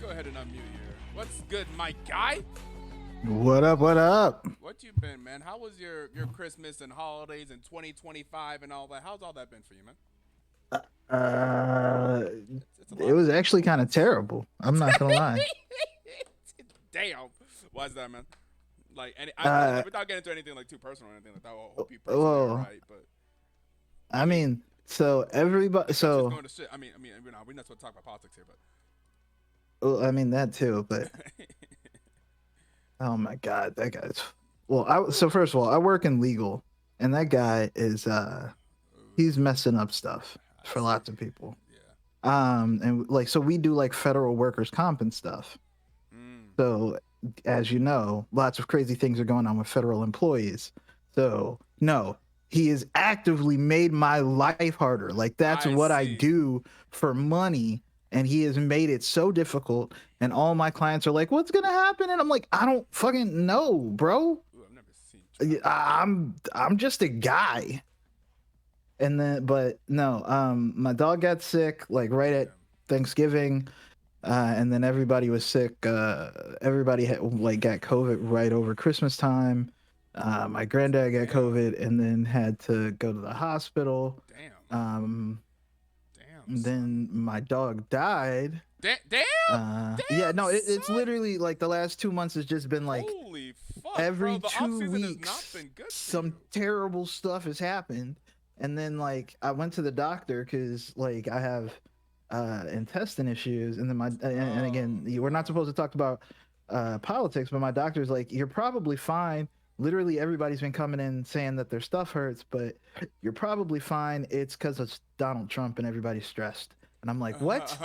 Go ahead and unmute here. What's good, my guy? What up? What up? What you been, man? How was your Christmas and holidays in 2025 and all that? How's all that been for you, man? Uh, It's a it lot of was shit. actually kind of terrible. I'm not gonna lie. Damn. Why is that, man? Like, Uh, without getting into anything like too personal or anything like that, I hope you personally are well, right. But I I mean, mean, so everybody, the country's so going to shit. We're not supposed to talk about politics here, well, I mean that too. But but oh my god, that guy's. Well, so first of all, I work in legal, and that guy is he's Ooh, messing up stuff I for see. lots of people. Yeah. And like so we do like federal workers comp and stuff. Mm. So, as you know, lots of crazy things are going on with federal employees. So, no, he has actively made my life harder. Like, that's I what I see. do for money. And he has made it so difficult. And all my clients are like, what's going to happen? And I'm like, I don't fucking know, bro. Ooh, I've never seen Travis. I'm just a guy. And then, but no, my dog got sick like right at Damn. Thanksgiving. And then everybody was sick. Everybody had like got COVID right over Christmas time. My granddad got Damn. COVID and then had to go to the hospital. Damn. Um, Damn, and son. then my dog died. Damn. Yeah, Damn, no, it's son. literally like the last 2 months has just been like Holy fuck, bro. every The off two season has not weeks been good for some you. terrible stuff has happened. And then like I went to the doctor because like I have intestine issues, and then and Oh again we're not no. supposed to talk about politics, but my doctor's like, you're probably fine. Literally everybody's been coming in saying that their stuff hurts, but you're probably fine. It's because of Donald Trump and everybody's stressed. And I'm like, what?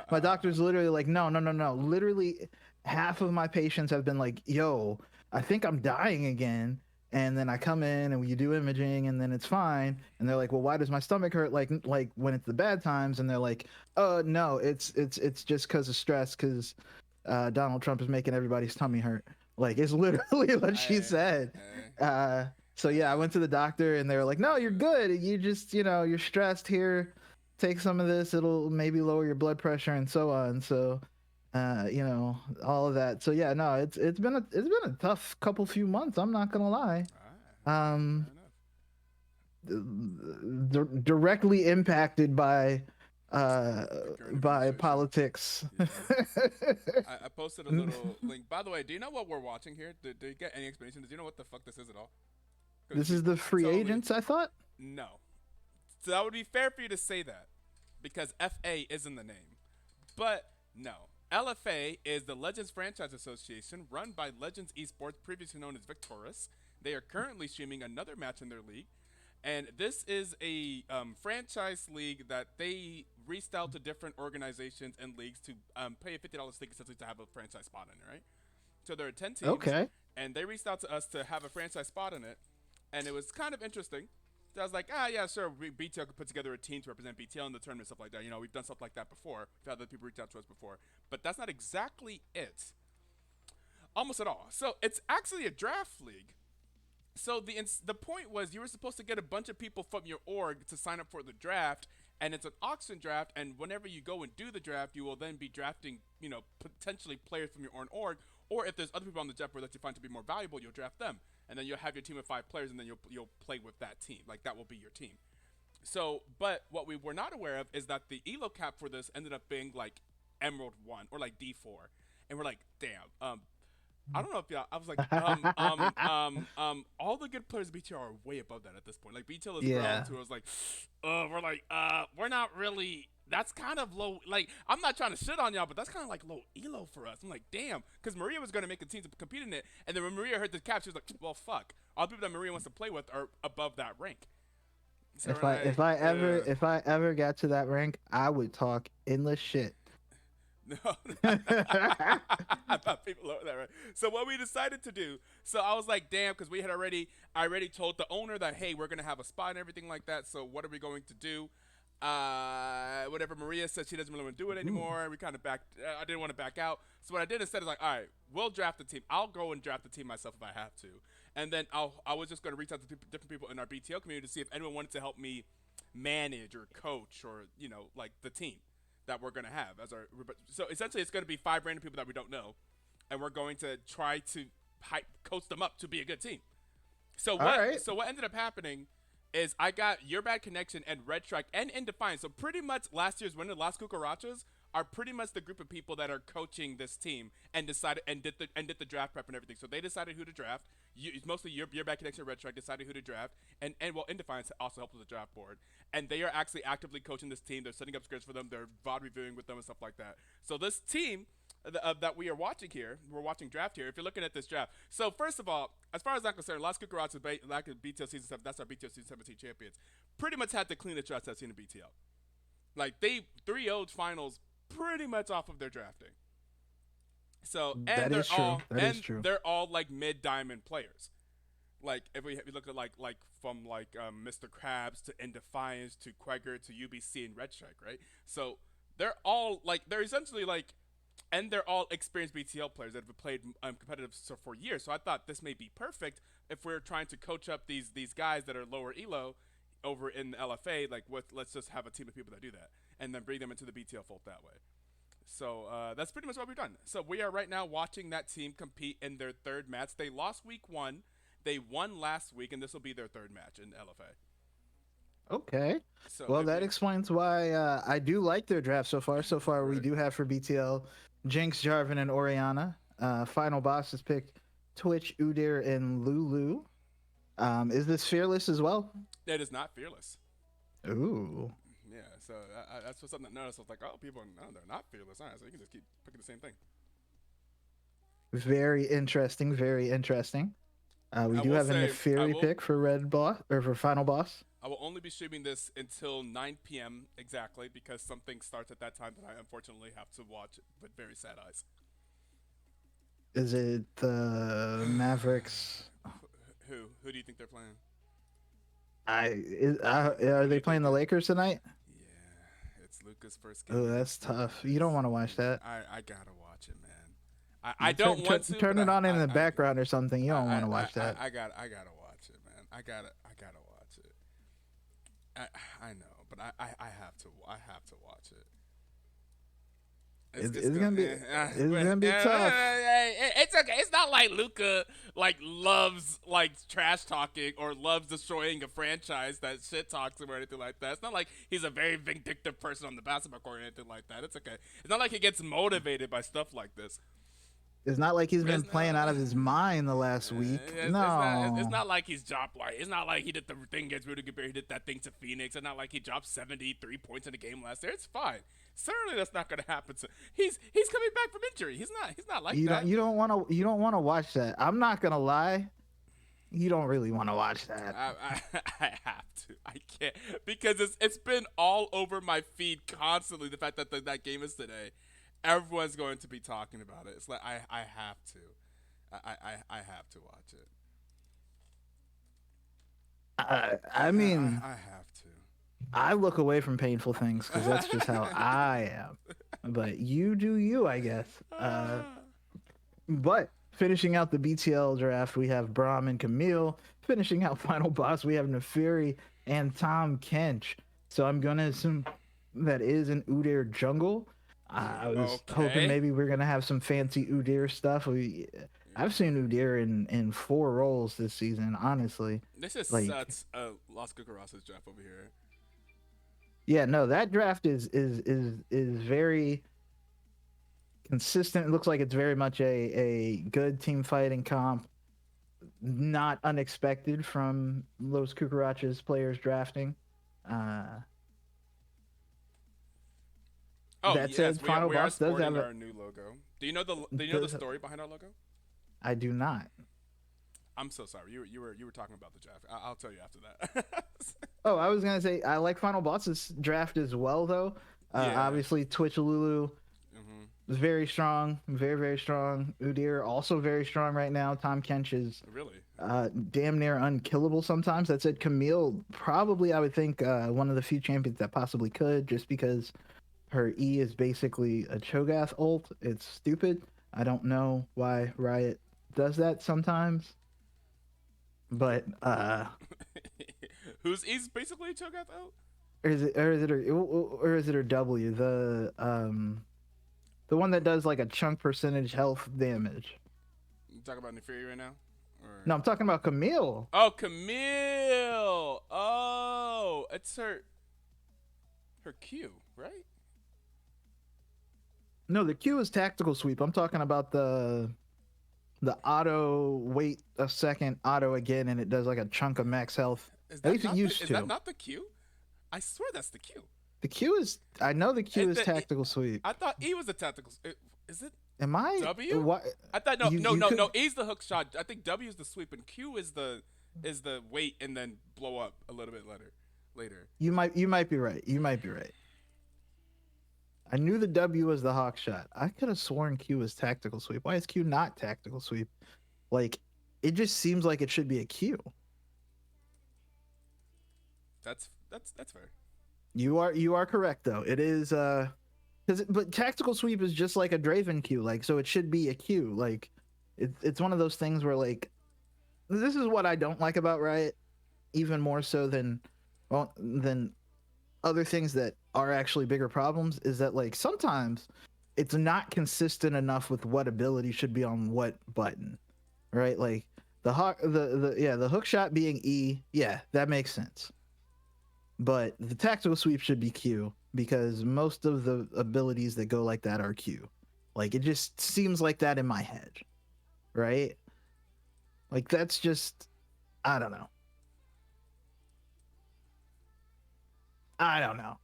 My doctor's literally like, no, no, no, no. Literally, half of my patients have been like, yo, I think I'm dying again. And then I come in and you do imaging and then it's fine. And they're like, well, why does my stomach hurt? Like when it's the bad times. And they're like, no, it's just because of stress because Donald Trump is making everybody's tummy hurt. Like it's literally what she Hey, said. hey, So yeah, I went to the doctor and they were like, no, you're good. You just, you're stressed here. Take some of this. It'll maybe lower your blood pressure and so on. So, all of that. So yeah, no, it's been a tough couple few months. I'm not gonna lie. all right, Um, fair enough. directly impacted uh The current by administration. politics. Yeah. I posted a little link. By the way, do you know what we're watching here? Do you get any explanation? Do you know what the fuck this is at all? Because This you is the free totally agents, I thought. no. So that would be fair for you to say that because FA is in the name. But no. LFA is the Legends Franchise Association run by Legends Esports, previously known as Victorous. They are currently streaming another match in their league. And this is a franchise league that they reached out to different organizations and leagues to pay a $50 stake essentially to have a franchise spot in it, right? So there are 10 teams, Okay. and they reached out to us to have a franchise spot in it. And it was kind of interesting. So I was like, yeah, sure. BTL could put together a team to represent BTL in the tournament, stuff like that. You know, we've done stuff like that before. We've had other people reach out to us before. But that's not exactly it. Almost at all. So it's actually a draft league. So the point was you were supposed to get a bunch of people from your org to sign up for the draft, and it's an auction draft. And whenever you go and do the draft, you will then be drafting, potentially players from your own org. Or if there's other people on the draft board that you find to be more valuable, you'll draft them, and then you'll have your team of 5 players, and then you'll play with that team. Like that will be your team. So, but what we were not aware of is that the elo cap for this ended up being like Emerald 1 or like D4, and we're like, damn. I don't know if y'all. I was like, all the good players of BTR are way above that at this point. Like BTL has grown Yeah. to, I was like, we're not really. That's kind of low. Like, I'm not trying to shit on y'all, but that's kind of like low elo for us. I'm like, damn, because Maria was gonna make a team to compete in it, and then when Maria heard the cap, she was like, well, fuck. All the people that Maria wants to play with are above that rank. So If we're I like, if I ever if I ever got to that rank, I would talk endless shit. no, I thought people over there. Right? So what we decided to do. So I was like, damn, because I already told the owner that hey, we're gonna have a spot and everything like that. So what are we going to do? Whatever Maria said, she doesn't really want to do it Ooh. anymore. We kind of backed. I didn't want to back out. So what I did instead is like, all right, we'll draft the team. I'll go and draft the team myself if I have to. And then I was just going to reach out to different people in our BTL community to see if anyone wanted to help me manage or coach or like the team. that we're gonna have as our. So essentially, it's gonna be 5 random people that we don't know, and we're going to try to coach them up to be a good team. So All what? right. So what ended up happening is I got Your Bad Connection and Red Strike and In Defiance. So pretty much last year's winner, Las Cucarachas, are pretty much the group of people that are coaching this team and decided and did the draft prep and everything. So they decided who to draft. It's mostly Your Bad Connection, Red Strike decided who to draft, and well, In Defiance also helped with the draft board. And they are actually actively coaching this team. They're setting up scripts for them. They're VOD reviewing with them and stuff like that. So this team that we are watching here, we're watching draft here. If you're looking at this draft, so first of all, as far as I'm concerned, Las Cucarachas, like BTL season 7, that's our BTL season 17 champions. Pretty much had the cleanest draft I've seen in BTL. Like they 3-0'd finals pretty much off of their drafting. So and That they're is true. all That is and true. they're all like mid diamond players. Like if we look at like from like Mr. Krabs to In Defiance to Quagger to UBC and Red Strike, right? So they're all like they're essentially like, and they're all experienced BTL players that have played competitive for years. So I thought this may be perfect if we're trying to coach up these guys that are lower elo over in the LFA. Like, let's just have a team of people that do that, and then bring them into the BTL fold that way. So that's pretty much what we've done. So we are right now watching that team compete in their third match. They lost week 1. They won last week, and this will be their third match in LFA. Okay. So Well, that explains why I do like their draft so far. So far, we right. do have for BTL Jinx, Jarvan, and Oriana. Final boss has picked Twitch, Udyr, and Lulu. Is this fearless as well? It is not fearless. Ooh. Yeah, so that's what something I noticed. I was like, oh, people, no, they're not fearless. All right, so you can just keep picking the same thing. Very interesting. Very interesting. We I do will have a say, Neferi pick for red boss or for final boss. I will only be streaming this until 9 p.m. exactly because something starts at that time that I unfortunately have to watch with very sad eyes. Is it the Mavericks? Who do you think they're playing? Are they playing the Lakers tonight? Yeah, it's Luca's first game. Oh, that's tough. You don't want to watch that. I gotta watch it, man. I don't want to turn but it on in I, the background or something. You don't want to watch that. I gotta watch it, man. I gotta watch it. I know, but I have to watch it. It's gonna be tough. It's okay. It's not like Luca like loves like trash talking or loves destroying a franchise that shit talks him or anything like that. It's not like he's a very vindictive person on the basketball court or anything like that. It's okay. It's not like he gets motivated by stuff like this. It's not like he's been playing out of his mind the last week. No, it's not like he's dropped like it's not like he did the thing against Rudy Gobert. He did that thing to Phoenix. It's not like he dropped 73 points in a game last year. It's fine. Certainly, that's not going to happen. He's coming back from injury. He's not like that. You don't want to watch that. I'm not gonna lie. You don't really want to watch that. I have to. I can't because it's been all over my feed constantly. The fact that that game is today. Everyone's going to be talking about it. It's like I have to. I have to watch it. I mean, I have to. I look away from painful things because that's just how I am. But you do you, I guess. But finishing out the BTL draft, we have Braum and Camille. Finishing out final boss, we have Neferi and Tom Kench. So I'm gonna assume that is an Udyr jungle. I was hoping maybe we're gonna have some fancy Udyr stuff. I've seen Udyr in 4 roles this season. Honestly, this is like, such a Las Cucarachas draft over here. Yeah, no, that draft is very consistent. It looks like it's very much a good team fighting comp. Not unexpected from Los Cucarachas players drafting. That yes, said, Final we Boss are does have our new logo. Do you know the story behind our logo? I do not. I'm so sorry. You were talking about the draft. I'll tell you after that. Oh, I was gonna say I like Final Boss's draft as well, though. Obviously, Twitch Lulu is very strong, very strong. Udyr also very strong right now. Tom Kench is really damn near unkillable sometimes. That said, Camille probably I would think one of the few champions that possibly could, just because her E is basically a Cho'Gath ult. It's stupid. I don't know why Riot does that sometimes. But who's basically a Cho'Gath ult? or is it a W? The one that does like a chunk percentage health damage. You talking about Neferi right now? No, Or I'm talking about Camille. oh, Camille. Oh, it's her Q, right? No, the Q is tactical sweep. I'm talking about the auto wait a second auto again and it does like a chunk of max health. Is At that least it not the used is that to. not the Q? I swear that's the Q. The Q is I know the Q And is the tactical sweep. I thought E was a tactical. Is it Am I W? what I thought no, you no, you no, no. could E's the hook shot. I think W is the sweep, and Q is the wait and then blow up a little bit later. Later. you might be right. You might be right. I knew the W was the hawk shot. I could have sworn Q was tactical sweep. Why is Q not tactical sweep? Like it just seems like it should be a Q. That's fair. You are correct though. It is because but tactical sweep is just like a Draven Q, like so it should be a Q. Like it's one of those things where like this is what I don't like about Riot, even more so than than other things that are actually bigger problems is that like sometimes it's not consistent enough with what ability should be on what button, right? Like the hook shot being E, yeah, that makes sense. But the tactical sweep should be Q because most of the abilities that go like that are Q. Like it just seems like that in my head, right? Like that's just I don't know. I don't know.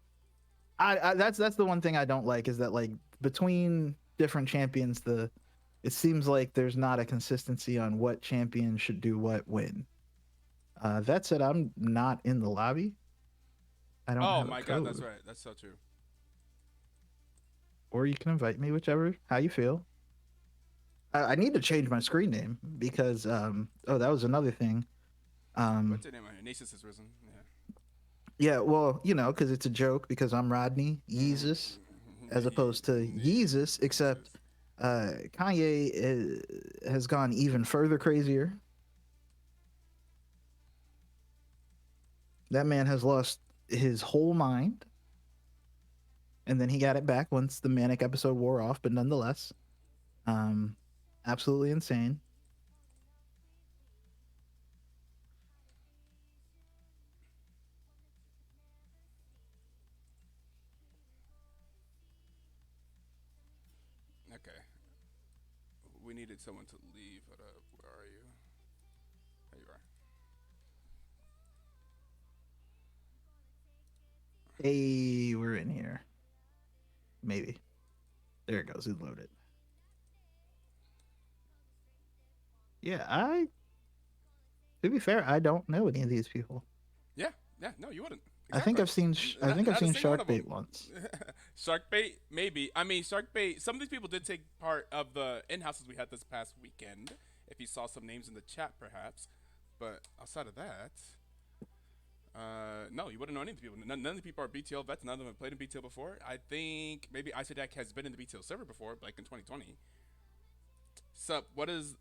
That's the one thing I don't like is that like between different champions the it seems like there's not a consistency on what champion should do what when. That said, I'm not in the lobby. I don't Oh have a my god, that's code. right. That's so true. Or you can invite me, whichever how you feel. I need to change my screen name because oh that was another thing. Um What's your name on here? Nasus has risen. Yeah. yeah, well, you know, because it's a joke because I'm Rodney Yeezus as opposed to Yeezus, except Kanye has gone even further crazier. That man has lost his whole mind, and then he got it back once the manic episode wore off. But nonetheless, um, absolutely insane. Okay. We needed someone to leave. Hold up. Where are you? There you are. Hey, we're in here. Maybe there it goes. It loaded. Yeah, I. To be fair, I don't know any of these people. Yeah. Yeah. No, you wouldn't. I think Exactly. I've seen. I think I've Not a seen single one Shark of Bait them. once. Shark bait, maybe. I mean, shark bait. Some of these people did take part of the in houses we had this past weekend. If you saw some names in the chat, perhaps. But outside of that, no, you wouldn't know any of the people. None of the people are BTL vets. None of them have played in BTL before. I think maybe Isaac has been in the BTL server before, like in 2020. Sup? What is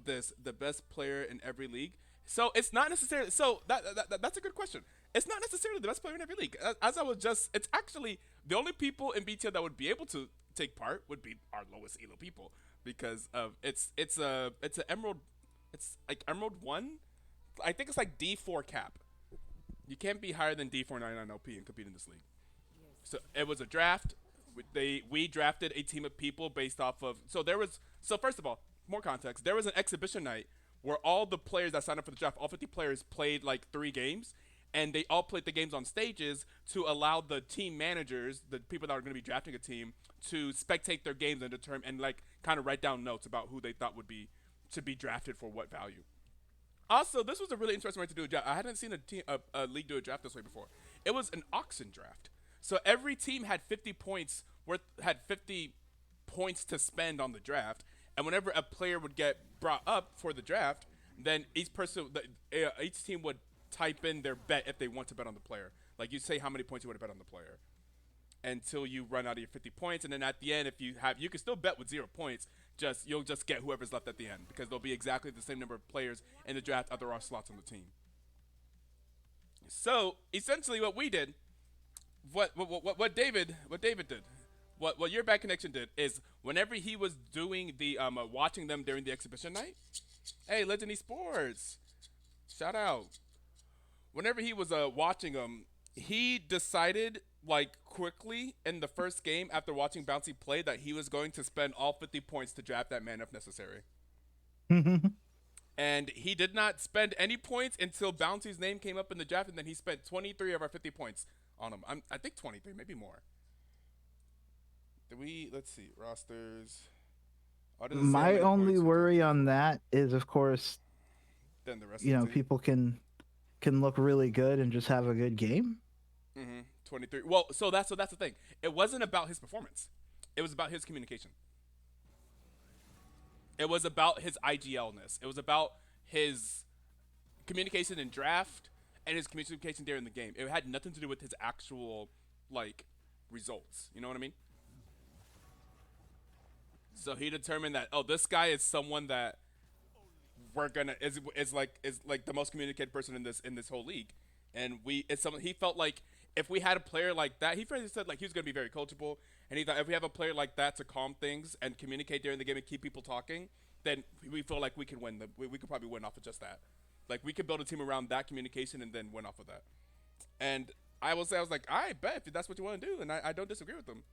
this? The best player in every league? So it's not necessarily. So that's a good question. It's not necessarily the best player in every league. As I was just, it's actually the only people in BTL that would be able to take part would be our lowest elo people because of it's a emerald. It's like Emerald 1. I think it's like D4 cap. You can't be higher than D499 LP and compete in this league. So it was a draft. We drafted a team of people based off of. So first of all, more context. There was an exhibition night where all the players that signed up for the draft, all 50 players, played like 3 games, and they all played the games on stages to allow the team managers, the people that are going to be drafting a team, to spectate their games and determine and like kind of write down notes about who they thought would be to be drafted for what value. Also, this was a really interesting way to do a draft. I hadn't seen a league do a draft this way before. It was an auction draft. So every team had 50 points had 50 points to spend on the draft, and whenever a player would get brought up for the draft, then each team would type in their bet if they want to bet on the player. Like you say how many points you want to bet on the player until you run out of your 50 points, and then at the end, if you can still bet with 0 points. You'll just get whoever's left at the end because there'll be exactly the same number of players in the draft as there are slots on the team. So essentially, what we did, what David did, what your bad connection did is whenever he was doing the watching them during the exhibition night. Hey, Legend Esports, shout out. Whenever he was watching them, he decided like quickly in the first game after watching Bouncy play that he was going to spend all 50 points to draft that man if necessary. And he did not spend any points until Bouncy's name came up in the draft, and then he spent 23 of our 50 points on him. I think 23, maybe more. Did we? Let's see rosters. Oh, it doesn't say how My many only points we did worry on for. that is, of course, Then the rest of the team. people can look really good and just have a good game. 23. Well, so that's the thing. It wasn't about his performance. It was about his communication. It was about his IGLness. It was about his communication in draft and his communication during the game. It had nothing to do with his actual like results. You know what I mean? So he determined that this guy is someone that we're gonna is like the most communicated person in this whole league, and it's someone he felt like if we had a player like that, he first said like he was gonna be very coachable, and he thought if we have a player like that to calm things and communicate during the game and keep people talking, then we feel like we can win. We could probably win off of just that. Like we could build a team around that communication and then win off of that. And I was like, I bet if that's what you want to do, and I don't disagree with them.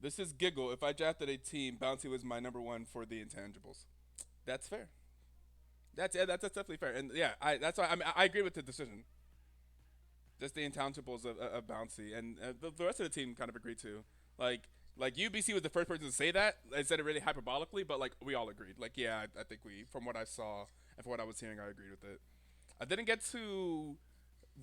This is Giggle. If I drafted a team, Bounty was my number one for the intangibles. That's fair. That's definitely fair. And yeah, that's why I agree with the decision. Just the intangibles of Bouncy, and the rest of the team kind of agreed too. Like UBC was the first person to say that. I said it really hyperbolically, but like we all agreed. Like yeah, I think from what I saw and from what I was hearing, I agreed with it. I didn't get to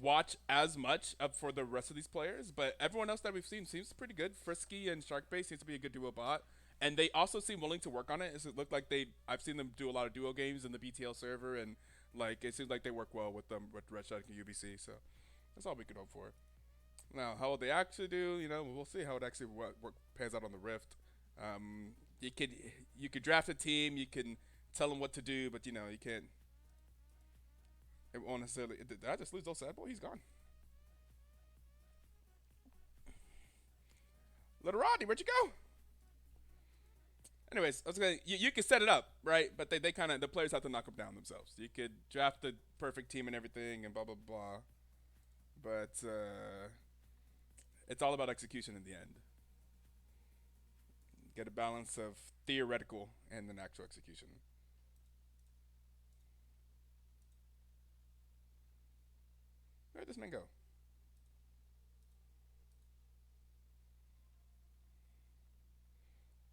watch as much for the rest of these players, but everyone else that we've seen seems pretty good. Frisky and Sharkbase seems to be a good duo bot, and they also seem willing to work on it. It looked like I've seen them do a lot of duo games in the BTL server, and like it seems like they work well with them with Red Shark and UBC. So that's all we could hope for. Now, how will they actually do? We'll see how it actually pans out on the Rift. Um, you could draft a team, you can tell them what to do, but you can't. It won't necessarily. Did I just lose those sad boy? He's gone. Little Rodney, where'd you go? Anyways, I was gonna you can set it up, right? But they kind of the players have to knock them down themselves. You could draft the perfect team and everything and blah blah blah, but it's all about execution in the end. Get a balance of theoretical and then actual execution. Where'd this man go?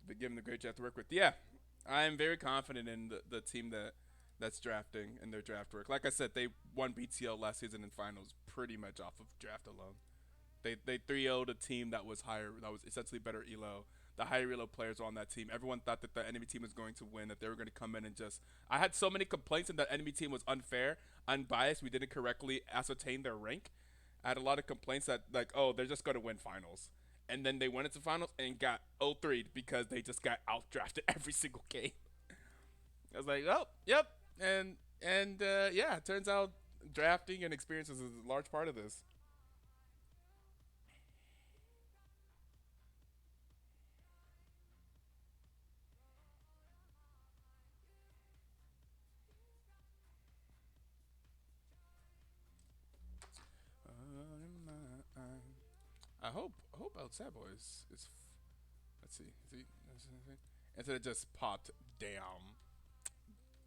They give him the great draft to work with. Yeah, I am very confident in the team that's drafting and their draft work. Like I said, they won BTL last season in finals pretty much off of draft alone. They 3-0'd a team that was higher, that was essentially better elo. The higher elo players were on that team. Everyone thought that the enemy team was going to win, that they were going to come in and just. I had so many complaints and that enemy team was unfair, unbiased. We didn't correctly ascertain their rank. I had a lot of complaints that like, oh, they're just going to win finals, and then they went into finals and got 0-3 because they just got outdrafted every single game. I was like, oh, yep, and yeah, it turns out drafting and experience is a large part of this. I hope outside boys is. Let's see. Is he? Instead of just popped. Damn.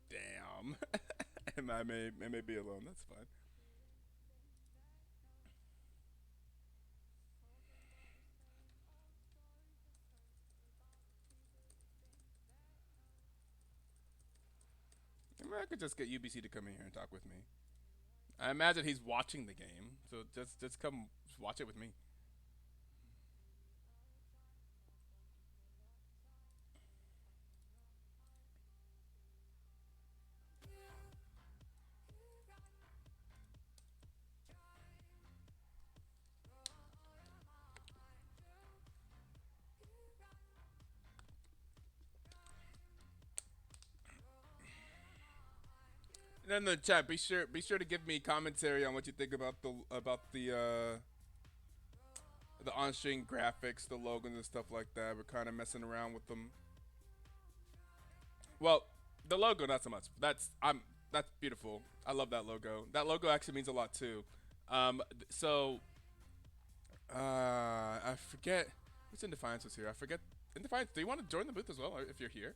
Damn. And I may be alone. That's fine. I mean, I could just get UBC to come in here and talk with me. I imagine he's watching the game, so just come watch it with me. And in the chat, be sure to give me commentary on what you think about the on-screen graphics, the logos and stuff like that. We're kind of messing around with them. Well, the logo not so much. That's beautiful. I love that logo. That logo actually means a lot too. So I forget who's in Defiance was here. I forget in Defiance. Do you want to join the booth as well if you're here?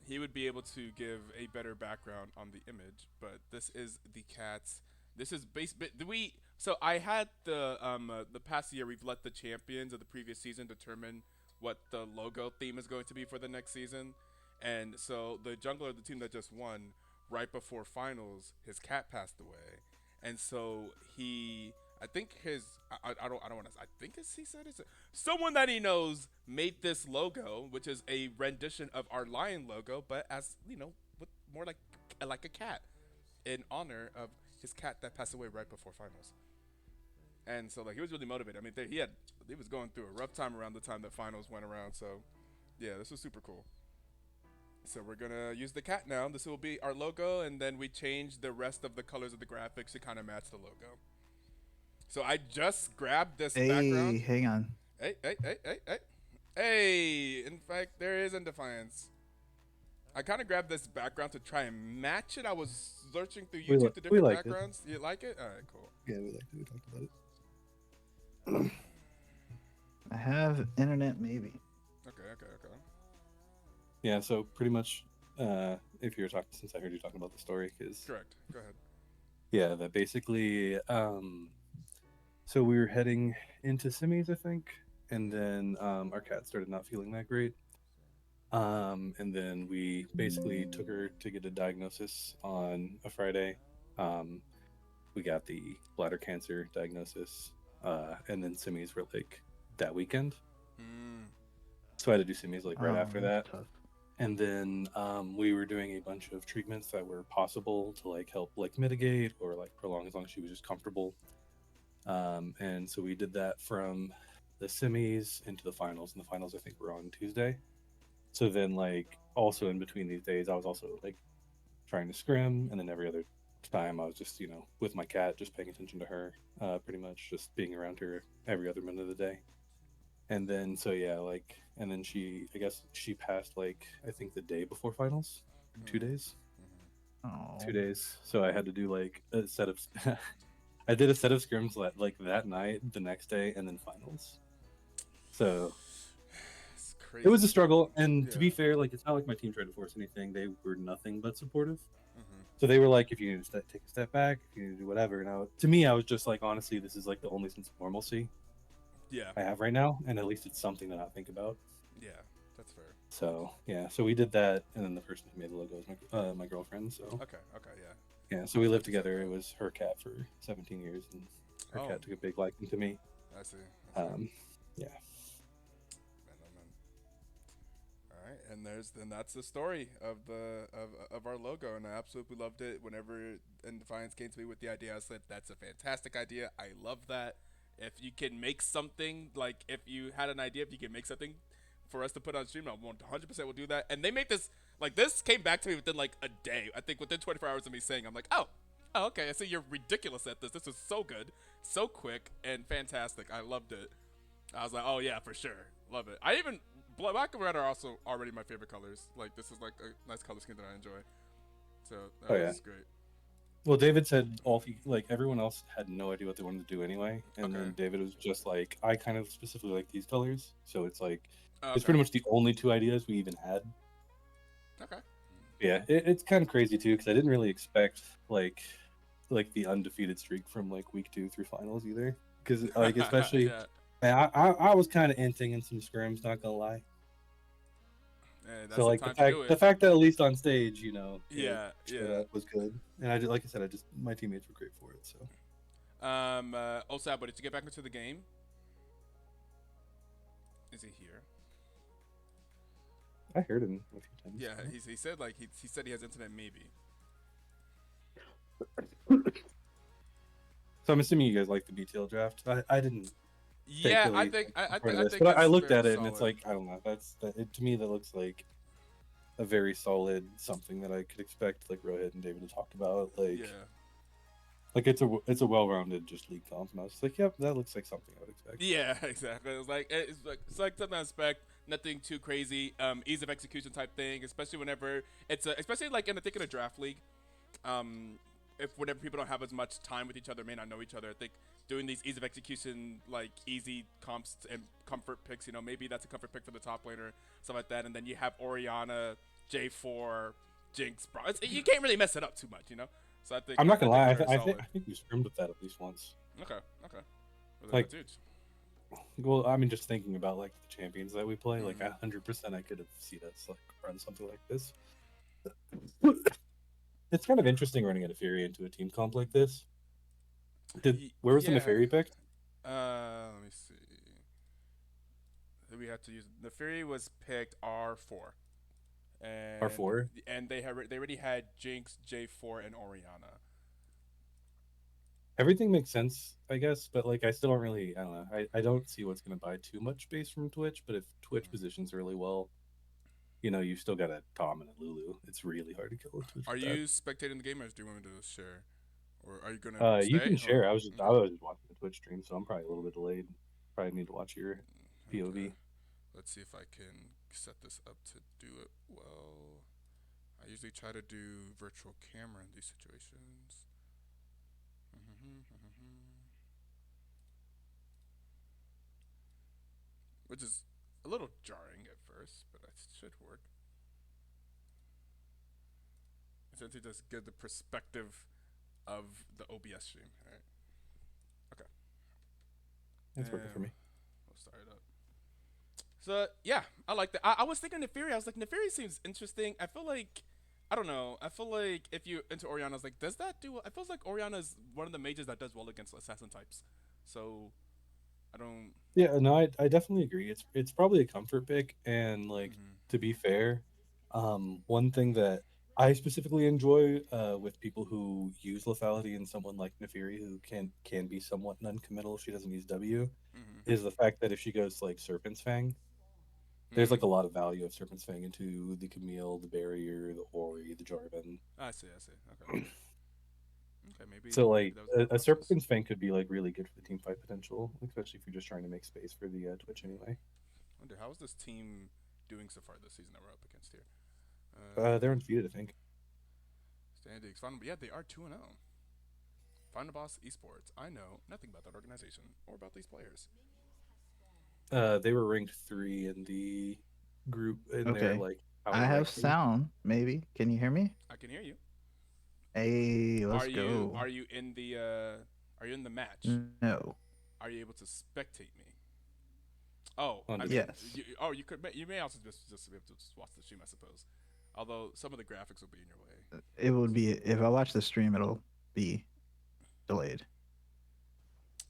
He would be able to give a better background on the image. But this is the cats. This is base. We so I had the past year we've let the champions of the previous season determine what the logo theme is going to be for the next season, and so the jungler of the team that just won right before finals, his cat passed away, and so I think I don't want to. I think he said it's someone that he knows made this logo, which is a rendition of our lion logo, but as with more like a cat, in honor of his cat that passed away right before finals. And so he was really motivated. I mean, he was going through a rough time around the time that finals went around. So yeah, this was super cool. So we're gonna use the cat now. This will be our logo, and then we change the rest of the colors of the graphics to kind of match the logo. So I just grabbed this Hey, background. hang on. Hey. Hey, in fact, there is in Defiance. I kind of grabbed this background to try and match it. I was searching through YouTube to We different liked it. backgrounds. You like it? All right, cool. Yeah, we liked it. We talked about it. I have internet, maybe. Okay. Yeah, so pretty much, if you were talking, since I heard you talking about the story, because Correct. Go ahead. yeah, that basically, so we were heading into semis, I think, and then our cat started not feeling that great. And then we basically took her to get a diagnosis on a Friday. We got the bladder cancer diagnosis, and then semis were like that weekend. So I had to do semis right after that. Tough. And then we were doing a bunch of treatments that were possible to help mitigate or prolong as long as she was just comfortable. And so we did that from the semis into the finals, and the finals I think were on Tuesday. So then also in between these days, I was also trying to scrim, and then every other time I was just with my cat, just paying attention to her, pretty much just being around her every other minute of the day. And then so yeah, and then I guess she passed I think the day before finals, 2 days. Oh. 2 days. So I had to do a set of I did a set of scrims that night, the next day, and then finals. So It's crazy. it was a struggle, and to be Yeah. fair, it's not like my team tried to force anything. They were nothing but supportive. Mm-hmm. So they were like, if you need to take a step back, if you need to do whatever. Now, to me, I was just honestly, this is the only sense of normalcy Yeah. I have right now, and at least it's something to not think about. Yeah. That's fair. So yeah, so we did that, and then the person who made the logo was my girlfriend. So Okay. Yeah. yeah, so we lived together. It was her cat for 17 years, and her Oh. cat took a big liking to me. I see. Yeah. Man, oh man. All right, and that's the story of our logo, and I absolutely loved it. Whenever Defiance came to me with the idea, I said, "That's a fantastic idea. I love that. If you can make something if you had an idea, if you can make something for us to put on stream, I 100% will do that." And they made this this came back to me within a day. I think within 24 hours of me saying, I'm like, oh, okay. I see you're ridiculous at this. This was so good, so quick, and fantastic. I loved it. I was like, oh yeah, for sure, love it. I even black and red are also already my favorite colors. This is a nice color scheme that I enjoy. So that was great. Well, David said everyone else had no idea what they wanted to do anyway, and Okay. then David was just I kind of specifically like these colors, so it's Okay. it's pretty much the only 2 ideas we even had. Okay. Yeah, it's kind of crazy too because I didn't really expect the undefeated streak from week 2 through finals either, because especially yeah. I was kind of inting in some scrims, not gonna lie. Hey, that's So the time to do it. the fact that at least on stage, Yeah. that was good, and like I said, my teammates were great for it. So Osab, did you get back into the game? Is he here? I heard him a few times. Yeah, he said he said he has internet maybe. So I'm assuming you guys like the BTL draft. I didn't. Yeah, I thankfully, think I part of this, think but I that's looked very at it and it's solid. I don't know. To me that looks a very solid something that I could expect like Rohit and David to talk about. Yeah. Like it's a well-rounded just league comp, and I was just like, yep, that looks like something I would expect. Yeah, exactly. It's like something I expect. Nothing too crazy. Ease of execution type thing, especially whenever especially like in a draft league. Um, if whenever people don't have as much time with each other, may not know each other, I think doing these ease of execution, like easy comps and comfort picks, maybe that's a comfort pick for the top laner, stuff like that. And then you have Oriana, J4, Jinx, bro. You can't really mess it up too much. So I think I'm not I gonna think lie, they're solid. I think we scrimmed with that at least once. Okay, okay. Well, Like, that's huge. well, I mean, just thinking about like the champions that we play, like Mhm. 100%, I could have seen us like run something like this. It's kind of interesting running a Neferi into a team comp like this. Where was the Yeah. Neferi picked? Let me see. We had to use the Fury was picked R4, and R4. they already had Jinx, J4, and Oriana. Everything makes sense, I guess, but like I still don't really, I don't know. I don't see what's gonna buy too much base from Twitch, but if Twitch Mhm. positions really well, you still got a Tom and a Lulu. It's really hard to kill a Twitch Are with that. you spectating the game, or do you want me to share, or are you gonna You can stay? Or share. I okay, was just watching the Twitch stream, so I'm probably a little bit delayed. Probably need to watch your okay. POV. Let's see if I can set this up to do it well. I usually try to do virtual camera in these situations. Which is a little jarring at first, but it should work. Essentially, just get the perspective of the OBS stream. All right. Okay. It's working for And me. we'll start it up. So yeah, I like that. I was thinking Neferi. I was like, Neferi seems interesting. I feel like I don't know. I feel like if you into Oriana, I was like, does that do? It feels like Oriana is one of the mages that does well against assassin types. So I don't. Yeah, no, I definitely agree. It's probably a comfort pick, and like Mhm. to be fair, one thing that I specifically enjoy with people who use lethality and someone like Nefiri who can be somewhat non-committal if she doesn't use W, Mhm. is the fact that if she goes like Serpent's Fang, there's like Mm. a lot of value of Serpent's Fang into the Camille, the Barrier, the Ori, the Jarvan. I see. I see. Okay. Okay. So Maybe like that was the thought a process. Serpent's Fang could be like really good for the team fight potential, especially if you're just trying to make space for the Twitch anyway. I wonder how is this team doing so far this season that we're up against here. They're undefeated, I think. Standings. Final. Yeah, they are 2-0. Final Boss Esports. I know nothing about that organization or about these players. They were ranked 3 in the group in their Okay. like I power have ranking. sound, maybe. Can you hear me? I can hear you. Hey, Are let's you go. are you in the are you in the match? No. Are you able to spectate me? Oh, I Under mean, Yes. you could you may also just be able to just watch the stream, I suppose. Although some of the graphics will be in your way. It would be if I watch the stream, it'll be delayed.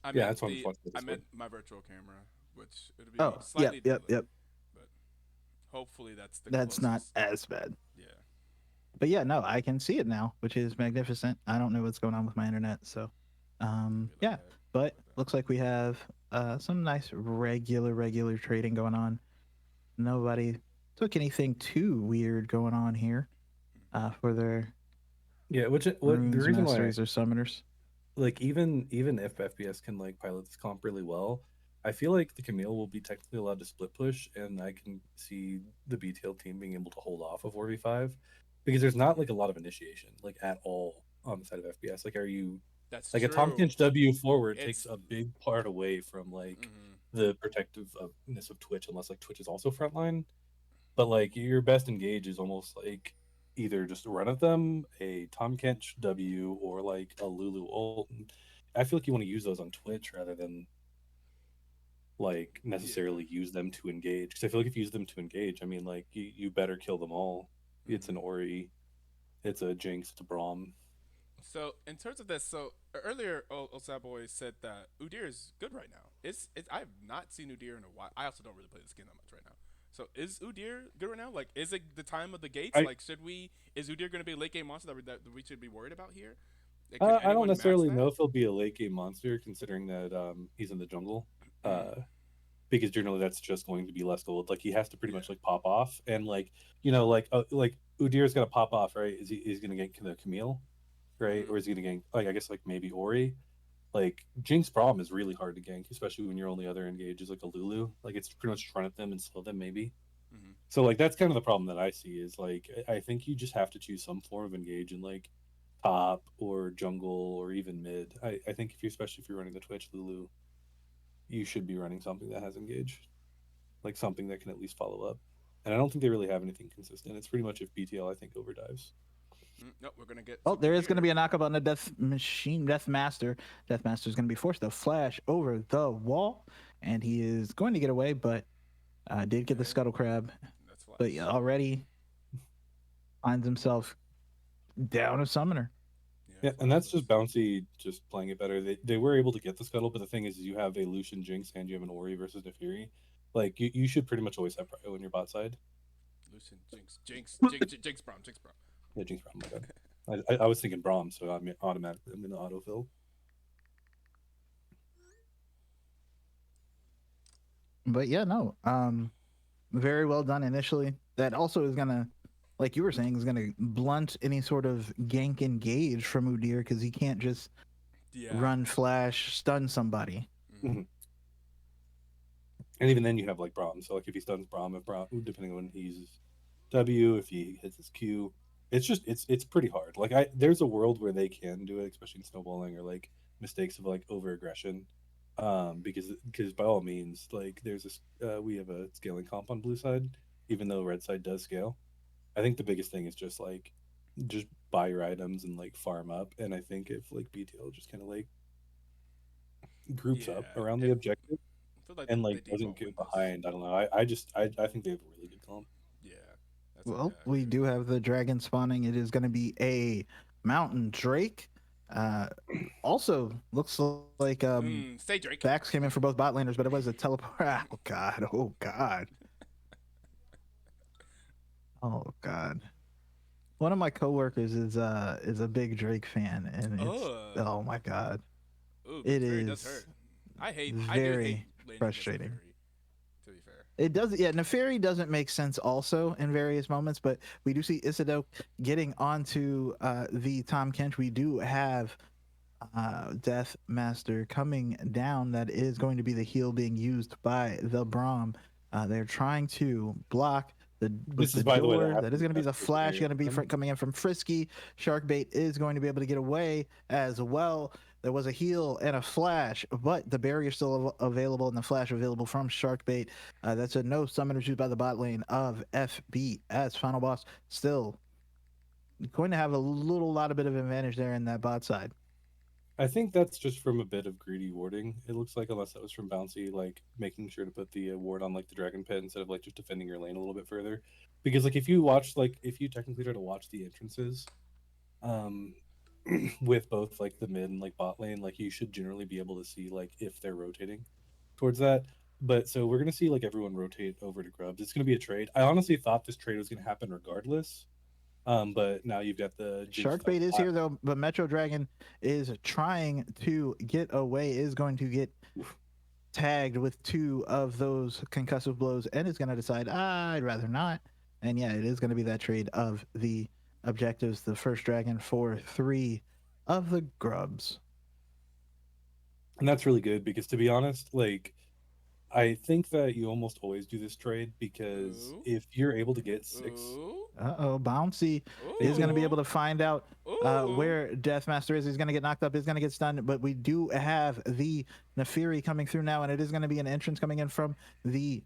I Yeah, meant that's why I'm just the watching the I Discord. meant my virtual camera, which it'll be Oh, yep, slightly yep, delayed, yep. but hopefully that's the That's not closest. as bad. Yeah. But yeah, no, I can see it now, which is magnificent. I don't know what's going on with my internet, so Maybe like yeah. that. But Like that. looks like we have some nice regular trading going on. Nobody took anything too weird going on here for their Yeah, which what the runes, reason why masteries, or summoners. like even if FPS can like pilot this comp really well, I feel like the Camille will be technically allowed to split push, and I can see the BTL team being able to hold off of 4v5 because there's not like a lot of initiation like at all on the side of FPS. Like, are you That's like a true. Tompkins W forward takes It's a big part away from like mm-hmm, the protectiveness of Twitch, unless like Twitch is also frontline. But like your best engage is almost like either just run at them, a Tom Kench W, or like a Lulu ult. And I feel like you want to use those on Twitch rather than like yeah. necessarily use them to engage. Because I feel like if you use them to engage, I mean, like you better kill them all. It's an Mm-hmm. Ori, it's a Jinx, it's a Braum. So in terms of this, so earlier Osaboy said that Udyr is good right now. It's I've not seen Udyr in a while. I also don't really play this game that much right now. So is Udyr good right now? Like, is it the time of the gates? I Like, should we? Is Udyr going to be a late game monster that we should be worried about here? Like, could I don't anyone match necessarily that? know if he'll be a late game monster considering that he's in the jungle. Mm. because generally that's just going to be less gold. Like he has to pretty Yeah. much like pop off, and like Udir's gonna pop off, right? Is he gonna get the Camille, right? Mhm. Or is he gonna gank like I guess like maybe Ori? Like Jinx problem is really hard to gank, especially when your only other engage is like a Lulu. Like it's pretty much run at them and slow them maybe. Mhm. So like that's kind of the problem that I see is like I think you just have to choose some form of engage in like top or jungle or even mid. I think if you especially if you're running the Twitch Lulu, you should be running something that has engage, like something that can at least follow up. And I don't think they really have anything consistent. It's pretty much if BTL I think overdives. Nope, we're gonna get Oh, something there is going to here. be a knockup on the Death Master. Death Master is going to be forced to flash over the wall, and he is going to get away, but did get the Okay, Scuttle Crab. that's But flash. already finds himself down a summoner. Yeah, Yeah, and flash that's was. just Bouncy just playing it better. They were able to get the scuttle, but the thing is you have a Lucian Jinx and you have an Ori versus Nefiri. Like you should pretty much always have Prio on your bot side. Lucian, Jinx, Brom, Jinx, Brom. Yeah, Jinx problem, my bad. I was thinking Braum, so I'm automatically I'm gonna autofill. But yeah, no. Very well done initially. That also is going to, like you were saying, is going to blunt any sort of gank engage from Udyr because he can't just Yeah. run flash, stun somebody. Mhm. Mhm. And even then you have like Braum. So like if he stuns Braum, if Braum, depending on when he uses W, if he hits his Q, it's just it's pretty hard. Like there's a world where they can do it, especially in snowballing or like mistakes of like over aggression. Because by all means, like there's this we have a scaling comp on blue side, even though red side does scale. I think the biggest thing is just buy your items and like farm up. And I think if like BTL just kind of like groups up Yeah. around the If objective I feel like and they like doesn't default win get this. behind. I don't know. I think they have a really good comp. Yeah. That's what. Yeah. Well, I we agree with do have the dragon spawning. It is going to be a mountain drake. Uh, Also, looks like that. Stay Drake. backs came in for both bot laners, but it was a teleport. Oh god! Oh god! Oh god! One of my coworkers is a big Drake fan, and it's Oh. oh my god! Ooh, It Neferi does hurt. is I do hate very laning against frustrating. Neferi. To be fair. It does, yeah. Neferi doesn't make sense also in various moments, but we do see Isido getting onto the Tom Kench. We do have Death Master coming down. That is going to be the heal being used by the Braum. They're trying to block the with This is the by the way that door. has That to is be going to be best the case flash. scenario Going to be for them. coming in from Frisky. Sharkbait is going to be able to get away as well. There was a heal and a flash, but the barrier still available and the flash available from Sharkbait. That's a no summoner used by the bot lane of FBS. Final boss still going to have a lot of bit of advantage there in that bot side. I think that's just from a bit of greedy warding. It looks like unless that was from Bouncy, like making sure to put the ward on like the dragon pit instead of like just defending your lane a little bit further. Because like if you technically try to watch the entrances, um, with both like the mid and like bot lane, like you should generally be able to see like if they're rotating towards that. But so we're gonna see like everyone rotate over to Grubs. It's gonna be a trade. I honestly thought this trade was gonna happen regardless. But now you've got the Jinx top Sharkbait is bot. here though, but Metro Dragon is trying to get away, is going to get tagged with two of those concussive blows, and is going to decide, I'd rather not. And yeah, it is going to be that trade of the objectives, the first dragon for three of the grubs. And that's really good because to be honest, like I think that you almost always do this trade because Ooh. if you're able to get six, Ooh. Bouncy is going to be able Ooh. to find out Ooh. where Deathmaster is. He's going to get knocked up. He's going to get stunned. But we do have the Nefiri coming through now, and it is going to be an entrance coming in from the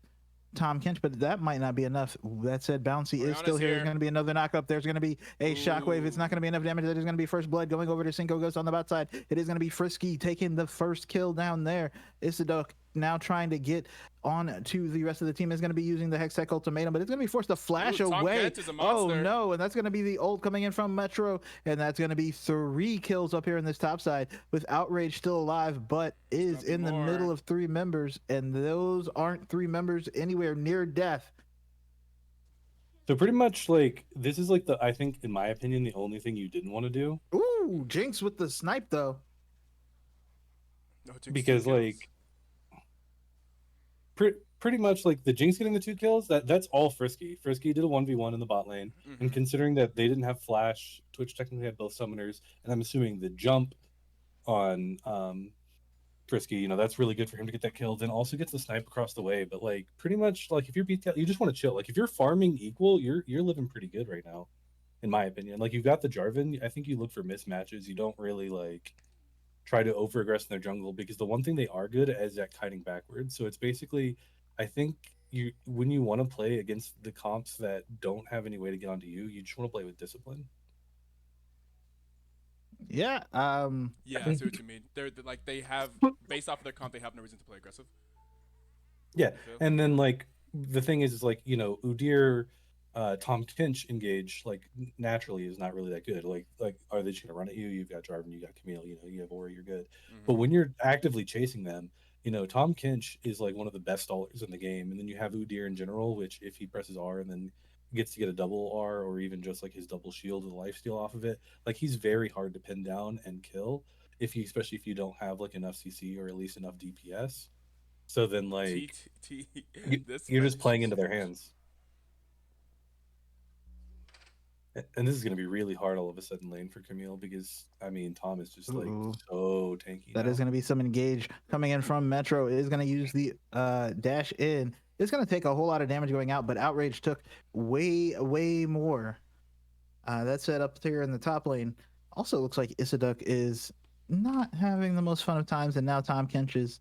Tom Kench, but that might not be enough. That said, Bouncy is still Oriana's here. There's here. going to be another knockup. There's going to be a shockwave. It's not going to Ooh. be enough damage. That is going to be first blood going over to Cinco Ghost on the bot side. It is going to be Frisky taking the first kill down there. Isidok now trying to get on to the rest of the team is going to be using the Hextech ultimatum, but it's going to be forced to flash Ooh, Tom away. Kent is a Oh monster. no, and that's going to be the ult coming in from Metro, and that's going to be 3 kills up here in this top side with Outrage still alive, but is in the more. middle of 3 members, and those aren't 3 members anywhere near death. so pretty much like this is like the I think in my opinion the only thing you didn't want to do Ooh, Jinx with the snipe though. No, Jinx because kills. like pretty much like the Jinx getting the 2 kills. That's all Frisky. Frisky did a 1v1 in the bot lane, and Mm-hmm. considering that they didn't have flash, Twitch technically had both summoners, and I'm assuming the jump on Frisky, that's really good for him to get that kill. Then also gets the snipe across the way. But like pretty much like if you're BTL, you just want to chill. Like if you're farming equal, you're living pretty good right now, in my opinion. Like you've got the Jarvan. I think you look for mismatches. You don't really like try to over aggress in their jungle because the one thing they are good at is at kiting backwards. So it's basically, I think you when you want to play against the comps that don't have any way to get onto you, you just want to play with discipline. Yeah. Yeah, I see what you mean. They're like they have based off of their comp, they have no reason to play aggressive. Yeah, You feel? and then like the thing is like Udyr, Tom Kinch engage like naturally is not really that good. Like are they just gonna run at you? You've got Jarvan, you got Camille, you have Ori, you're good. But Mm-hmm. when you're actively chasing them, Tom Kinch is like one of the best stallers in the game, and then you have Udyr in general, which if he presses R and then gets to get a double R or even just like his double shield with a lifesteal off of it, like he's very hard to pin down and kill especially if you don't have like enough CC or at least enough DPS. So then T like T T. This you're just fetish playing is into their huge. hands. And this is going to be really hard all of a sudden lane for Camille because I mean Tom is just like Ooh, so tanky that is now. going to be some engage coming in from Metro. It is going to use the dash in. It's going to take a whole lot of damage going out, but Outrage took way more. That set up here in the top lane. Also looks like Isiduk is not having the most fun of times, and now Tom Kench is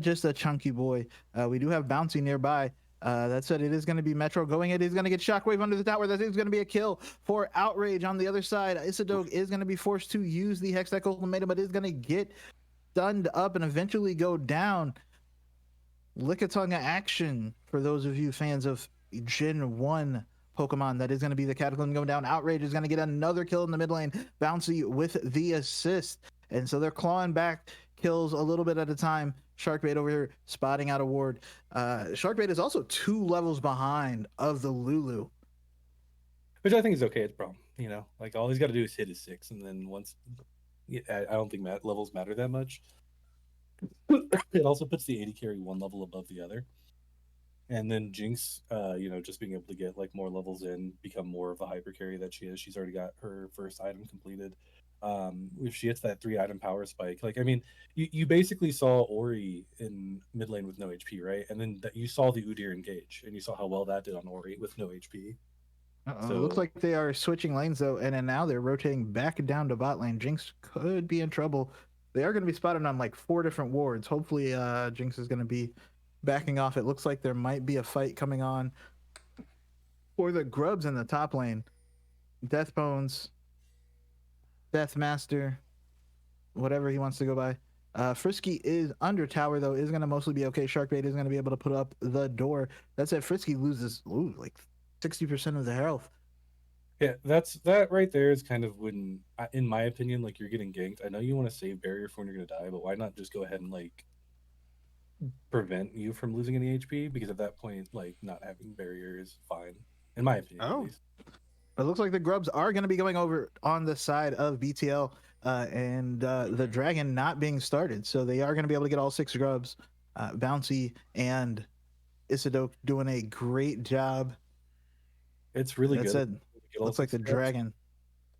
just a chunky boy. We do have Bouncy nearby. That said, it is going to be Metro going it. He's going to get Shockwave under the tower. That is going to be a kill for Outrage on the other side. Isidog is going to be forced to use the Hextech Ultimatum, but is going to get stunned up and eventually go down. Lickitunga action for those of you fans of Gen 1 Pokemon. That is going to be the Cataclysm going down. Outrage is going to get another kill in the mid lane. Bouncy with the assist. And so they're clawing back kills a little bit at a time. Sharkbait over here spotting out a ward. Sharkbait is also 2 levels behind of the Lulu. Which I think is okay. It's a problem. Like all he's got to do is hit his 6, and then once I don't think levels matter that much. It also puts the 80 carry one level above the other. And then Jinx, just being able to get like more levels in, become more of a hyper carry that she is. She's already got her first item completed. If she hits that 3 item power spike, like I mean, you basically saw Ori in mid lane with no HP, right? And then you saw the Udyr engage, and you saw how well that did on Ori with no HP. Looks So like they are switching lanes though, and then now they're rotating back down to bot lane. Jinx could be in trouble. They are going to be spotted on like 4 different wards. Hopefully, Jinx is going to be backing off. It looks like there might be a fight coming on for the grubs in the top lane. Death Bones, Death Master, whatever he wants to go by. Frisky is under tower though, is going to mostly be okay. Sharkbait is going to be able to put up the door. That said, Frisky loses like 60% of the health. yeah, that right there is kind of when, in my opinion, like you're getting ganked. I know you want to save barrier for when you're gonna die, but why not just go ahead and like prevent you from losing any HP? Because at that point, like not having barrier is fine, in my opinion at Oh, least. it looks like the grubs are going to be going over on the side of BTL and the Mm-hmm. dragon not being started. So they are going to be able to get all 6 grubs. Bouncy and Isidok doing a great job. It's really That good said, to get all looks like 6 the scrubs. dragon.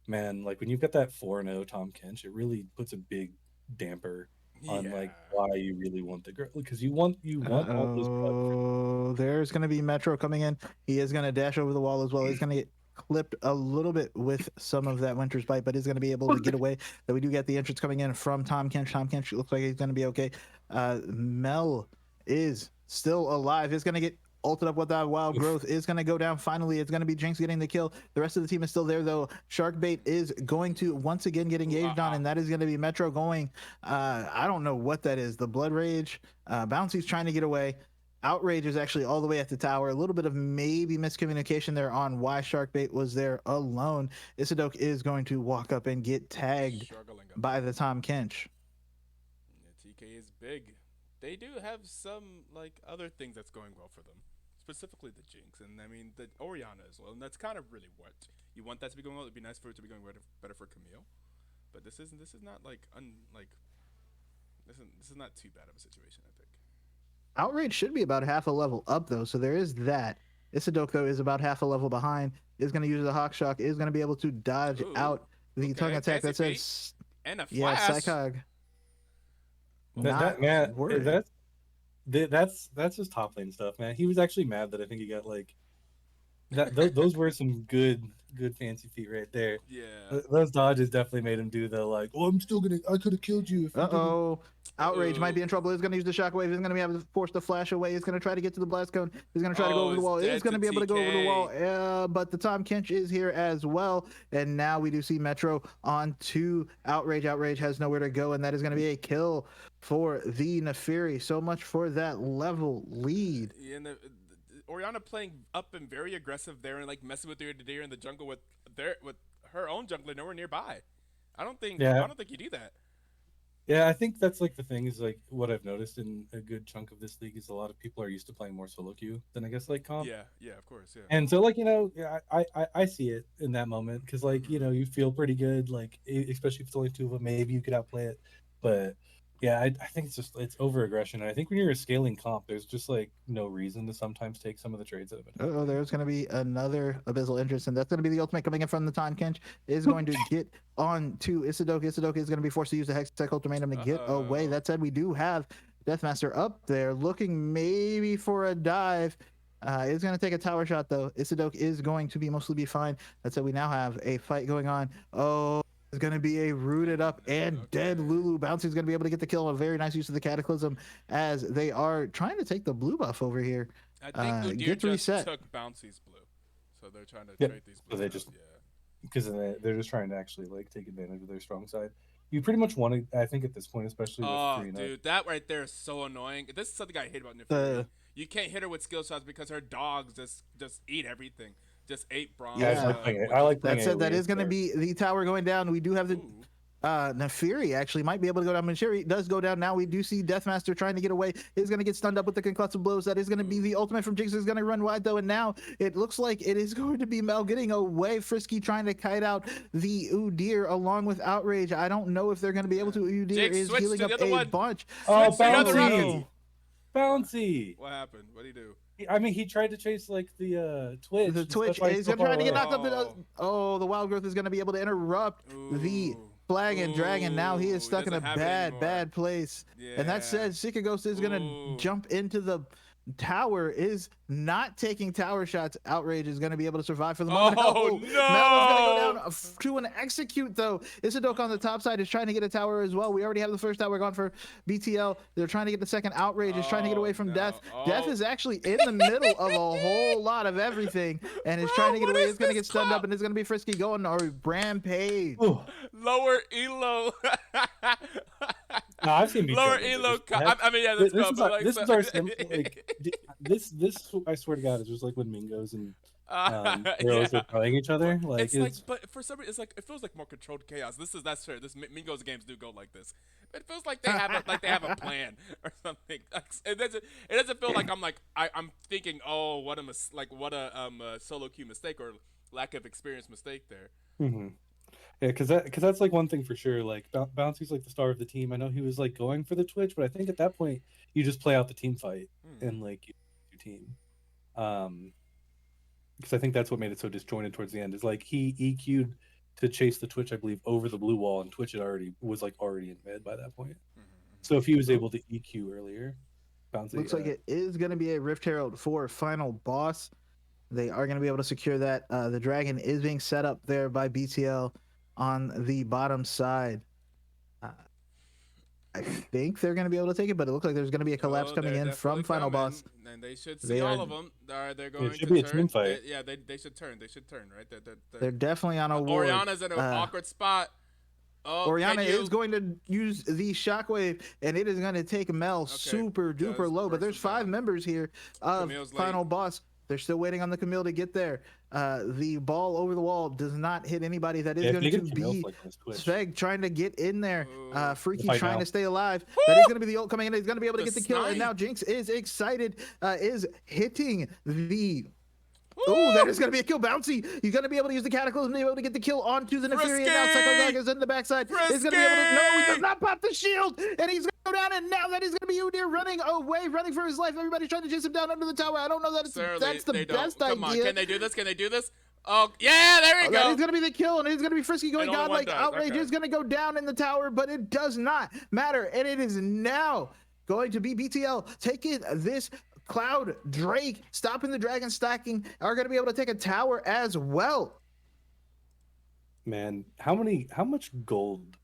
Man, like when you've got that 4-0 Tom Kench, it really puts a big damper on Yeah. like why you really want the girl because you want all those grubs. There's going to be Metro coming in. He is going to dash over the wall as well. He's going to get clipped a little bit with some of that Winter's Bite, but is going to be able to get away. That we do get the entrance coming in from Tom Kench. Tom Kench looks like he's going to be okay. Mel is still alive. He's going to get ulted up with that wild Oof. growth. Is going to go down. Finally, it's going to be Jinx getting the kill. The rest of the team is still there though. Sharkbait is going to once again get Ooh, engaged on, and that is going to be Metro going. I don't know what that is. The Blood Rage. Bouncy's trying to get away. Outrage is actually all the way at the tower. A little bit of maybe miscommunication there on why Sharkbait was there alone. Isidok is going to walk up and get tagged struggling a by bit. the Tom Kench. Yeah, TK is big. They do have some like other things that's going well for them, specifically the Jinx, and I mean the Oriana as well. And that's kind of really what you want that to be going well. It'd be nice for it to be going better for Camille, but this is not like this is not too bad of a situation. I think. Outrage should be about half a level up though, so there is that. Isidok though is about half a level behind. Is going to use the Hawk Shock. Is going to be able to dodge Ooh. out the tongue Okay. attack Fancy that feet. says, And a yeah, flash. Psychog. That, Not man, worried. that's just top lane stuff, man. He was actually mad that I think he got like that. Those were some good fancy feet right there. Yeah. Those dodges definitely made him do the like, oh, I could have killed you if you didn't. Uh-oh. Outrage might be in Ooh. trouble. He's going to use the shockwave. He's going to be able to force the flash away. He's going to try to get to the blast cone. He's going to try to go Oh, over the it's wall. dead He's going to be to able to go over the TK. wall. But the Tom Kench is here as well. And now we do see Metro on to Outrage. Outrage has nowhere to go, and that is going to be a kill for the Neferi. So much for that level lead. Yeah, and Oriana playing up and very aggressive there and like messing with their deer in the jungle with her own jungler nowhere nearby. I don't think you do that. Yeah, I think that's like the thing is like what I've noticed in a good chunk of this league is a lot of people are used to playing more solo queue than I guess like comp. Yeah, of course, yeah. And so like yeah, I see it in that moment because like you feel pretty good like especially if it's only two of them, maybe you could outplay it, but yeah, I think it's over aggression. And I think when you're a scaling comp, there's just like no reason to sometimes take some of the trades that have been. Oh, there's going to be another Abyssal Interest, and that's going to be the ultimate coming in from the Tom Kench. Is going to get on to Isidok. Isidok is going to be forced to use the Hextech Ultimatum to get away. That said, we do have Deathmaster up there looking maybe for a dive. Is going to take a tower shot, though. Isidok is going to mostly be fine. That said, we now have a fight going on. Oh, it's going to be a rooted up and dead Lulu. Bouncy's going to be able to get the kill. A very nice use of the Cataclysm as they are trying to take the blue buff over here. I think Udyr just reset. took Bouncy's blue, so they're trying to trade these So blues. they just because they're just trying to actually like take advantage of their strong side. You pretty much want to, I think, at this point, especially with 3 dude, that right there is so annoying. This is something I hate about Neferi. You can't hit her with skill shots because her dogs just eat everything. Just ate bronze. Yeah, I like that said, that AoE is going to there. be the tower going down. We do have the Neferi actually might be able to go down. Neferi does go down now. We do see Deathmaster trying to get away. He's going to get stunned up with the concussive blows. That is going to be the ultimate from Jinx. Is going to run wide though, and now it looks like it is going to be Mel getting away. Frisky trying to kite out the Udyr along with Outrage. I don't know if they're going to be able to. Udyr Jinx, is switch healing to up the other a one. bunch. Oh, Switch to the other Bouncy! Bouncy! What happened? What did he do? I mean, he tried to chase like the Twitch. The Twitch is going to try to get knocked up. The Wild Growth is going to be able to interrupt the Flag and Dragon. Now he is stuck in a bad place. Yeah. And that said, Sika Ghost is going to jump into the tower, is not taking tower shots. Outrage is going to be able to survive for the moment. Oh, no! Mel is going to go down to an execute, though. Isidok on the top side is trying to get a tower as well. We already have the first tower gone for BTL. They're trying to get the second. Outrage is trying to get away from Death. Death is actually in the middle of a whole lot of everything and is trying to get away. It's going to get stunned up and it's going to be Frisky going or Rampage. Lower elo. No, I've seen BTL Lower elo. I mean, yeah, let's go. This is our this I swear to God, it's just like when Mingos and heroes are playing each other. Like it's like, but for some reason, it's like it feels like more controlled chaos. That's fair. This Mingos games do go like this. It feels like they have a plan or something. It doesn't feel like I'm thinking, oh, what a solo queue mistake or lack of experience mistake there. Mm-hmm. Yeah, because that's like one thing for sure. Like Bouncy's like the star of the team. I know he was like going for the Twitch, but I think at that point you just play out the team fight and like your team. Because I think that's what made it so disjointed towards the end. Is like he EQ'd to chase the Twitch, I believe, over the blue wall, and Twitch was already in mid by that point. So if he was able to EQ earlier, Bouncy looks like it is going to be a Rift Herald for final boss. They are going to be able to secure that. The dragon is being set up there by BTL on the bottom side. I think they're going to be able to take it, but it looks like there's going to be a collapse coming in from final boss. And they should see all of them. They're going it should to be turn. A team fight. They should turn. They should turn, right? They're definitely on a ward. Oriana's in an awkward spot. Oh, Oriana is going to use the shockwave, and it is going to take Mel super duper low. But there's 5 members here of final boss. They're still waiting on the Camille to get there. The ball over the wall does not hit anybody. That is going to be Sveg trying to get in there. Freaky trying to stay alive. That is going to be the ult coming in. He's going to be able to get the kill. And now Jinx is excited, is hitting the... Oh, that is going to be a kill. Bouncy. He's going to be able to use the Cataclysm to be able to get the kill onto the Neferi. And now Psycho is in the backside. He's going to be able to... No, he does not pop the shield. And he's... go down, and now that is going to be Udyr running away, running for his life. Everybody's trying to chase him down under the tower. I don't know that that's the best idea. Come on, can they do this? Can they do this? Oh, yeah, there we go. That is going to be the kill, and it's going to be Frisky going godlike. Outrage okay. is going to go down in the tower, but it does not matter, and it is now going to be BTL taking this Cloud Drake, stopping the dragon stacking, are going to be able to take a tower as well. Man, how much gold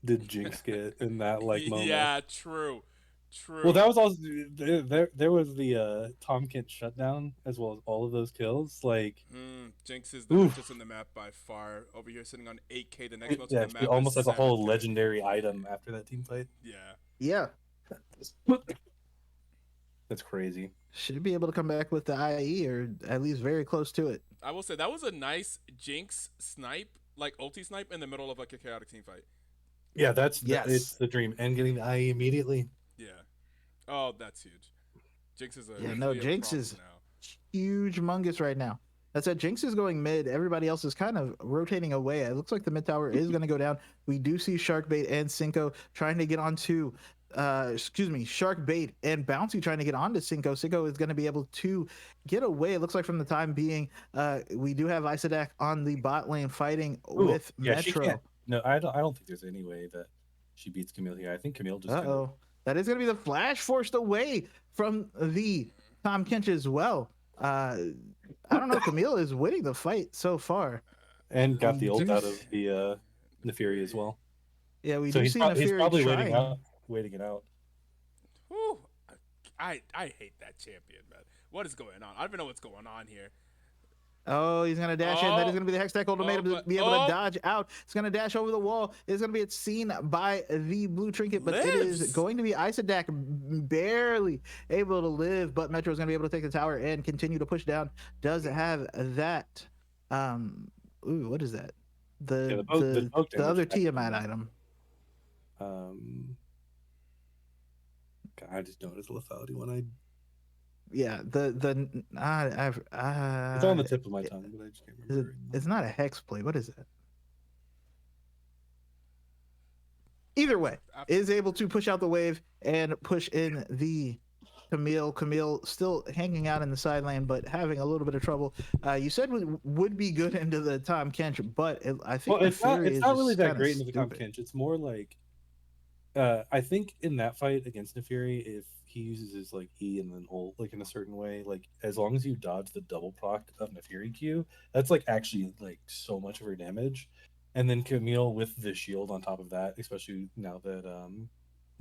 did Jinx get in that moment? Yeah, true. Well, that was also there was the Tom Kent shutdown as well as all of those kills. Like Jinx is the richest in the map by far. Over here sitting on 8K. The next most in the map almost is like a whole 7K. legendary item after that team fight. Yeah. That's crazy. Should be able to come back with the IE, or at least very close to it. I will say that was a nice Jinx snipe, like ulti snipe in the middle of like a chaotic team fight. Yeah, it's the dream, and getting the IE immediately. Yeah. Oh, that's huge. Jinx is Jinx is huge mungus right now. That's it. Jinx is going mid. Everybody else is kind of rotating away. It looks like the mid tower is going to go down. We do see Sharkbait and Cinco trying to get onto Sharkbait and Bouncy trying to get onto Cinco. Cinco is going to be able to get away. It looks like from the time being, we do have Isadak on the bot lane fighting with Metro. No, I don't think there's any way that she beats Camille here. I think Camille just that is going to be the flash forced away from the Tom Kench as well. I don't know. Camille is winning the fight so far, and got the ult out of the Neferi as well. Yeah, we do see Neferi he's probably trying. waiting it out. Whew. I hate that champion, man. What is going on? I don't even know what's going on here. Oh, he's going to dash in. That is going to be the Hextech ultimatum to be able to dodge out. It's going to dash over the wall. It's going to be seen by the blue trinket, but it is going to be Isadak barely able to live, but Metro is going to be able to take the tower and continue to push down. Does have that. What is that? The other Tiamat item. I just noticed the lethality when Yeah, it's on the tip of my tongue, but I just can't remember. It's not a hex play. What is that? Either way, is able to push out the wave and push in the Camille. Camille still hanging out in the side lane, but having a little bit of trouble. You said would be good into the Tom Kench, but I think it's not really that great into the Tom Kench. It's more like I think in that fight against Neferi, if he uses his like E and then ult like in a certain way, like as long as you dodge the double proc of Neferi Q, that's like actually like so much of her damage. And then Camille with the shield on top of that, especially now that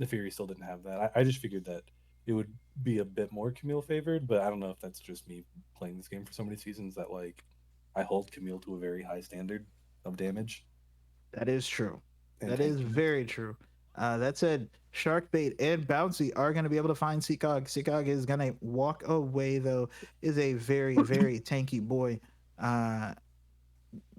Neferi still didn't have that. I just figured that it would be a bit more Camille favored, but I don't know if that's just me playing this game for so many seasons that like I hold Camille to a very high standard of damage. That is true. That is very true. That said, Sharkbait and Bouncy are going to be able to find Seacog. Seacog is going to walk away, though, is a very, very tanky boy.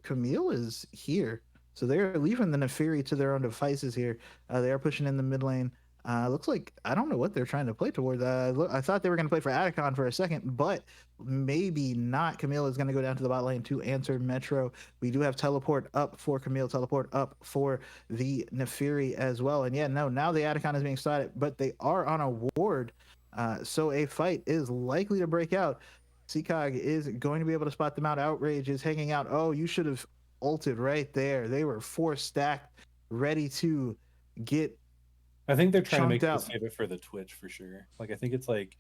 Camille is here. So they're leaving the Neferi to their own devices here. They are pushing in the mid lane. Looks like, I don't know what they're trying to play towards. I thought they were going to play for Atacon for a second, but maybe not. Camille is going to go down to the bot lane to answer Metro. We do have teleport up for Camille, teleport up for the Neferi as well. And yeah, no, now the Atacon is being started, but they are on a ward. So a fight is likely to break out. Seacog is going to be able to spot them out. Outrage is hanging out. Oh, you should have ulted right there. They were 4 stacked, ready to get. I think they're trying to save it for the Twitch for sure. Like I think it's like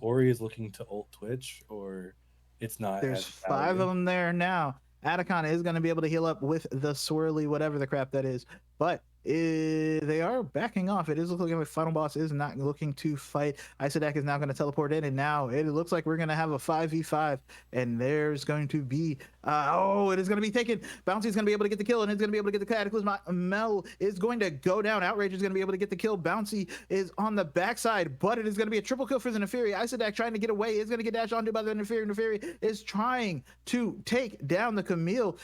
Ori is looking to ult Twitch, or it's not. There's 5 of them there now. Atacon is going to be able to heal up with the swirly, whatever the crap that is, but they are backing off. It is looking like Final Boss is not looking to fight. Isadak is now going to teleport in, and now it looks like we're going to have a 5v5, and there's going to be it is going to be taken. Bouncy is going to be able to get the kill, and it's going to be able to get the Cataclysm. Mel is going to go down. Outrage is going to be able to get the kill. Bouncy is on the backside, but it is going to be a triple kill for the Neferi. Isadak trying to get away is going to get dashed onto by the Neferi. Neferi is trying to take down the Camille.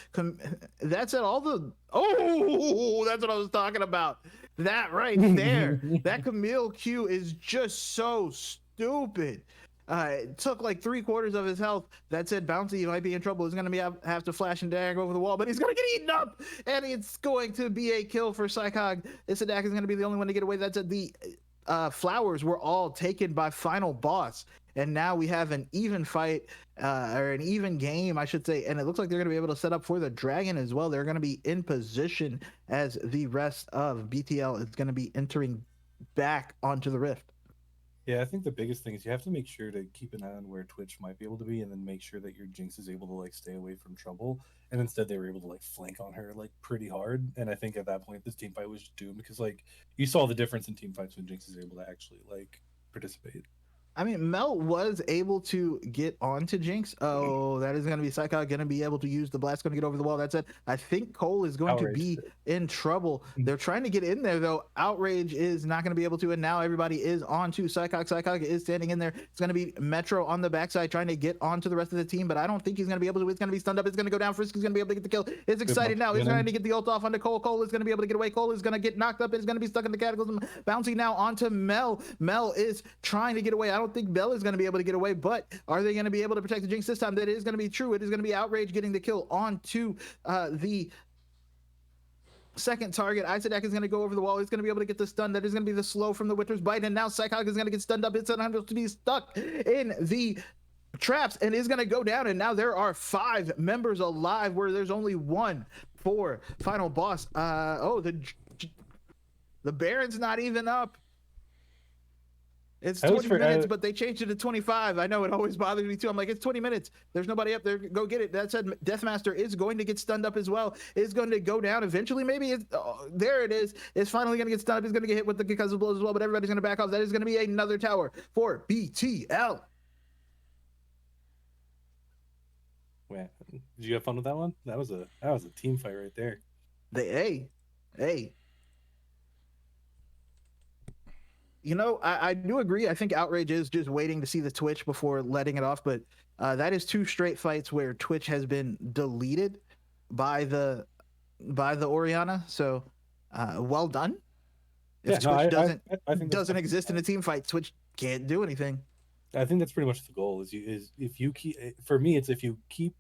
That's it. That's what I was talking about. That right there. That Camille Q is just so stupid. Took like 3/4 of his health. That said, Bouncy might be in trouble. He's gonna have to flash and dag over the wall, but he's gonna get eaten up, and it's going to be a kill for Psychog. Isadak is gonna be the only one to get away. That's the flowers were all taken by final boss, and now we have an even fight, or an even game, I should say. And it looks like they're gonna be able to set up for the dragon as well. They're gonna be in position as the rest of BTL is gonna be entering back onto the rift. Yeah, I think the biggest thing is you have to make sure to keep an eye on where Twitch might be able to be, and then make sure that your Jinx is able to like stay away from trouble. And instead, they were able to like flank on her like pretty hard. And I think at that point, this team fight was doomed because like you saw the difference in team fights when Jinx is able to actually like participate. I mean, Mel was able to get onto Jinx. Oh, that is going to be Psycho going to be able to use the blast, going to get over the wall. That's it. I think Cole is going to be in trouble. They're trying to get in there, though. Outrage is not going to be able to, and now everybody is on to Psycho. Psycho is standing in there. It's going to be Metro on the backside trying to get onto the rest of the team, but I don't think he's going to be able to. It's going to be stunned up. It's going to go down. Frisk is going to be able to get the kill. It's excited now. He's trying to get the ult off onto Cole. Cole is going to be able to get away. Cole is going to get knocked up. It's going to be stuck in the cataclysm. Bouncing now onto Mel. Mel is trying to get away. I don't think Mel is going to be able to get away, but are they going to be able to protect the Jinx this time? That is going to be true. It is going to be Outrage getting the kill onto the second target. Isadak is going to go over the wall. He's going to be able to get the stun. That is going to be the slow from the Witcher's Bite, and now Psychog is going to get stunned up. It's going to be stuck in the traps and is going to go down, and now there are 5 members alive where there's only 1 for final boss. The Baron's not even up. It's 20 minutes, but they changed it to 25. I know, it always bothers me too. I'm like, it's 20 minutes. There's nobody up there. Go get it. That said, Deathmaster is going to get stunned up as well. Is going to go down eventually. Maybe there it is. It's finally going to get stunned up. He's going to get hit with the concussive blows as well, but everybody's going to back off. That is going to be another tower for BTL. Man, did you have fun with that one? That was a team fight right there. Hey. You know, I do agree. I think Outrage is just waiting to see the Twitch before letting it off, but that is 2 straight fights where Twitch has been deleted by the Oriana. So, well done. If Twitch doesn't exist in a team fight, Twitch can't do anything. I think that's pretty much the goal. Is if you keep, for me, it's if you keep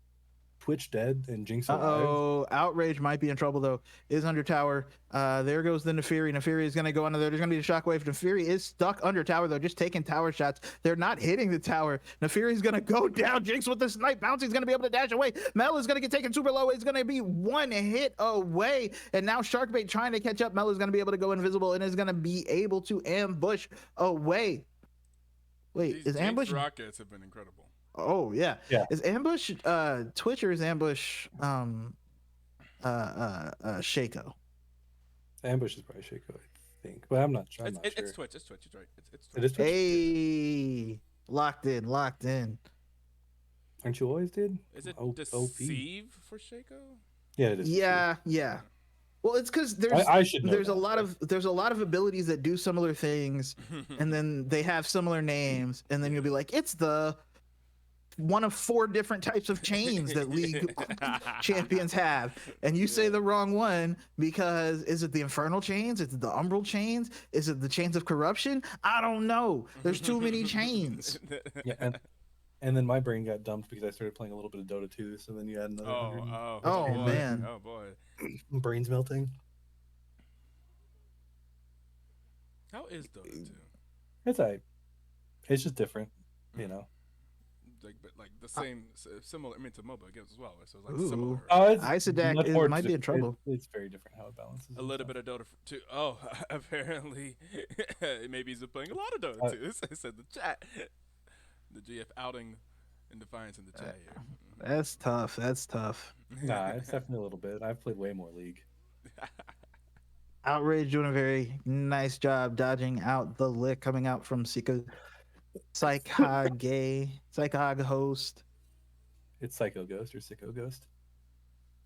Twitch dead and Jinx alive. Outrage might be in trouble though. Is under tower. There goes the Neferi. Neferi is going to go under there. There's going to be a shockwave. Neferi is stuck under tower though, just taking tower shots. They're not hitting the tower. Neferi is going to go down. Jinx with the snipe. Bouncy's going to be able to dash away. Mel is going to get taken super low. It's going to be 1 hit away. And now Sharkbait trying to catch up. Mel is going to be able to go invisible and is going to be able to ambush away. Wait, These is ambush rockets have been incredible. Oh yeah. Is ambush Twitch or is ambush Shaco? Ambush is probably Shaco, I think, but I'm not sure. It's Twitch. It's Twitch. It's right. It's Twitch. It is Twitch. Hey, locked in. Aren't you always, dude? Is it Deceive for Shaco? Yeah, it is. Yeah. Well, it's because there's a lot of abilities that do similar things, and then they have similar names, and then you'll be like, it's the one of 4 different types of chains that League champions have, and you say the wrong one because is it the Infernal chains? Is it the Umbral chains? Is it the chains of corruption? I don't know. There's too many chains. Yeah, and then my brain got dumped because I started playing a little bit of Dota 2, so then you had another. Oh man. Oh boy. Brains melting. How is Dota 2? It's it's just different, you know. Like the same, similar. I mean, to MOBA games as well. So it's like similar. Isadak might be in trouble. It's very different how it balances. A little bit of Dota 2. Oh, apparently, maybe he's been playing a lot of Dota 2. I said the chat. The GF outing in Defiance in the chat here. That's tough. Nah, it's definitely a little bit. I've played way more League. Outrage doing a very nice job dodging out the lick coming out from Psychog host. It's Psycho Ghost or Sicko Ghost.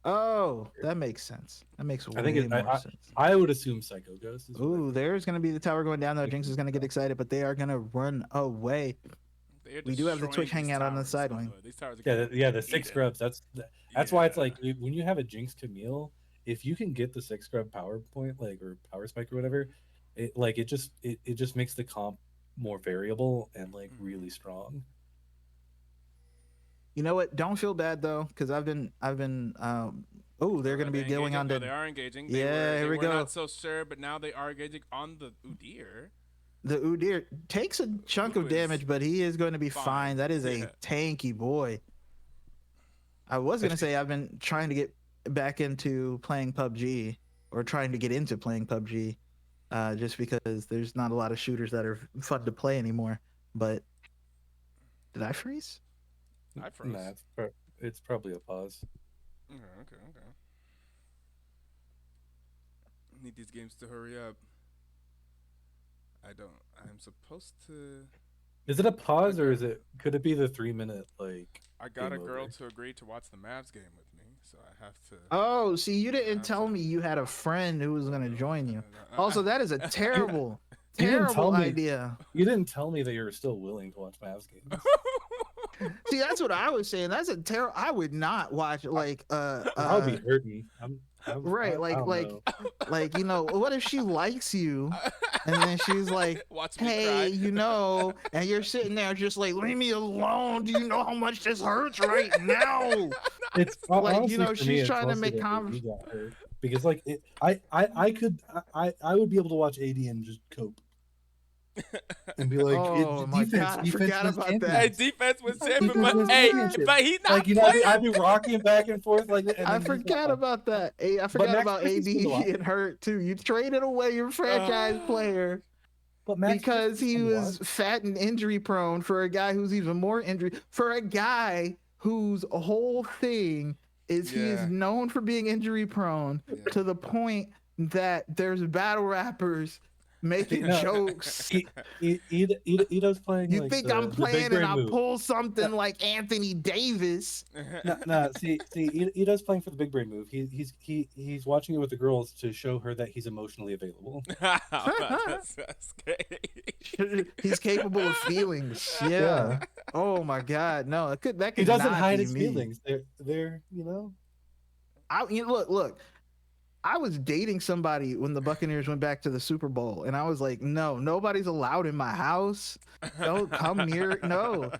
Oh, that makes sense. That makes more sense. I would assume Psycho Ghost. Ooh, there's going to be the tower going down though. Jinx is going to get excited, but they are going to run away. We do have the Twitch hanging out on the side wing. The 6 scrubs. That's why it's like when you have a Jinx Camille, if you can get the 6 scrub power point, like, or power spike or whatever, it just makes the comp more variable and like really strong. You know what? Don't feel bad though, because I've been. Oh, they're Are gonna they be going engaging? on Oh, to. they are engaging. Yeah, They here we were go. not so sure, but now they are engaging on the Udyr, The Udyr takes a chunk who of is damage, but he is going to be fine. fine. That is a Yeah. tanky boy. I was gonna Actually, say I've been trying to get back into playing PUBG or trying to get into playing PUBG, just because there's not a lot of shooters that are fun to play anymore. But did I freeze? I froze. nah, it's probably a pause. Okay. Need these games to hurry up. I don't. I'm supposed to. Is it a pause or Okay. is it? Could it be the 3 minute like I got game a girl over? to agree to watch the Mavs game with me, so I have to. Oh, see, you I didn't have to. tell me you had a friend who was gonna join you. Also, that is a You terrible, you didn't terrible tell me. idea. You didn't tell me that you were still willing to watch Mavs games. See, that's what I was saying. That's a terrible. I would not watch like I'll be hurting. right, I don't know. like what if she likes you and then she's like, Watch me hey, cry. and you're sitting there just like, leave me alone. Do you know how much this hurts right now? It's Like, honestly for me, she's it's trying to mostly make that conversation. AD got hurt because like I would be able to watch AD and just cope and be like, Oh my defense, God, I defense forgot wins about Hey, that. champions. defense was I champion, Defense forgot but wins about hey, that. championships. but he not Like playing. I'd be rocking back and forth like, and I then he's forgot about that. Hey, I but forgot Max about Christie's AD still alive. getting hurt too. You traded away your franchise player But Max because Christie's he fun to was watch. fat and injury prone for a guy who's even more injury for a guy whose whole thing is he is Yeah. known for being injury prone Yeah. to the point that there's battle rappers making No, jokes. Ito's playing You like think I'm the big playing and brain I move. pull something like Anthony Davis? No. See, Ito's playing for the big brain move. He's watching it with the girls to show her that he's emotionally available. that's great. He's capable of feelings. Yeah. Yeah. Oh my God. No, that He could doesn't not hide be his me. feelings. They're Look. I was dating somebody when the Buccaneers went back to the Super Bowl, and I was like, no, nobody's allowed in my house. Don't come near. No.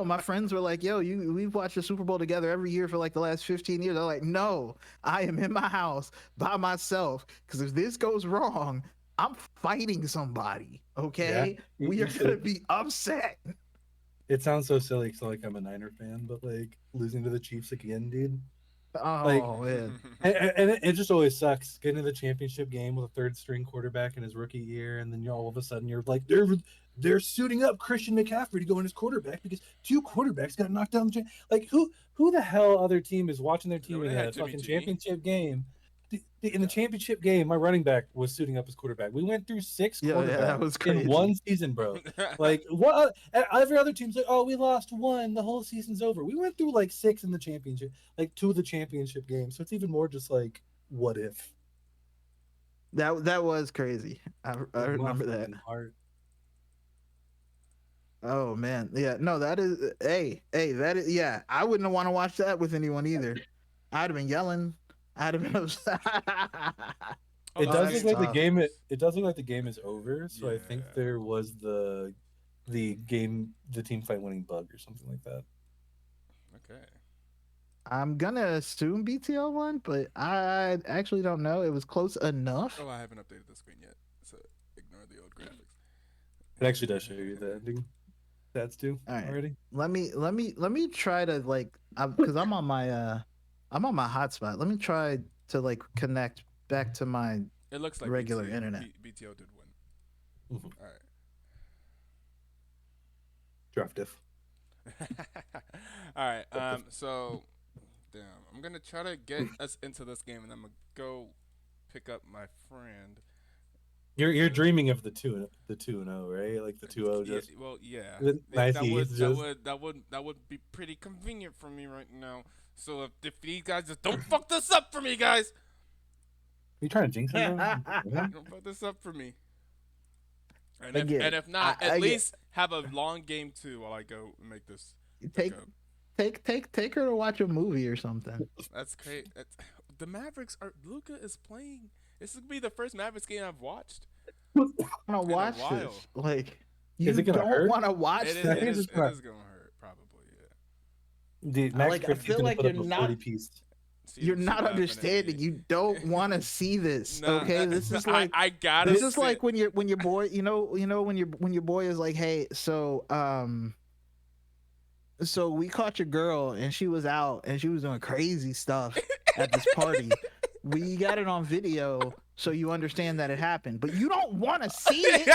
My friends were like, yo, we've watched the Super Bowl together every year for like the last 15 years. I'm like, no, I am in my house by myself because if this goes wrong, I'm fighting somebody. Okay, Yeah, we you are gonna should. be upset. It sounds so silly because like I'm a Niner fan, but like losing to the Chiefs again, dude. Like, Oh man. and it just always sucks getting to the championship game with a third string quarterback in his rookie year, and then all of a sudden you're like they're suiting up Christian McCaffrey to go in as quarterback because two quarterbacks got knocked down. Like who the hell other team is watching their team They in had a Jimmy fucking G. championship game? In the championship game, my running back was suiting up as quarterback. We went through 6 Yeah, that quarterbacks was in crazy. one season, bro. Like what? Every other team's like, oh, we lost one, the whole season's over. We went through like 6 in the championship, like 2 of the championship games. So it's even more just like, what if? That was crazy. I remember that. Heart. Oh man, yeah, no, that is that is yeah. I wouldn't want to watch that with anyone either. I'd have been yelling. I'd have been upset. Oh, It this does that's look game's like the tough. game. close. It does look like the game is over. So I think Yeah. there was the team fight winning bug or something like that. Okay. I'm gonna assume BTL won, but I actually don't know. It was close enough. Oh, I haven't updated the screen yet, so ignore the old graphics. It actually does show you the ending stats too All right, already. let me try to because I'm on my hotspot. Let me try to like connect back to my It looks like regular internet. BTO did win. Mhm. All right. Draft diff. All right. So, damn, I'm gonna try to get us into this game, and I'm gonna go pick up my friend. You're dreaming of the 2-0, right? Like the 2-0 Yeah, just well, yeah. the nice ease, just That would be pretty convenient for me right now. So if these guys just don't fuck this up for me, guys, you trying to jinx him, bro? don't fuck this up for me. And I if get it. if not, I at get- least have a long game too while I go make this. Take pick up. take her to watch a movie or something. That's great. The Mavericks are. Luka is playing. This would be the first Mavericks game I've watched. I don't In a watch while. this. Like Is You it gonna don't hurt? want to watch I think it's this. just it gonna. is gonna hurt probably. Dude, Max I Christie's feel gonna like put you're up a not 40-piece. you're She not laughing at understanding. me. You don't want to see this. No, Okay, this is like I gotta this is sit. like when your boy, when your boy is like, hey, so we caught your girl and she was out and she was doing crazy stuff at this party. We got it on video so you understand that it happened, but you don't want to see it.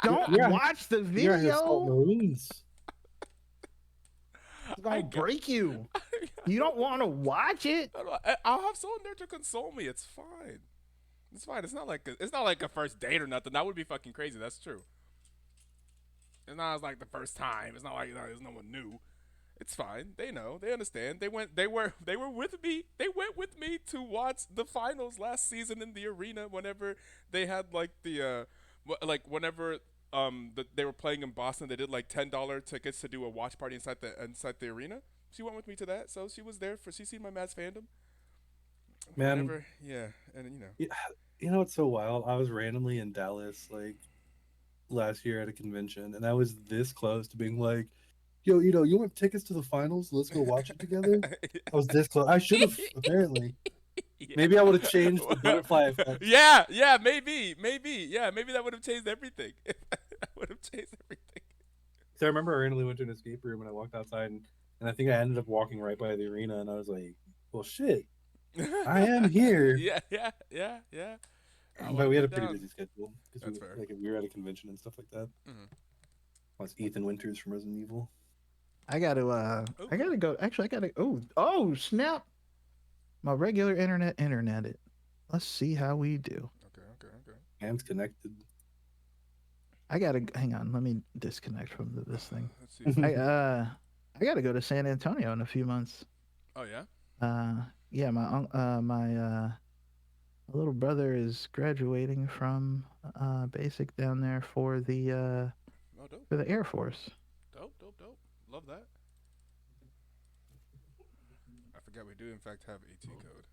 Don't You're out, watch the you're out here assaulting video. Marines. It's I gonna got. break you. You don't want to watch it. I'll have someone there to console me. It's fine. It's fine. It's not like a first date or nothing. That would be fucking crazy. That's true. It's not like the first time. It's not like there's no one new. It's fine. They know. They understand. They were with me. They went with me to watch the finals last season in the arena whenever they had like like whenever they were playing in Boston, they did like $10 tickets to do a watch party inside the arena. She went with me to that, so she was there for she seen my Mavs fandom. Man, Whenever, yeah, and you know what's so wild? I was randomly in Dallas like last year at a convention, and I was this close to being like, "Yo, you want tickets to the finals? Let's go watch it together." I was this close. I should have apparently. Yeah. Maybe I would have changed the butterfly effect. Yeah, maybe, yeah, maybe that would have changed everything. That would have changed everything. So I remember I randomly went to an escape room and I walked outside, and I think I ended up walking right by the arena, and I was like, "Well, shit, I am here." Yeah. I But we had a be pretty down. busy schedule because That's fair. we were at a convention and stuff like that. Mhm. Was Ethan Winters from Resident Evil. I gotta go. Actually, I gotta. Oh, snap! My regular internet it. Let's see how we do. Okay. Hands connected. I gotta hang on. Let me disconnect from this thing. Let's see. I gotta go to San Antonio in a few months. Oh yeah. Yeah, my little brother is graduating from basic down there for the Oh dope. Air Force. Dope. Love that. I forgot we do in fact have AT code.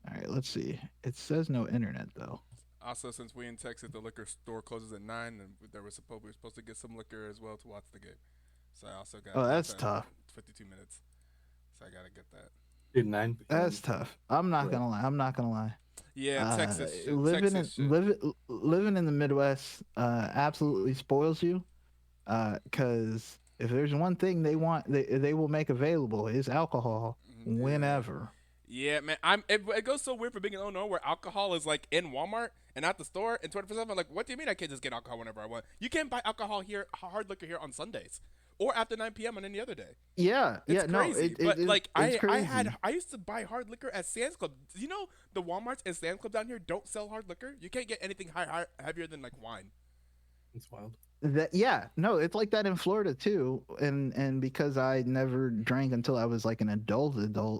All right, let's see. It says no internet though. Also, since we in Texas, the liquor store closes at 9, and we were supposed to get some liquor as well to watch the game. So I also got. Oh, that's about tough. 52 minutes. So I gotta get that. Dude, 9 p.m. That's tough. I'm not gonna lie. Yeah, Texas shit. Living Texas shit. living in the Midwest absolutely spoils you. Because if there's one thing they will make available is alcohol whenever. Yeah, man. It goes so weird for being in Illinois where alcohol is like in Walmart and at the store and 24/7. I'm like, what do you mean I can't just get alcohol whenever I want? You can't buy alcohol here, hard liquor here on Sundays or after 9 p.m. on any other day. Yeah, It's no, crazy. But like it's crazy. I used to buy hard liquor at Sam's Club. You know the WalMarts and Sam's Club down here don't sell hard liquor. You can't get anything heavier than like wine. It's wild. It's like that in Florida too, and because I never drank until I was like an adult,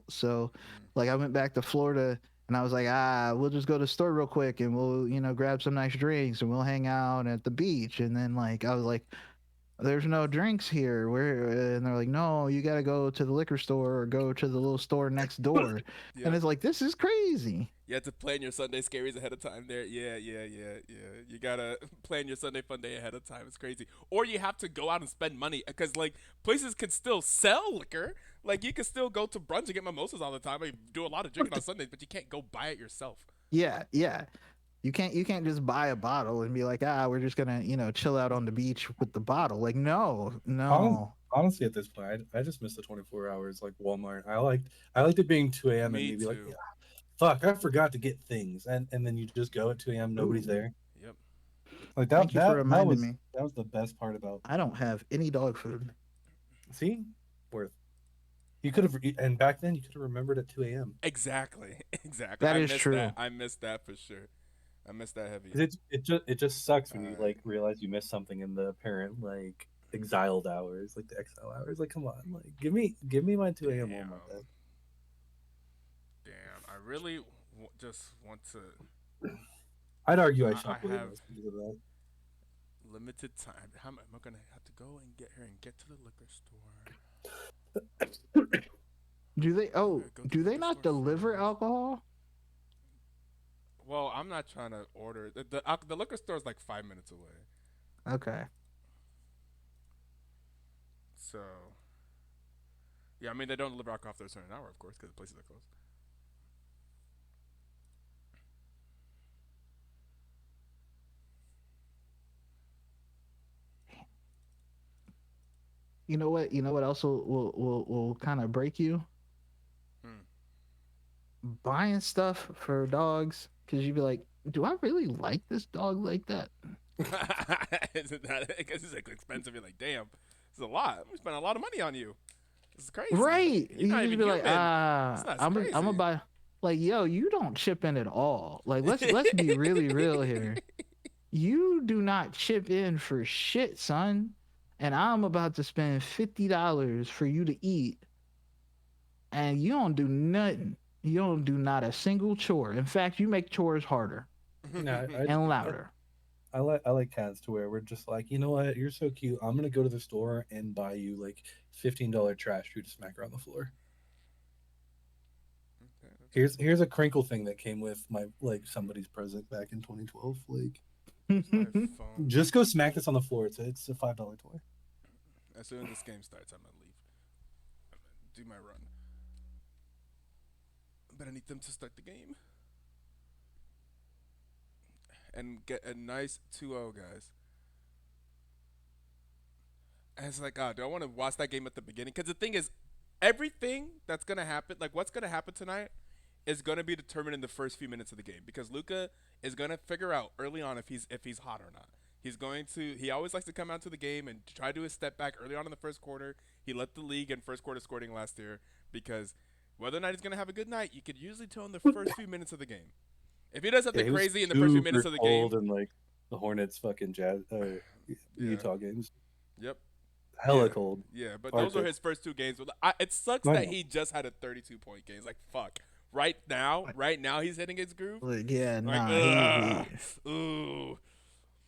so like I went back to Florida and I was like, we'll just go to the store real quick and we'll grab some nice drinks and we'll hang out at the beach, and then like I was like, there's no drinks here. And they're like, no, you got to go to the liquor store or go to the little store next door. Yeah. And it's like, this is crazy. You have to plan your Sunday scaries ahead of time there. Yeah. You gotta plan your Sunday fun day ahead of time. It's crazy. Or you have to go out and spend money because like places can still sell liquor. Like you can still go to brunch and get mimosas all the time. I do a lot of drinking on Sundays, but you can't go buy it yourself. Yeah. You can't just buy a bottle and be like, we're just gonna, chill out on the beach with the bottle. Like, no. Honestly, at this point, I just miss the 24 hours like Walmart. I liked it being 2 a.m. and Me maybe like, too. fuck, I forgot to get things, and then you just go at 2 a.m. Nobody's there. Yep. Like that. Thank you for reminding me. That was the best part about. I don't have any dog food. See, worth. You could have, and back then you could have remembered at 2 a.m. Exactly. That I is missed true. That. I missed that for sure. I missed that heavy. It just sucks when you like realize you missed something in the apparent like exiled hours, like the exile hours. Like, come on, like give me my 2 a.m. Walmart. Damn, I really just want to. I'd argue I shop I really have much because of that. limited time. How am I gonna have to go and get here and get to the liquor store? Do they? Oh, Go to do the they liquor not store deliver first. alcohol? Well, I'm not trying to order. The liquor store is like 5 minutes away. Okay. So yeah, I mean they don't deliver alcohol after a certain hour, of course, because the places are closed. You know what? You know what else will kind of break you? Hmm. Buying stuff for dogs because you'd be like, do I really like this dog like that? Isn't that? Because it's like expensive. You're like, damn, this is a lot. We spent a lot of money on you. This is crazy. Right. You're You not just even be like, human. That's I'm gonna crazy. buy. Like, yo, you don't chip in at all. Like, let's be really real here. You do not chip in for shit, son. And I'm about to spend $50 for you to eat, and you don't do nothing. You don't do not a single chore. In fact, you make chores harder Yeah, and louder. I like cats to where we're just like, you know what, you're so cute. I'm gonna go to the store and buy you like $15 trash for you to smack around the floor. Okay, that's Here's a crinkle thing that came with my like somebody's present back in 2012. Like, where's my phone? just go smack this on the floor. It's a $5 toy. As soon as this game starts, I'm gonna leave. I'm gonna do my run. But I need them to start the game and get a nice 2-0, guys. And it's like, do I want to watch that game at the beginning? Because the thing is, everything that's gonna happen, like what's gonna happen tonight, is gonna be determined in the first few minutes of the game. Because Luca is gonna figure out early on if he's hot or not. He's going to. He always likes to come out to the game and try to do a step back early on in the first quarter. He led the league in first quarter scoring last year because whether or not he's gonna have a good night, you could usually tell in the first few minutes of the game. If he does Yeah, something he was crazy in the first few super minutes of the game, cold in like the Hornets fucking jazz yeah, Utah games. yep, Hella yeah, cold. yeah. But those are Arctic. his first two games. It sucks I that know. he just had a 32-point game. It's like fuck. Right now he's hitting his groove. Like, yeah, Like, nah, ooh,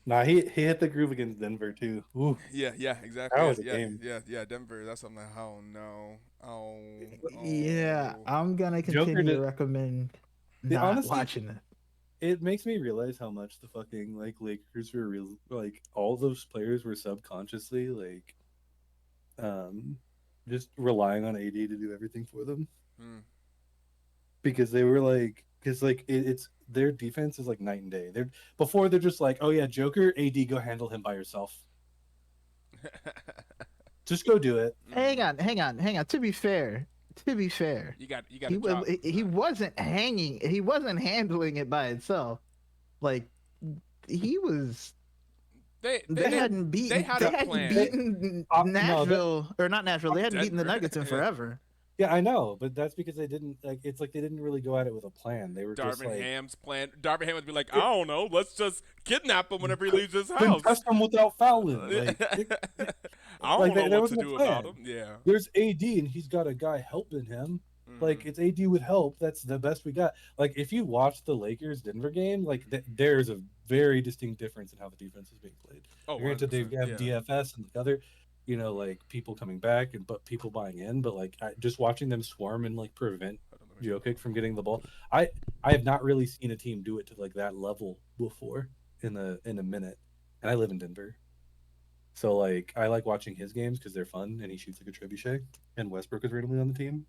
Nah, he hit the groove against Denver too. Ooh, yeah, that exactly, was a yeah, game. Denver. That's something. Like, oh no, yeah. oh. I'm gonna Joker continue to did. recommend not Honestly, watching it. it makes me realize how much the fucking like Lakers were real. Like all those players were subconsciously like, um, just relying on AD to do everything for them Hmm. because they were like, because like it's their defense is like night and day. They're before they're just like, oh yeah, Joker, AD, go handle him by yourself. Just go do it. Hang Mm. on, hang on, hang on. To be fair, You got he to drop. he wasn't hanging. He wasn't handling it by itself. Like he was. They they They had hadn't they beaten. had They a hadn't plan. They, beaten no, that Nashville or not Nashville. They hadn't beaten the Denver. Nuggets in Yeah. forever. yeah, I know, but that's because they didn't like. It's like they didn't really go at it with a plan. They were just Darvin like, Ham's plan. Darvin Ham would be like, I don't know, let's just kidnap him whenever he leaves his house. contest them without fouling. I Like don't know there what was to no do about plan. him. Yeah. There's AD and he's got a guy helping him. Hmm. Like it's AD with help. That's the best we got. Like if you watch the Lakers Denver game, like there's a very distinct difference in how the defense is being played. Oh, Granted, they 100%. have Yeah. DFS and the other, like people coming back and but people buying in. But like just watching them swarm and like prevent Hold on, let me turn that Jokic off. from getting the ball. I I have not really seen a team do it to like that level before in a minute. And I live in Denver. So like I like watching his games because they're fun and he shoots like a trebuchet. And Westbrook is randomly on the team.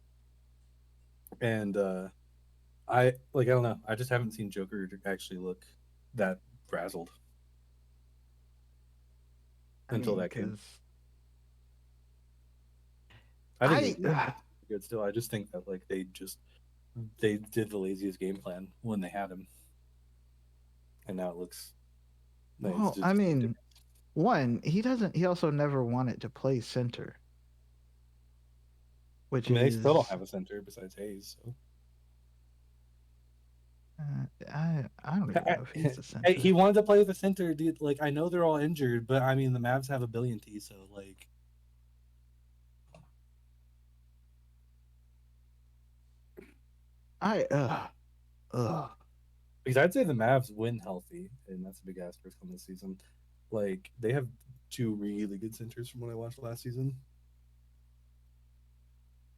And I don't know. I just haven't seen Joker actually look that frazzled I until mean, that game. because I think he's I good still. I just think that like they did the laziest game plan when they had him, and now it looks like it's well, just I mean, one, he doesn't. He also never wanted to play center, which I mean they still don't is have a center besides Hayes. So. I don't even know if he's the Hey, center. he wanted to play with the center, dude. Like I know they're all injured, but I mean the Mavs have a billion T, so like I because I'd say the Mavs win healthy, and that's a big asterisk on this season. Like they have two really good centers from what I watched last season.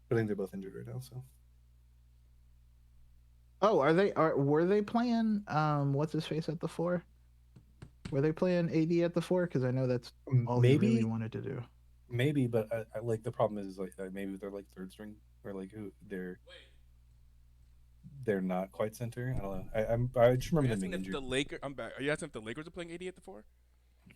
But I think they're both injured right now, so Oh, were they playing what's his face at the four? Were they playing AD at the four? Because I know that's all he really Maybe, wanted to do. maybe, but I like the problem is like maybe they're like third string or like who they're not quite center. I don't know. I just Are remember you them asking being if the injured. Lakers? I'm back. Are you asking if the Lakers are playing 80 at the four?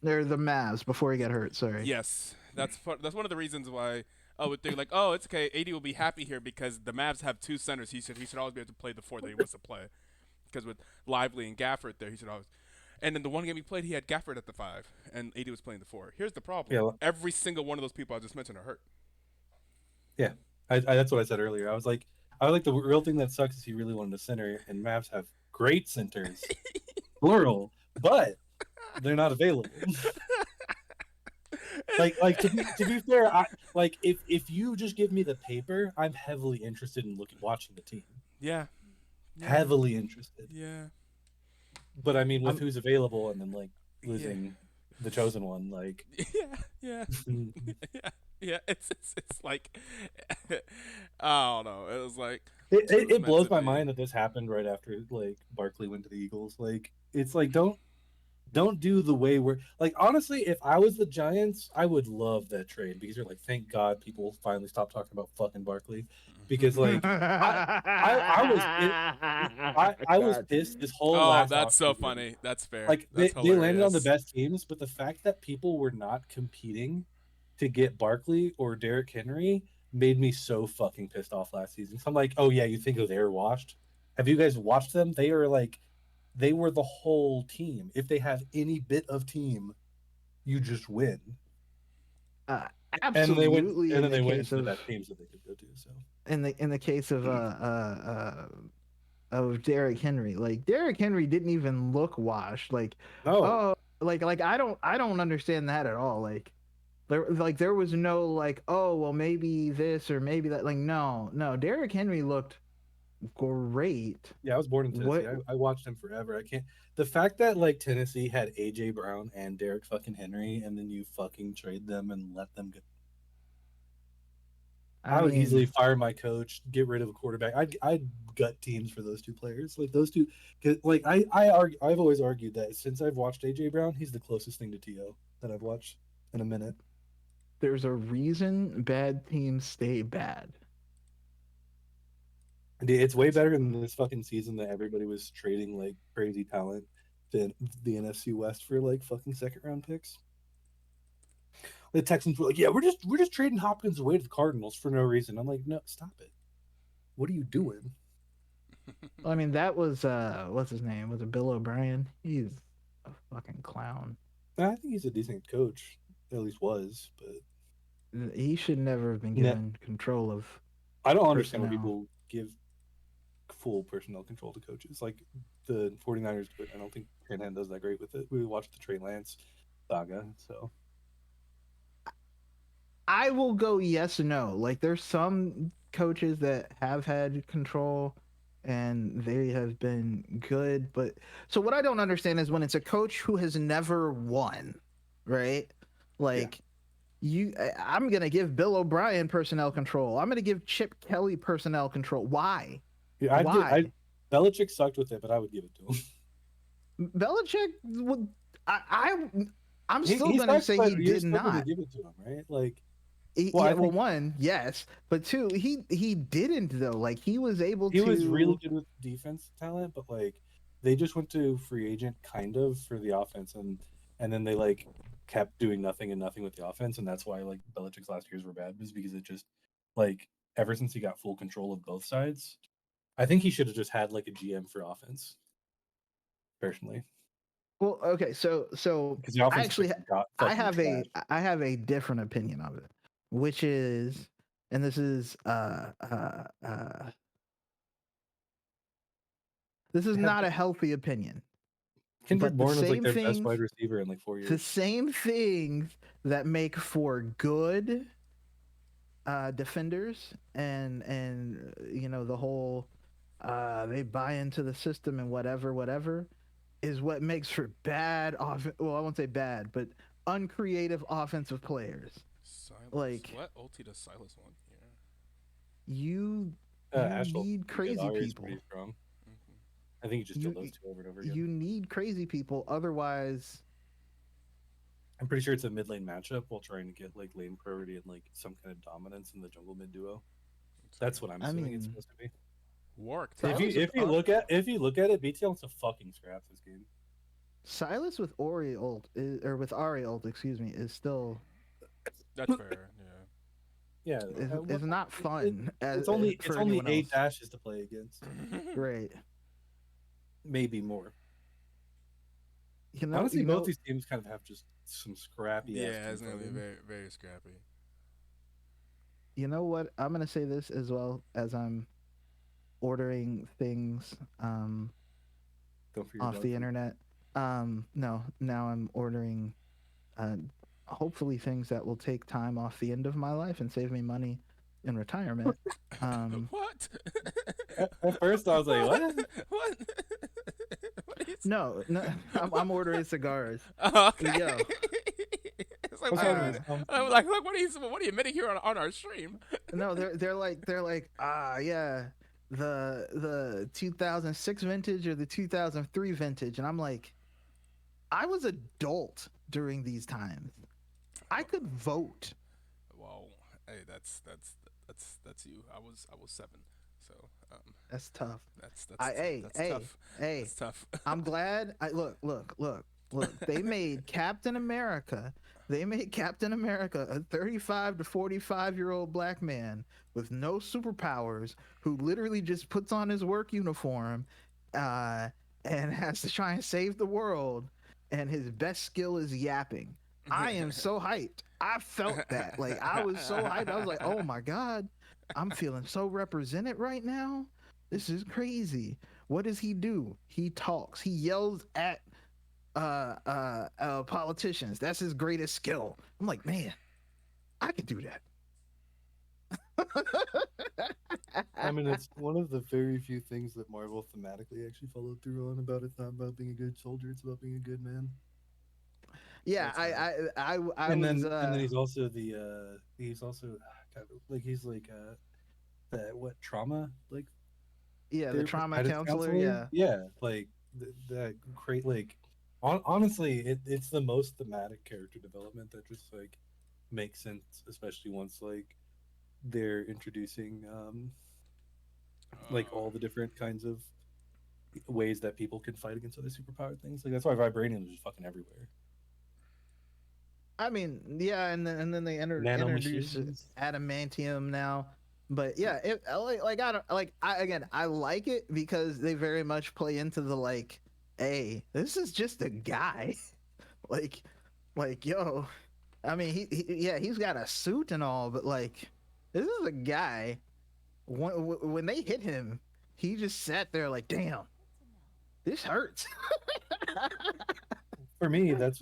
They're the Mavs before he got hurt. Sorry. Yes, that's one of the reasons why I would think like, oh, it's okay. 80 will be happy here because the Mavs have two centers. He should always be able to play the four that he wants to play. Because with Lively and Gafford there, he should always. And then the one game he played, he had Gafford at the five, and 80 was playing the four. Here's the problem: Yeah, every single one of those people I just mentioned are hurt. yeah. That's what I said earlier. I was like the real thing that sucks is he really wanted a center, and Mavs have great centers, plural, but they're not available. Like to be fair, I like if you just give me the paper, I'm heavily interested in looking watching the team. Yeah, yeah, Heavily interested. yeah, But I mean with I'm who's available and then like yeah, losing the chosen one, like yeah, yeah, it, yeah, yeah. It's like I don't know. It was like it it, was it meant blows to my be. mind that this happened right after like Barkley went to the Eagles. Like it's like don't do the way we're like honestly if I was the Giants I would love that trade because you're like thank God people finally stop talking about fucking Barkley because like i I was I was God. pissed this whole Oh, last that's so offseason. funny. That's fair. Like That's they landed on the hilarious. best teams but the fact that people were not competing to get Barkley or Derrick Henry made me so fucking pissed off last season. So I'm like oh yeah you think oh they're washed, have you guys watched them? They are like they were the whole team. If they have any bit of team, you just win. uh, And they went, Absolutely and in then the they went case into the of best teams that they could go to. So in the case of Derrick Henry. Like Derrick Henry didn't even look washed. Like no, oh like I don't understand that at all. There was no like oh well maybe this or maybe that. Like no Derrick Henry looked great. yeah, I was born in Tennessee. What I watched him forever. I can't. The fact that like Tennessee had AJ Brown and Derek fucking Henry, and then you fucking trade them and let them go. I I would easily mean fire my coach, get rid of a quarterback. I'd gut teams for those two players. Like those two, cause like I've always argued that since I've watched AJ Brown, he's the closest thing to To that I've watched in a minute. there's a reason bad teams stay bad. Dude, it's way better than this fucking season that everybody was trading like crazy talent than the NFC West for like fucking second round picks. The Texans were like, "Yeah, we're just trading Hopkins away to the Cardinals for no reason." I'm like, "No, stop it. What are you doing?" Well, I mean that was what's his name? Was it Bill O'Brien? He's a fucking clown. I think he's a decent coach, at least was, but He should never have been ne- given control of I don't understand why personnel. people give full personnel control to coaches. Like the 49ers do it. I don't think Shanahan does that great with it. We watched the Trey Lance saga, so I will go yes and no. Like there's some coaches that have had control and they have been good, but so what I don't understand is when it's a coach who has never won, right? yeah. Like I'm going to give Bill O'Brien personnel control. I'm going to give Chip Kelly personnel control. Why? Yeah, I'd get. I Why? Belichick sucked with it, but I would give it to him. Belichick would I'm still He going to sucks, say but he you're did supposed to not. give it to him, right? Like, well, Yeah, I well, think one, yes, but two, he didn't though. Like he was able he was really to. good with defense talent, but like they just went to free agent kind of for the offense, and then they like kept doing nothing and nothing with the offense, and that's why like Belichick's last years were bad, was because it just like ever since he got full control of both sides, I think he should have just had like a GM for offense personally, Well, okay, so because the I offensive actually picks got I fucking have a trash. I have a different opinion of it, which is, and this is They have not a healthy opinion, Kendrick but the Bourne was like same their best things wide receiver in like 4 years. the same things that make for good defenders and the whole they buy into the system and whatever is what makes for bad well I won't say bad but uncreative offensive players. Silas. Like What? OT does Silas one? Yeah. you you Asheville's need pretty good. crazy Ari's people. pretty strong. I think you just kill You those two over and over again. you need crazy people, otherwise. I'm pretty sure it's a mid lane matchup while trying to get like lane priority and like some kind of dominance in the jungle mid duo. That's what I'm I assuming it's mean, supposed to be. Warwick. Silas with If you look at it, BTL wants to fucking scrap this game. Silas with Ori ult or with Ari ult, excuse me, is still That's fair. Yeah, is not fun it's as only for anyone 8 else. dashes to play against, Yeah. Right. maybe more. You know, Honestly, you both know, these teams kind of have just some scrappy ass Yeah, team it's gonna be fighting. very, very scrappy. you know what? I'm gonna say this as well as I'm ordering things Don't forget off dog the food. internet. No, now I'm ordering uh, hopefully things that will take time off the end of my life and save me money in retirement. What? At first, I was like, what? What? What is? No, I'm ordering cigars. Oh, okay. Yo, It's like, What's wait a uh, happening? minute. I was like, look, what are you admitting here on our stream? no, they're like yeah, the 2006 vintage or the 2003 vintage, and I'm like, I was adult during these times. I could vote. Well, hey, that's you. I was 7, so That's tough. that's I that's hey that's hey tough. hey. That's tough. I'm glad. I look. They made Captain America. They made Captain America a 35 to 45-year-old black man with no superpowers who literally just puts on his work uniform, uh, and has to try and save the world. And his best skill is yapping. I am so hyped. I felt that. Like I was so hyped. I was like, oh my god, I'm feeling so represented right now. This is crazy. What does he do? He talks. He yells at politicians. That's his greatest skill. I'm like, man, I can do that. I mean, it's one of the very few things that Marvel thematically actually followed through on about. It's not about being a good soldier; it's about being a good man. Yeah, That's fair. I And was then he's also kind of like he's like that what trauma like yeah, the therapist, trauma guidance counselor, counselor. yeah. Yeah, like that great like honestly, it's the most thematic character development that just like makes sense, especially once like they're introducing like all the different kinds of ways that people can fight against other superpowered things. Like that's why vibranium is just fucking everywhere. I mean, yeah, and then they introduce Nanomachines. adamantium now. But yeah, like I don't like I again I like it because they very much play into the like, hey, this is just a guy. like yo, I mean yeah, he's got a suit and all, but like this is a guy. When they hit him, he just sat there like, damn, this hurts. For me, that's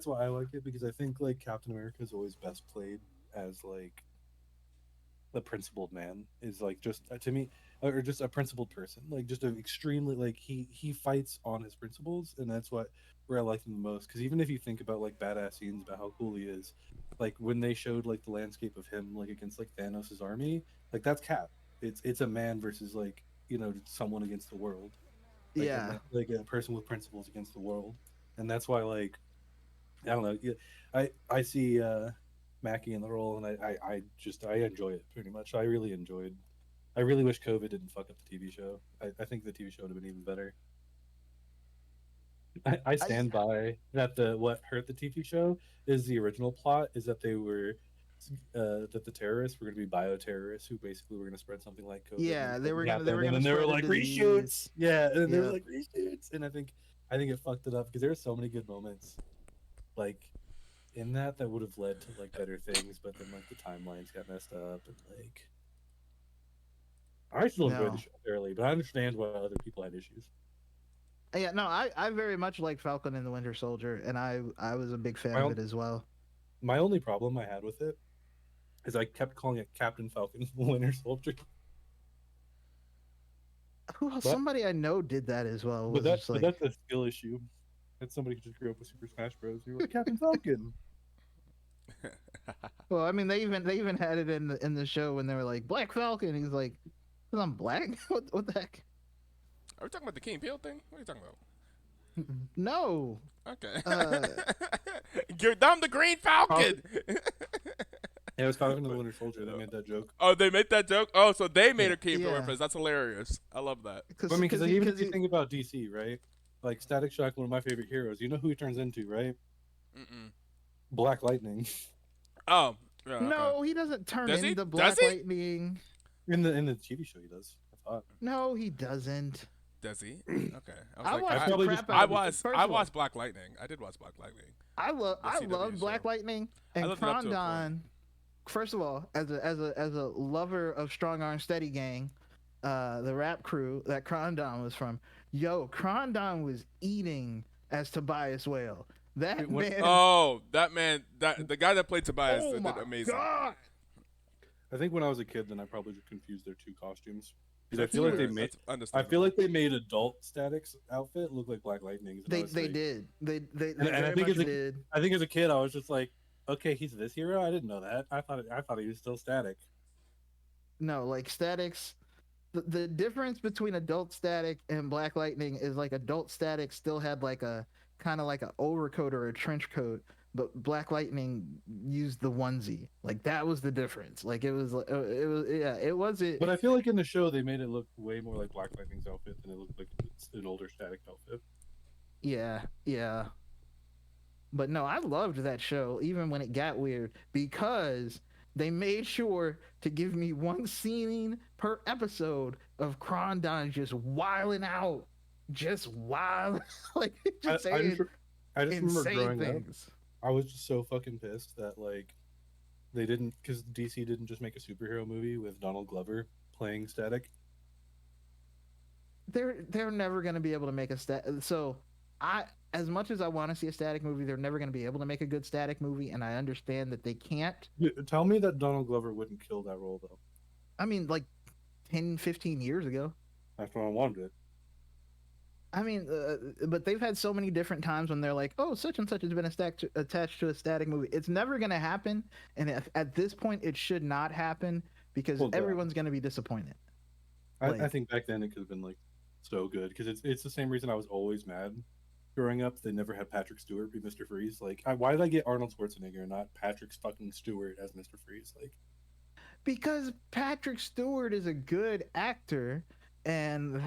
why I like it because I think like Captain America is always best played as like the principled man is like just to me or just a principled person like just an extremely like he fights on his principles and that's what where I like him the most because even if you think about like badass scenes about how cool he is like when they showed like the landscape of him like against like Thanos's army like that's Cap it's a man versus like you know someone against the world like a Yeah, man, like a person with principles against the world and that's why like I don't know. Yeah, I see Mackie in the role, and I enjoy it pretty much. I really enjoyed. I really wish COVID didn't fuck up the TV show. I think the TV show would have been even better. I I stand by that. The what hurt the TV show is the original plot is that they were that the terrorists were going to be bioterrorists who basically were going to spread something like COVID. And then yeah, they were COVID gonna they happened, were and gonna then they were spread a like disease. reshoots. Yeah, and then they were Yeah, like reshoots, and I think it fucked it up because there were so many good moments, like in that would have led to like better things, but then like the timelines got messed up and like I still enjoyed the no, show thoroughly, but I understand why other people had issues. yeah, no. I very much like Falcon and the Winter Soldier, and I was a big fan My of own, it as well. my only problem I had with it is I kept calling it Captain Falcon Winter Soldier. Who else? But Somebody I know did that as well. Was just but like, that's a skill issue. That's somebody who just grew up with Super Smash Bros. You were like, Captain Falcon. well, I mean, they even had it in the show when they were like Black Falcon. He's like, 'cause I'm black. What the heck? Are we talking about the Key and Peele thing? What are you talking about? No. Okay. Uh, I'm the Green Falcon. Yeah, it was Falcon and the Winter Soldier that made that joke. Oh, they made that joke. Oh, so they made Yeah. a Key and Peele Yeah. reference. That's hilarious. I love that. But I mean, because even if you think about DC, right? Like Static Shock, one of my favorite heroes. You know who he turns into, right? Mm-mm. Black Lightning. Oh, yeah. Okay. no, he doesn't turn Does he? into Does Black he? Lightning. In the TV show, he does. I thought. No, he doesn't. Does he? Okay. I was I like, watched I the probably crap just- out I of it. was. First I of all, watched Black Lightning. I did watch Black Lightning. I love CW Black show. Lightning I and lived it up to a point. Krondon. First of all, as a lover of Strong Arm Steady Gang, the rap crew that Krondon was from, Krondon was eating as Tobias Whale. That man. Oh, that man. That the guy that played Tobias Oh did my amazing. god! I think when I was a kid, then I probably just confused their two costumes. Because I feel like fair. they made. That's I understandable. feel like they made adult Static's outfit look like Black Lightning's. and I They was they like- did. They And I very think much as a- did. I think as a kid, I was just like, okay, he's this hero. I didn't know that. I thought he was still Static. No, like Statics. The difference between adult Static and Black Lightning is like adult Static still had like a kind of like an overcoat or a trench coat, but Black Lightning used the onesie. Like that was the difference. Like it was it wasn't. But I feel like in the show, they made it look way more like Black Lightning's outfit than it looked like it's an older Static outfit. Yeah. But no, I loved that show even when it got weird because they made sure to give me one scene per episode of Krondon just wilding out, just wild, like just I saying just remember insane growing up, things. I was just so fucking pissed that like they didn't, because DC didn't just make a superhero movie with Donald Glover playing Static. They're never gonna be able to make a so I as much as I want to see a Static movie, they're never gonna be able to make a good Static movie, and I understand that they can't. Tell me that Donald Glover wouldn't kill that role though. I mean, like 10, 15 years ago. That's what I wanted. I mean, but they've had so many different times when they're like, "Oh, such and such has been attached to a Static movie." It's never going to happen, and at this point, it should not happen because Well, everyone's going to be disappointed. I think back then it could have been like so good because it's the same reason I was always mad growing up. They never had Patrick Stewart be Mr. Freeze. Like, why did I get Arnold Schwarzenegger and not Patrick fucking Stewart as Mr. Freeze? Like, Because Patrick Stewart is a good actor, and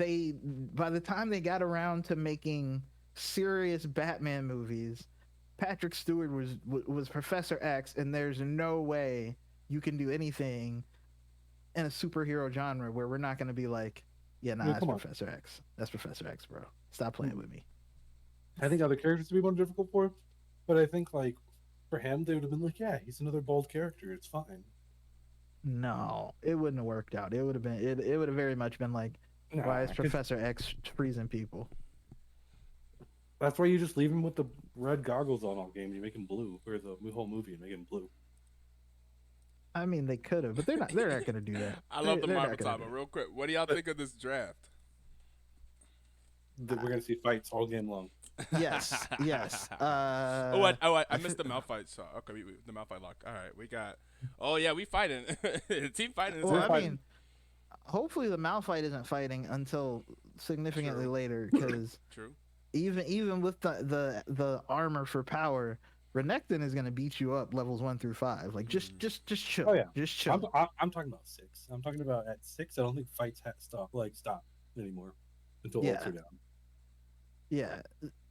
by the time they got around to making serious Batman movies, Patrick Stewart was Professor X, and there's no way you can do anything in a superhero genre where we're not going to be like, yeah, nah, that's come on. Professor X. That's Professor X, bro. Stop playing with me. I think other characters would be more difficult for him, but I think like for him they would have been like, yeah, he's another bald character. It's fine. No, it wouldn't have worked out. It would have been. It would have very much been like, why is 'cause Professor X freezing people? That's why you just leave him with the red goggles on all game. You make him blue, or the whole movie and make him blue. I mean, they could have, but they're not. They're not going to do that. I love the They're not Marvel gonna time, do but real quick, what do y'all think of this draft? We're gonna see fights all game long. Yes, yes. I missed the Malphite shot. Okay, the Malphite lock. All right, we got. Oh yeah, we fighting. Team fighting. Well, I fighting. mean, hopefully the Malphite isn't fighting until significantly True. later, because True. even with the armor for power, Renekton is going to beat you up levels 1 through 5. Like just chill. Oh, yeah. Just chill. I'm talking about 6. I'm talking about at 6. I don't think fights stop anymore until Yeah. ults are down. Yeah,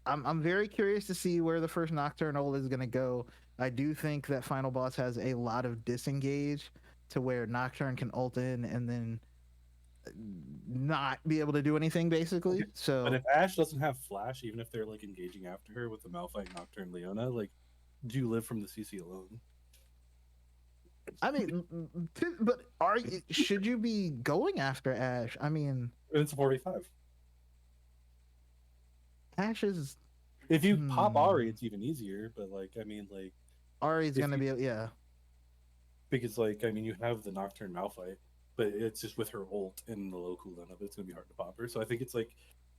I'm very curious to see where the first Nocturnal is going to go. I do think that final boss has a lot of disengage to where Nocturne can ult in and then not be able to do anything basically. Okay, So But if Ashe doesn't have flash, even if they're like engaging after her with the Malphite, Nocturne, Leona, like, do you live from the CC alone? I mean, but should you be going after Ashe? I mean, And it's a 45. Ashe is If you pop Hmm. Ari, it's even easier. But like, I mean, like, Ari's If going to be yeah. because like, I mean, you have the Nocturne Malphite, but it's just with her ult and the low cooldown of it, it's gonna be hard to pop her. So I think it's like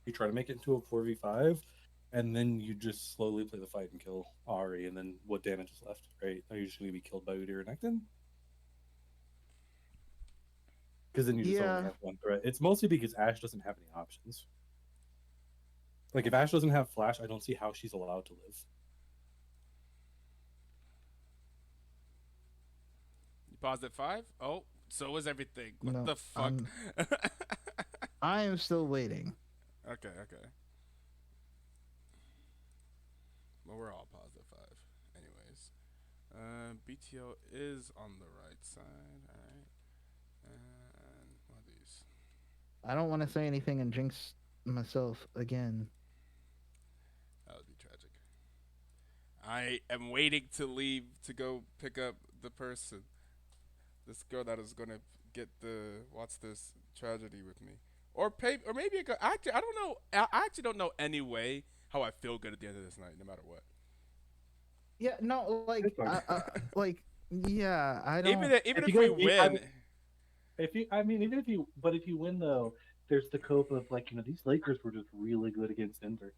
you try to make it into a 4v5, and then you just slowly play the fight and kill Ari, and then what damage is left, right? Are you just gonna be killed by Udyr or Renekton? Because then you just Yeah. only have one threat. It's mostly because Ashe doesn't have any options. Like if Ash doesn't have Flash, I don't see how she's allowed to live. You paused at 5? Oh, so was everything. What No, the fuck? I am still waiting. Okay. Well, we're all paused at 5. Anyways. BTO is on the right side. Alright. And what are these? I don't want to say anything and jinx myself again. That would be tragic. I am waiting to leave to go pick up the person. This girl that is gonna get the watch this tragedy with me, or pay, or maybe actually I don't know. I actually don't know any way how I feel good at the end of this night, no matter what. Yeah, no, like, It's fine. like, yeah, I don't. Even If if you we go- win, even if you, but if you win though, there's the cope of like these Lakers were just really good against Denver.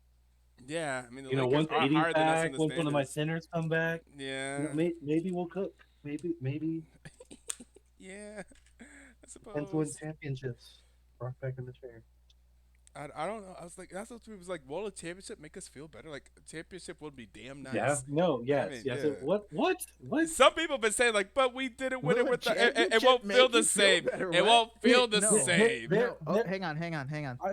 yeah, I mean the You know, Lakers once are 80's higher than us in back, the once one of my standings. centers come back, Yeah, maybe we'll cook. Maybe yeah, I and to win suppose. championships. Rock back in the chair. I don't know. I was like, that's what people was like. Will a championship make us feel better? Like a championship would be damn nice. Yeah. No. Yes. mean, yes. yeah. What? Some people have been saying like, but we didn't win Will it a with the. It championship won't feel make the you same. better? It What? won't feel Wait, the no. same. There- No, there- hang on.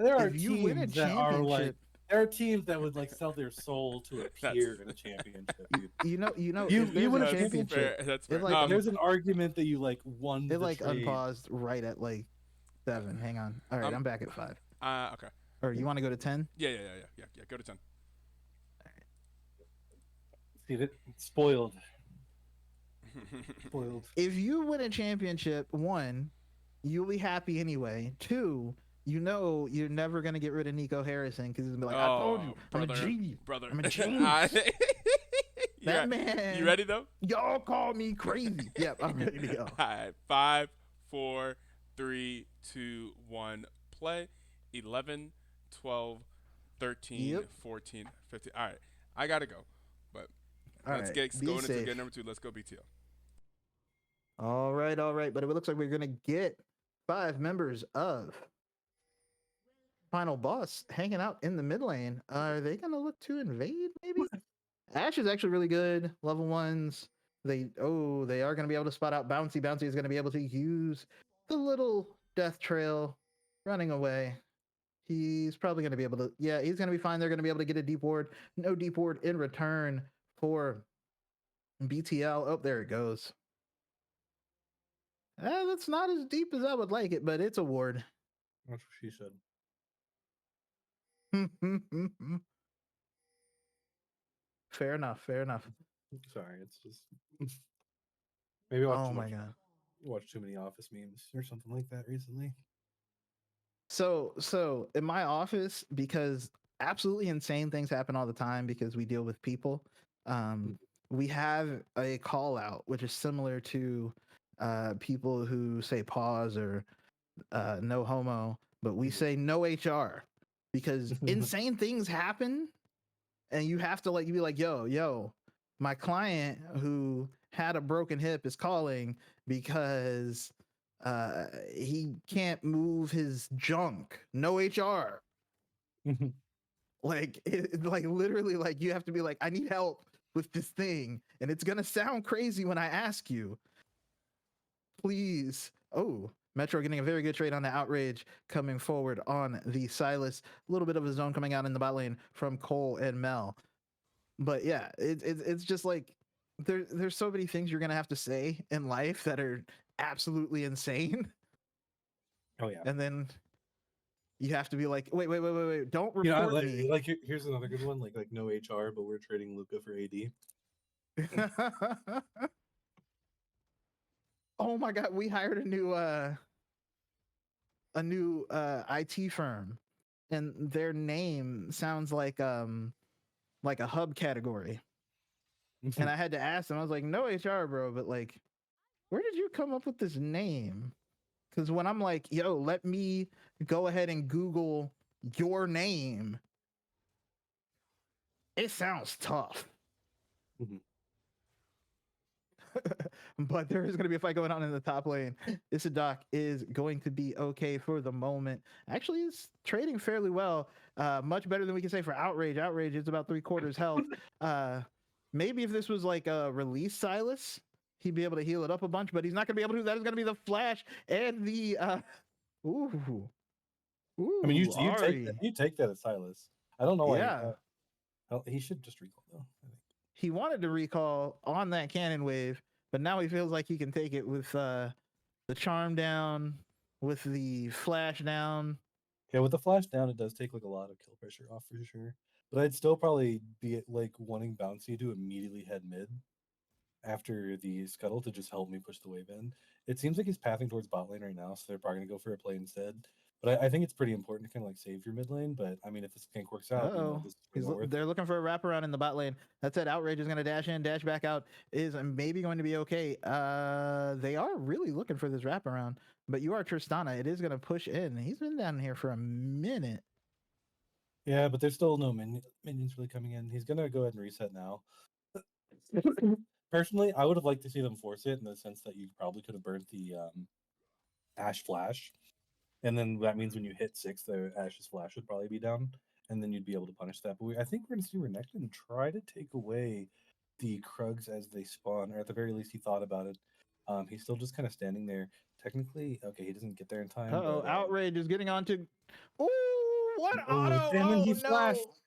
There are If you win a teams that are like championship, there are teams that would like sell their soul to appear in a championship. Dude. you know, You- if there's you win a a That's championship, fair. That's it fair. like There's an argument that you like won. it the like trade. unpaused right at like 7. Hang on. All right, I'm back at 5. Okay. Or you want to go to 10? Yeah. Go to 10. See that spoiled. Spoiled. If you win a championship, 1, you'll be happy anyway. 2, you know you're never gonna get rid of Nico Harrison because he's gonna be like, I told you, I'm a genius. brother. I'm a genius. That You man. You ready though? Y'all call me crazy. Yep, I'm ready to go. All right. 5, 4, 3, 2, 1. Play. 11, 12, 13, Yep. 14, 15. All right. I gotta go. But All let's right, get be going into safe. game number 2. Let's go BTO. All right. But it looks like we're gonna get 5 members of Final Boss hanging out in the mid lane. Are they gonna look to invade? Maybe. Ash is actually really good. Level 1s. They are gonna be able to spot out Bouncy. Bouncy is gonna be able to use the little death trail, running away. He's probably gonna be able to. Yeah, he's gonna be fine. They're gonna be able to get a deep ward. No deep ward in return for BTL. Oh, there it goes. That's not as deep as I would like it, but it's a ward. That's what she said. Fair enough. Sorry, it's just maybe I watched Oh too my much, god. watched too many Office memes or something like that recently. So in my office, because absolutely insane things happen all the time because we deal with people. We have a call out which is similar to people who say pause or no homo, but we say no HR because insane things happen and you have to like, you be like, yo, my client who had a broken hip is calling because he can't move his junk. No HR. Like literally, like you have to be like, I need help with this thing, and it's gonna sound crazy when I ask you. Please. Oh, Metro getting a very good trade on the outrage coming forward on the Silas. A little bit of a zone coming out in the bot lane from Cole and Mel. But yeah, it's just like there's so many things you're gonna have to say in life that are absolutely insane. Oh yeah. And then you have to be like, wait, don't report You know, like, me. like here's another good one. Like no HR, but we're trading Luca for AD. Oh my god, we hired a new IT firm, and their name sounds like a hub category. And I had to ask them, I was like, no HR, bro, but like, where did you come up with this name? Because when I'm like, yo, let me go ahead and Google your name, it sounds tough. But there is going to be a fight going on in the top lane. Isidok is going to be okay for the moment. Actually, is trading fairly well. Much better than we can say for Outrage. Outrage is about 3/4 health. Maybe if this was like a release Silas, he'd be able to heal it up a bunch, but he's not going to be able to do that. Is going to be the flash and the ooh. I mean, Ooh, Ari. you take that as Silas. I don't know why. Yeah. He should just recall though. I think. He wanted to recall on that cannon wave, but now he feels like he can take it with the charm down, with the flash down. Yeah, with the flash down, it does take like a lot of kill pressure off for sure. But I'd still probably be like wanting Bouncy to immediately head mid after the scuttle to just help me push the wave in. It seems like he's pathing towards bot lane right now, so they're probably gonna go for a play instead. But I think it's pretty important to kind of like save your mid lane. But I mean, if this gank works out, this is way more worth They're looking for a wraparound in the bot lane. That said, Outrage is going to dash in, dash back out. Is maybe going to be okay. They are really looking for this wraparound, but you are Tristana. It is going to push in. He's been down here for a minute. Yeah, but there's still no minions really coming in. He's gonna go ahead and reset now. Personally, I would have liked to see them force it in the sense that you probably could have burned the Ash Flash. And then that means when you hit 6, the Ash's Flash would probably be down, and then you'd be able to punish that. But I think we're going to see Renekton try to take away the Krugs as they spawn, or at the very least, he thought about it. He's still just kind of standing there. Technically, okay, he doesn't get there in time. But, Outrage is getting on to... Ooh, what oh, auto? damn it, Oh, he no! flashed.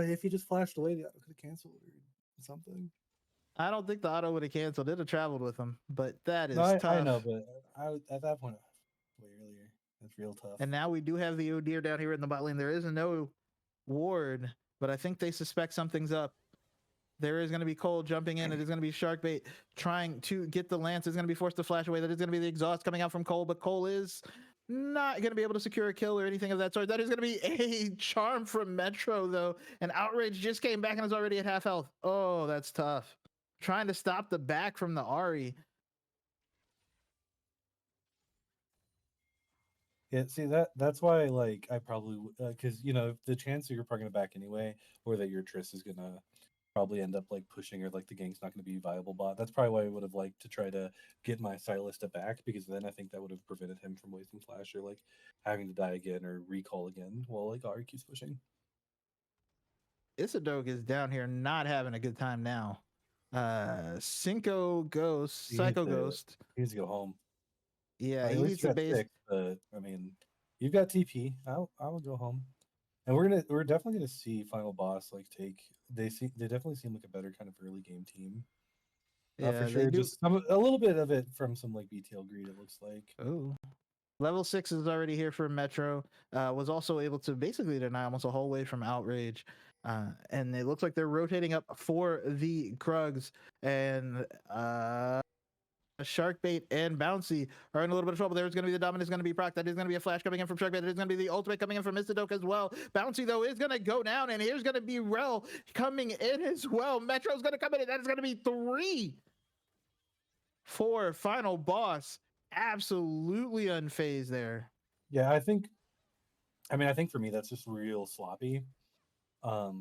If he just flashed away, the auto could have canceled or something. I don't think the auto would have canceled. It'd have traveled with him, but that is No, tough. I know, but at that point, way earlier. That's real tough. And now we do have the Udyr down here in the bot lane. There is no ward, but I think they suspect something's up. There is going to be Cole jumping in. It is going to be Sharkbait trying to get the lance. It's going to be forced to flash away. That is going to be the exhaust coming out from Cole, but Cole is not going to be able to secure a kill or anything of that sort. That is going to be a charm from Metro, though. And Outrage just came back and is already at half health. Oh, that's tough. Trying to stop the back from the Ari. Yeah, see that's why like I probably because the chance that you're probably gonna back anyway, or that your Triss is gonna probably end up like pushing or like the gank's not gonna be a viable bot. That's probably why I would have liked to try to get my Silas to back, because then I think that would have prevented him from wasting flash or like having to die again or recall again while like Ari keeps pushing. Isidok is down here not having a good time now. Cinco Ghost, Psycho Ghost. He needs to go home. Yeah, At he least needs you to got base. 6, but I mean, you've got TP. I will go home. And we're definitely gonna see final boss like take. They definitely seem like a better kind of early game team. Yeah, for they sure. do. Just a little bit of it from some like BTL greed. It looks like. Oh, level 6 is already here for Metro. Was also able to basically deny almost a whole wave from Outrage. And it looks like they're rotating up for the Krugs, and Sharkbait and Bouncy are in a little bit of trouble. There's going to be the dominance, going to be proc. That is going to be a flash coming in from Sharkbait. There's going to be the ultimate coming in from Isidok as well. Bouncy, though, is going to go down, and here's going to be Rel coming in as well. Metro's going to come in, and that is going to be 3 for final boss. Absolutely unfazed there. Yeah, I think for me that's just real sloppy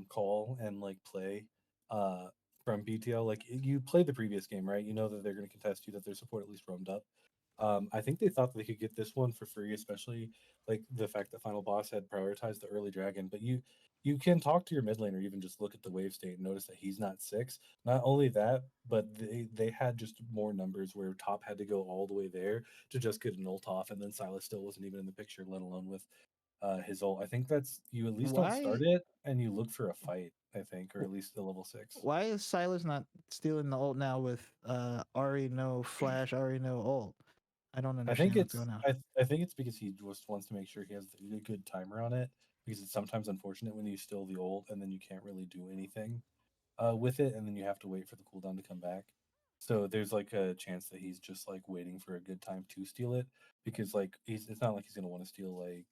call and like play from BTL. Like you played the previous game, right? You know that they're going to contest you, that their support at least roamed up. I think they thought they could get this one for free, especially like the fact that Final Boss had prioritized the early dragon. But you can talk to your mid lane or even just look at the wave state and notice that he's not 6. Not only that, but they had just more numbers where top had to go all the way there to just get an ult off, and then Silas still wasn't even in the picture, let alone with his ult. I think that's you at least don't start it and you look for a fight, I think, or at least the level 6. Why is Silas not stealing the ult now with Ari no flash, Ari no ult? I don't understand what's going on. I think it's because he just wants to make sure he has a good timer on it, because it's sometimes unfortunate when you steal the ult and then you can't really do anything with it, and then you have to wait for the cooldown to come back. So there's like a chance that he's just like waiting for a good time to steal it, because like it's not like he's gonna want to steal like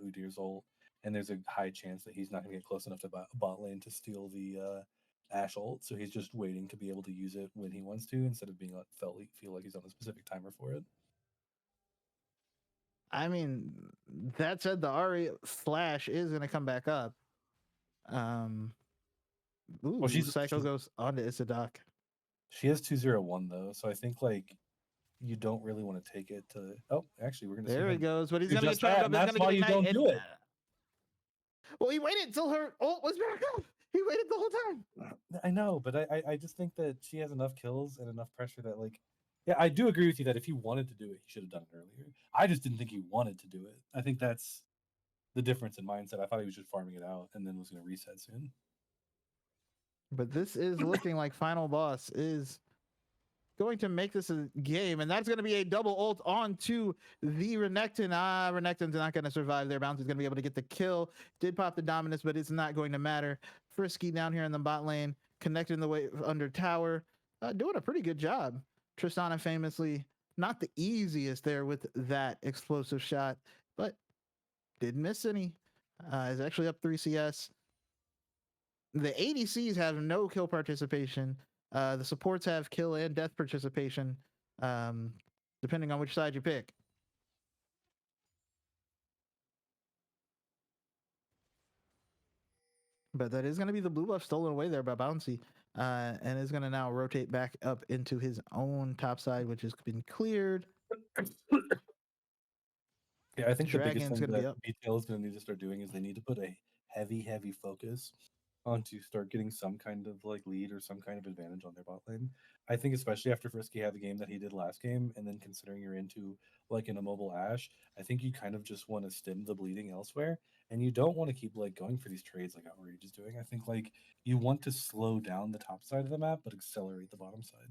Udyr's ult, and there's a high chance that he's not gonna get close enough to bot lane to steal the Ash ult. So he's just waiting to be able to use it when he wants to, instead of being feel like he's on a specific timer for it. I mean, that said, the Ari flash is going to come back up. Ooh, Psycho goes onto Isidok. She has 201 though, so I think like you don't really want to take it to. Oh, actually, we're gonna see There he him goes, but he's do gonna get just charmed that, up. and It's that's gonna why get you ignited. don't do it. Well, he waited until her ult was back up. He waited the whole time. I know, but I just think that she has enough kills and enough pressure that like, yeah, I do agree with you that if he wanted to do it, he should have done it earlier. I just didn't think he wanted to do it. I think that's the difference in mindset. I thought he was just farming it out and then was going to reset soon. But this is looking like final boss is going to make this a game, and that's going to be a double ult onto the Renekton. Renekton's not going to survive there. Bounty's going to be able to get the kill. Did pop the Dominus, but it's not going to matter. Frisky down here in the bot lane, connecting the way under tower, doing a pretty good job. Tristana famously not the easiest there with that explosive shot, but didn't miss any. Is actually up 3 CS. The ADCs have no kill participation. The supports have kill and death participation, depending on which side you pick. But that is going to be the blue buff stolen away there by Bouncy, and is going to now rotate back up into his own top side, which has been cleared. Yeah, I think the biggest Dragon's thing gonna be that up. BTL is going to need to start doing is they need to put a heavy focus on to start getting some kind of like lead or some kind of advantage on their bot lane. I think especially after Frisky had the game that he did last game, and then considering you're into like an immobile Ash, I think you kind of just want to stem the bleeding elsewhere, and you don't want to keep like going for these trades like Outrage is doing. I think like you want to slow down the top side of the map, but accelerate the bottom side.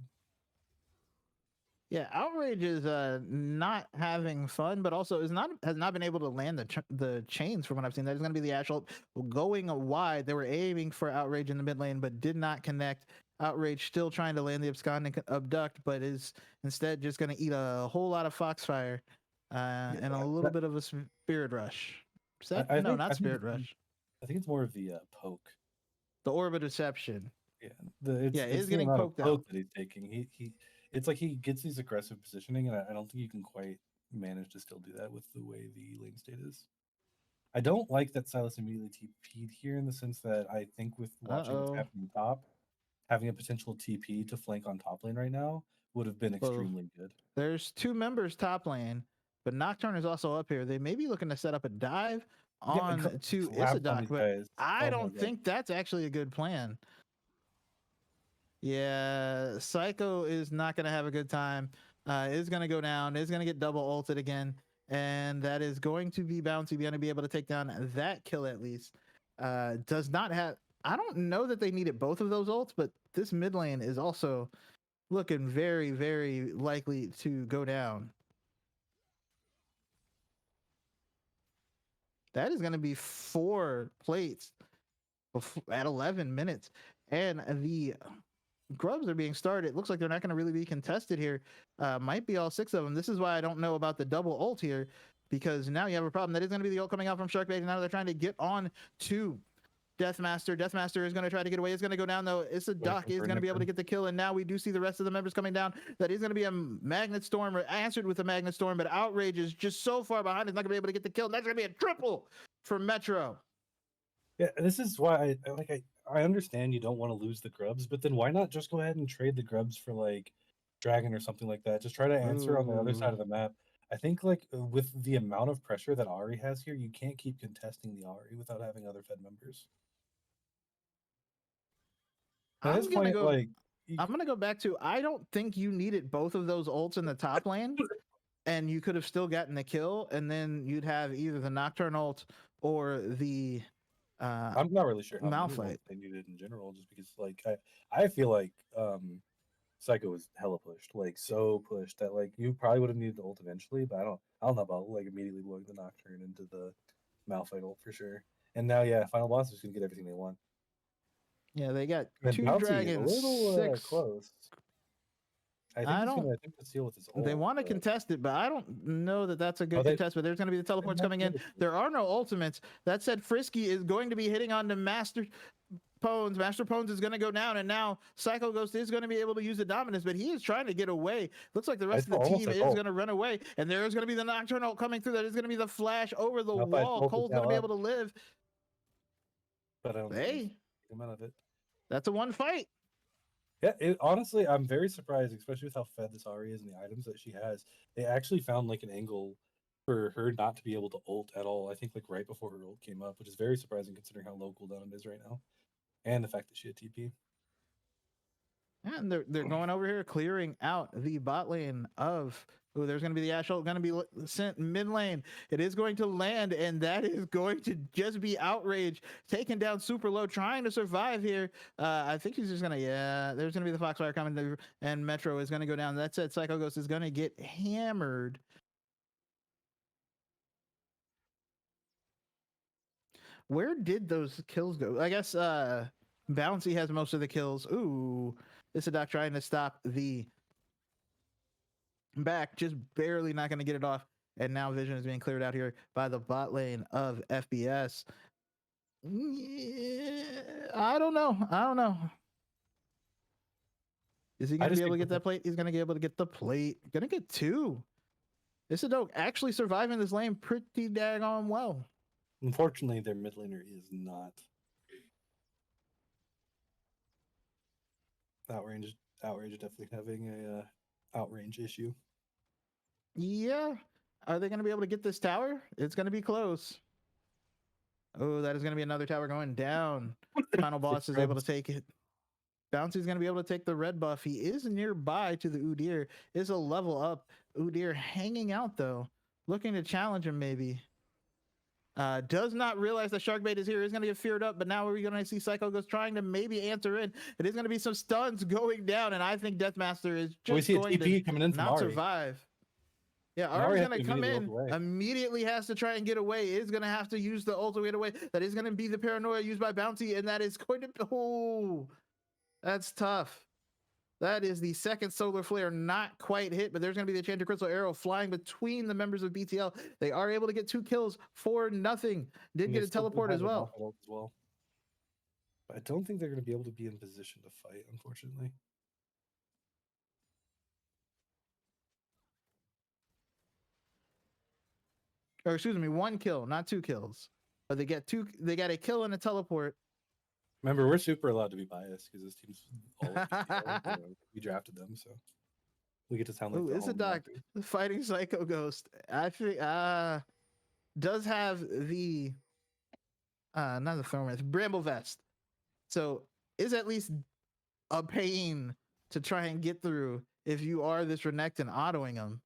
Yeah, Outrage is not having fun, but also has not been able to land the chains from what I've seen. That is going to be the actual going wide. They were aiming for Outrage in the mid lane, but did not connect. Outrage still trying to land the abscond and abduct, but is instead just going to eat a whole lot of Foxfire and a little bit of a Spirit Rush. No, not Spirit Rush. I think it's more of the poke. The Orb of Deception. Yeah, it's the getting amount poked of poke out. that he's taking. He it's like he gets these aggressive positioning, and I don't think you can quite manage to still do that with the way the lane state is. I don't like that Silas immediately TP'd here in the sense that I think with watching what's happening top, having a potential TP to flank on top lane right now would have been extremely good. There's two members top lane, but Nocturne is also up here. They may be looking to set up a dive on to Isadok, but I don't think that's actually a good plan. Yeah, Psycho is not going to have a good time. Is going to go down. Is going to get double ulted again. And that is going to be Bouncy going to be able to take down that kill at least. Does not have... I don't know that they needed both of those ults, but this mid lane is also looking very, very likely to go down. That is going to be 4 plates at 11 minutes. And the grubs are being started. It looks like they're not going to really be contested here. Might be all 6 of them. This is why I don't know about the double ult here, because now you have a problem. That is going to be the ult coming out from Sharkbait. Now they're trying to get on to Deathmaster. Deathmaster is going to try to get away. It's going to go down though. Isadok is going to be able to get the kill, and now we do see the rest of the members coming down. That is going to be a Magnet Storm, or answered with a Magnet Storm, but Outrage is just so far behind. It's not going to be able to get the kill. And that's going to be a triple for Metro. Yeah, this is why I understand you don't want to lose the grubs, but then why not just go ahead and trade the grubs for like Dragon or something like that? Just try to answer on the other side of the map. I think like with the amount of pressure that Ahri has here, you can't keep contesting the Ahri without having other Fed members. I'm gonna go back to, I don't think you needed both of those ults in the top lane, and you could have still gotten the kill, and then you'd have either the Nocturne ult or the I'm not really sure how Malphite they needed in general, just because like I feel like Psycho was hella pushed, like so pushed that like you probably would have needed the ult eventually, but I don't know about like immediately blowing the Nocturne into the Malphite ult for sure. And now final boss is gonna get everything they want. Yeah, they got and 2 Bouncy dragons, is a little 6 close. I think he's gonna attempt to steal with his ult. They want to contest it, but I don't know that that's a good contest. But there's going to be the teleports coming in. There are no ultimates. That said, Frisky is going to be hitting on the Master Pones. Master Pones is going to go down, and now Psycho Ghost is going to be able to use the Dominus, but he is trying to get away. Looks like the rest of the team is going to run away, and there is going to be the Nocturnal coming through. That is going to be the flash over the wall. Cole's going to be able to live. But I don't hey, come out of it. That's a 1 fight. Yeah, honestly, I'm very surprised, especially with how fed this Ari is and the items that she has. They actually found like an angle for her not to be able to ult at all. I think like right before her ult came up, which is very surprising considering how low cooldown it is right now, and the fact that she had TP. And they're going over here, clearing out the bot lane of. Oh, there's going to be the Ash ult going to be sent mid lane. It is going to land, and that is going to just be Outrage taken down super low, trying to survive here. I think he's just going to, yeah, there's going to be the Foxfire coming through, and Metro is going to go down. That said, Psycho Ghost is going to get hammered. Where did those kills go? I guess Bouncy has most of the kills. Ooh, this is Doc trying to stop the back, just barely not going to get it off. And now Vision is being cleared out here by the bot lane of FBS. Yeah, I don't know. Is he going to be able to get that plate? He's going to be able to get the plate. Going to get two. This is dope. Actually surviving this lane pretty daggone well. Unfortunately, their mid laner is not. Outrage definitely having a outrange issue. Yeah. Are they going to be able to get this tower? It's going to be close. Oh, that is going to be another tower going down. Final boss is able to take it. Bouncy's going to be able to take the red buff. He is nearby to the Udyr. Is a level up. Udyr hanging out, though. Looking to challenge him, maybe. Does not realize that Sharkbait is here. Is going to get feared up, but now we're going to see Psycho Ghost trying to maybe answer in. It is going to be some stuns going down, and I think Deathmaster is just going to coming in not survive. Yeah, Ari's going to come in, immediately has to try and get away. Is going to have to use the ult to get away. That is going to be the paranoia used by Bouncy, and that is going to... Oh, that's tough. That is the second solar flare, not quite hit, but there's going to be the Enchanted Crystal Arrow flying between the members of BTL. They are able to get 2 kills for nothing. Did get a teleport as well. But I don't think they're going to be able to be in position to fight, unfortunately. Or excuse me, 1 kill, not 2 kills. But they get 2. They got a kill and a teleport. Remember, we're super allowed to be biased because this team's all BTL, we drafted them, so we get to sound like. Ooh, is a doc fighting Psycho Ghost? I think does have the not the thermal bramble vest, so is at least a pain to try and get through if you are this Renekton autoing him.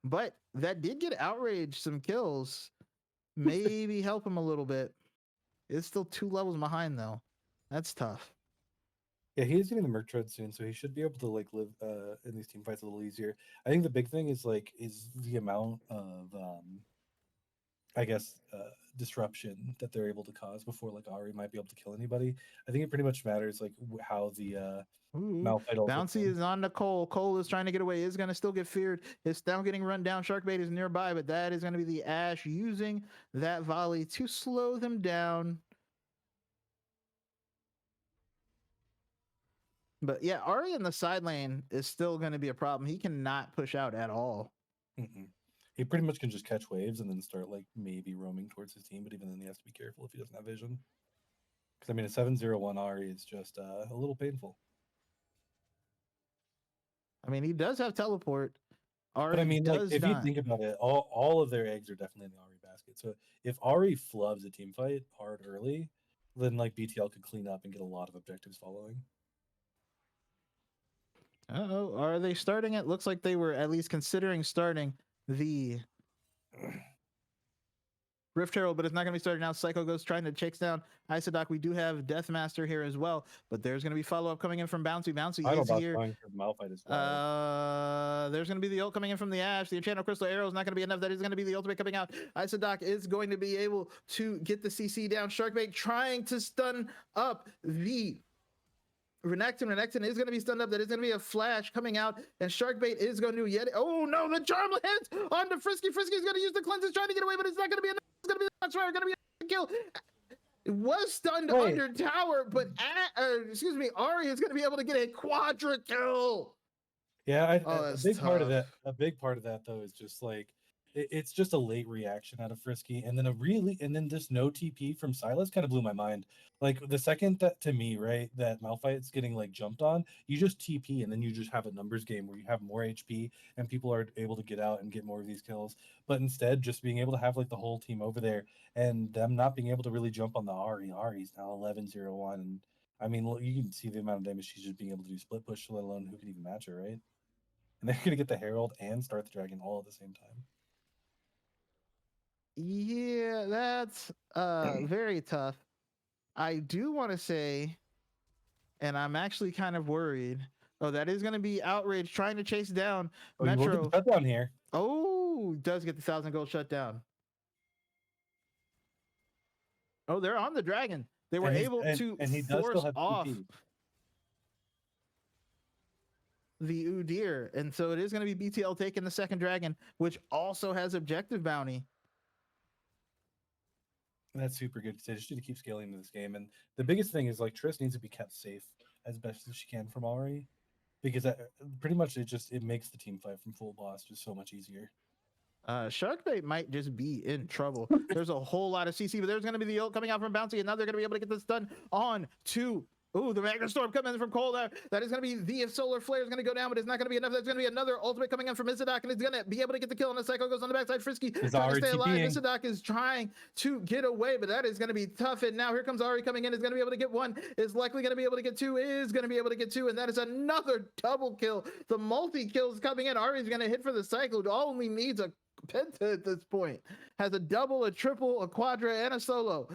But that did get Outrage some kills. Maybe help him a little bit. It's still 2 levels behind though. That's tough. Yeah, he is getting the Merc Tread soon, so he should be able to like live in these team fights a little easier. I think the big thing is the amount of I guess disruption that they're able to cause before like Ari might be able to kill anybody. I think it pretty much matters like how the Bouncy is on the Cole. Cole is trying to get away. Is going to still get feared. It's now getting run down. Sharkbait is nearby, but that is going to be the Ashe using that volley to slow them down. But yeah, Ari in the side lane is still going to be a problem. He cannot push out at all. He pretty much can just catch waves and then start like maybe roaming towards his team, but even then he has to be careful if he doesn't have vision. Because I mean, a 7-0-1 Ari is just a little painful. I mean, he does have teleport. Ari, but I mean, like, if you think about it, all of their eggs are definitely in the Ari basket. So if Ari flubs a team fight hard early, then like BTL could clean up and get a lot of objectives following. Uh-oh, are they starting it? Looks like they were at least considering starting the Rift Herald, but it's not going to be starting now. Psycho Ghost trying to chase down Isodoc. We do have Deathmaster here as well, but there's going to be follow-up coming in from Bouncy. Bouncy is here. There's going to be the ult coming in from the Ashe. The Enchanted Crystal Arrow is not going to be enough. That is going to be the ultimate coming out. Isodoc is going to be able to get the CC down. Sharkbait trying to stun up the Renekton. Renekton is going to be stunned up. That is going to be a flash coming out, and Sharkbait is going to yet. Oh no, the charm hits on the Frisky. Frisky is going to use the cleanse. Trying to get away, but it's not going to be enough. It's going to be the Foxfire. Going to be a kill. It was stunned under tower, but excuse me, Ari is going to be able to get a quadra kill. Yeah, a big part of that though is just like it's just a late reaction out of Frisky, and then just no TP from Silas kind of blew my mind. Like the second that to me, right, that Malphite's getting like jumped on, you just TP and then you just have a numbers game where you have more HP and people are able to get out and get more of these kills. But instead, just being able to have like the whole team over there and them not being able to really jump on the Ari. Ari's now 11-0-1, and I mean, you can see the amount of damage she's just being able to do split push, let alone who can even match her, right? And they're gonna get the Herald and start the Dragon all at the same time. Yeah, that's very tough. I do want to say, and I'm actually kind of worried. Oh, that is going to be Outrage trying to chase down Oh, you will get the Metro. shutdown here. Oh, does get the 1,000 gold shut down. Oh, they're on the Dragon. They were able to and he does still force have off TP. the Udyr. And so it is going to be BTL taking the second Dragon, which also has objective bounty. That's super good because they just need to keep scaling into this game. And the biggest thing is like Triss needs to be kept safe as best as she can from Ari, because pretty much it makes the team fight from full boss just so much easier. Sharkbait might just be in trouble. There's a whole lot of CC, but there's going to be the ult coming out from Bouncy, and now they're going to be able to get this done on to. Ooh, the Magna Storm coming in from Cole there. That is going to be the Solar Flare is going to go down, but it's not going to be enough. There's going to be another ultimate coming in from Isadok, and it's going to be able to get the kill, and the Psycho goes on the backside. Frisky trying to stay alive. Isadok is trying to get away, but that is going to be tough. And now here comes Ari coming in. Is going to be able to get one. Is likely going to be able to get two. Is going to be able to get two, and that is another double kill. The multi-kills coming in. Ari's going to hit for the Cyclo. Only needs a Penta at this point. Has a double, a triple, a quadra, and a solo.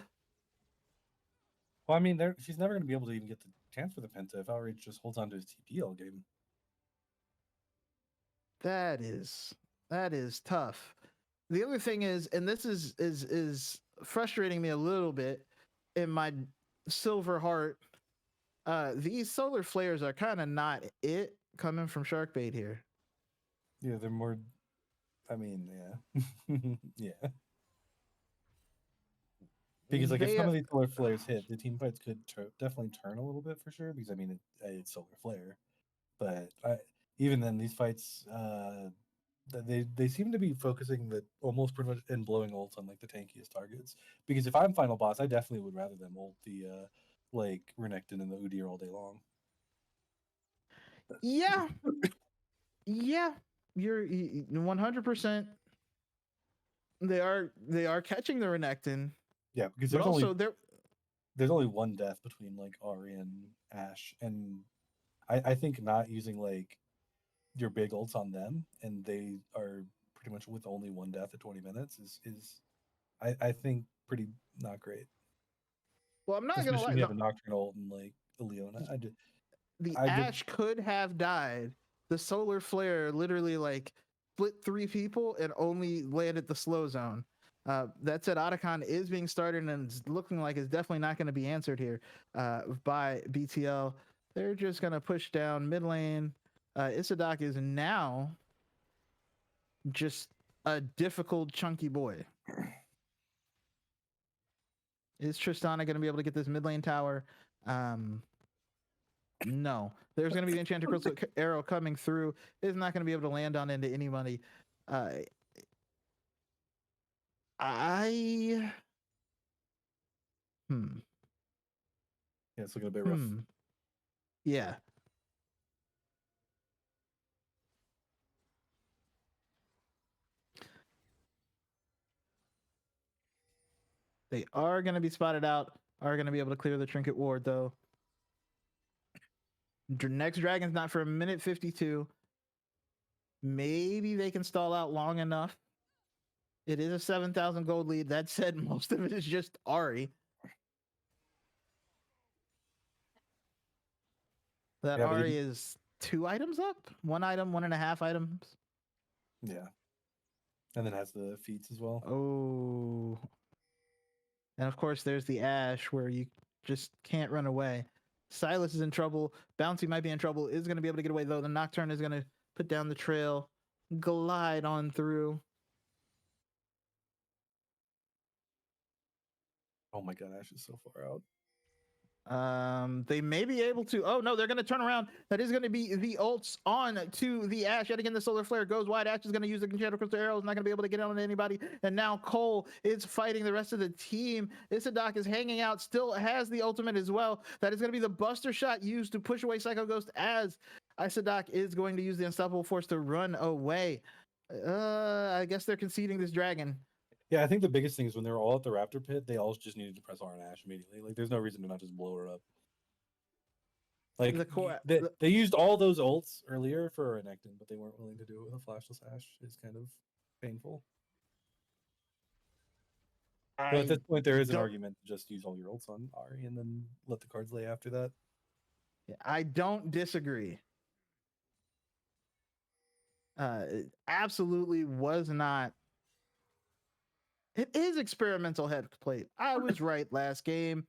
Well, I mean, she's never going to be able to even get the chance for the Penta if Outrage just holds on to his TP all game. That is tough. The other thing is, and this is frustrating me a little bit in my silver heart. These solar flares are kind of not it coming from Sharkbait here. Yeah, they're more. I mean, yeah, yeah. Because like if some of these solar flares hit, the team fights could definitely turn a little bit for sure. Because I mean, it's solar flare, but even then, these fights, they seem to be focusing the almost pretty much and blowing ults on like the tankiest targets. Because if I'm final boss, I definitely would rather them ult the like Renekton and the Udyr all day long. Yeah, yeah, you're 100%. They are catching the Renekton. Yeah, because there's only one death between like Ari and Ashe, and I think not using like your big ults on them, and they are pretty much with only one death at 20 minutes is I think pretty not great. Well, I'm not Especially gonna lie. When you have a Nocturne ult and like a Leona. Ashe could have died. The solar flare literally like split 3 people and only landed the slow zone. That said, Otacon is being started and it's looking like it's definitely not going to be answered here by BTL. They're just going to push down mid lane. Isadok is now just a difficult, chunky boy. Is Tristana going to be able to get this mid lane tower? No. There's going to be the Enchanted Crystal Arrow coming through. It's not going to be able to land on into anybody. Yeah, it's looking a bit rough. Yeah. They are going to be spotted out. Are going to be able to clear the Trinket Ward, though. Next Dragon's not for a minute 52. Maybe they can stall out long enough. It is a 7,000 gold lead. That said, most of it is just Ari. That Ari is 2 items up? 1 item, 1.5 items? Yeah. And then has the feats as well. Oh. And of course, there's the Ashe where you just can't run away. Silas is in trouble. Bouncy might be in trouble. Is going to be able to get away, though. The Nocturne is going to put down the trail, glide on through. Oh my god, Ashe is so far out. They may be able to. Oh no, they're going to turn around. That is going to be the ults on to the Ash. Yet again, the solar flare goes wide. Ash is going to use the concerto crystal arrow. Is not going to be able to get on anybody. And now Cole is fighting the rest of the team. Isadoc is hanging out. Still has the ultimate as well. That is going to be the Buster shot used to push away Psycho Ghost. As Isadoc is going to use the Unstoppable Force to run away. I guess they're conceding this dragon. Yeah, I think the biggest thing is when they were all at the Raptor pit, they all just needed to press R on Ash immediately. Like, there's no reason to not just blow her up. Like, The core. they used all those ults earlier for Renekton, but they weren't willing to do it with a flashless Ash. It's kind of painful. But at this point, there is an argument to just use all your ults on Ari and then let the cards lay after that. I don't disagree. It absolutely was not. It is experimental head plate. I was right last game.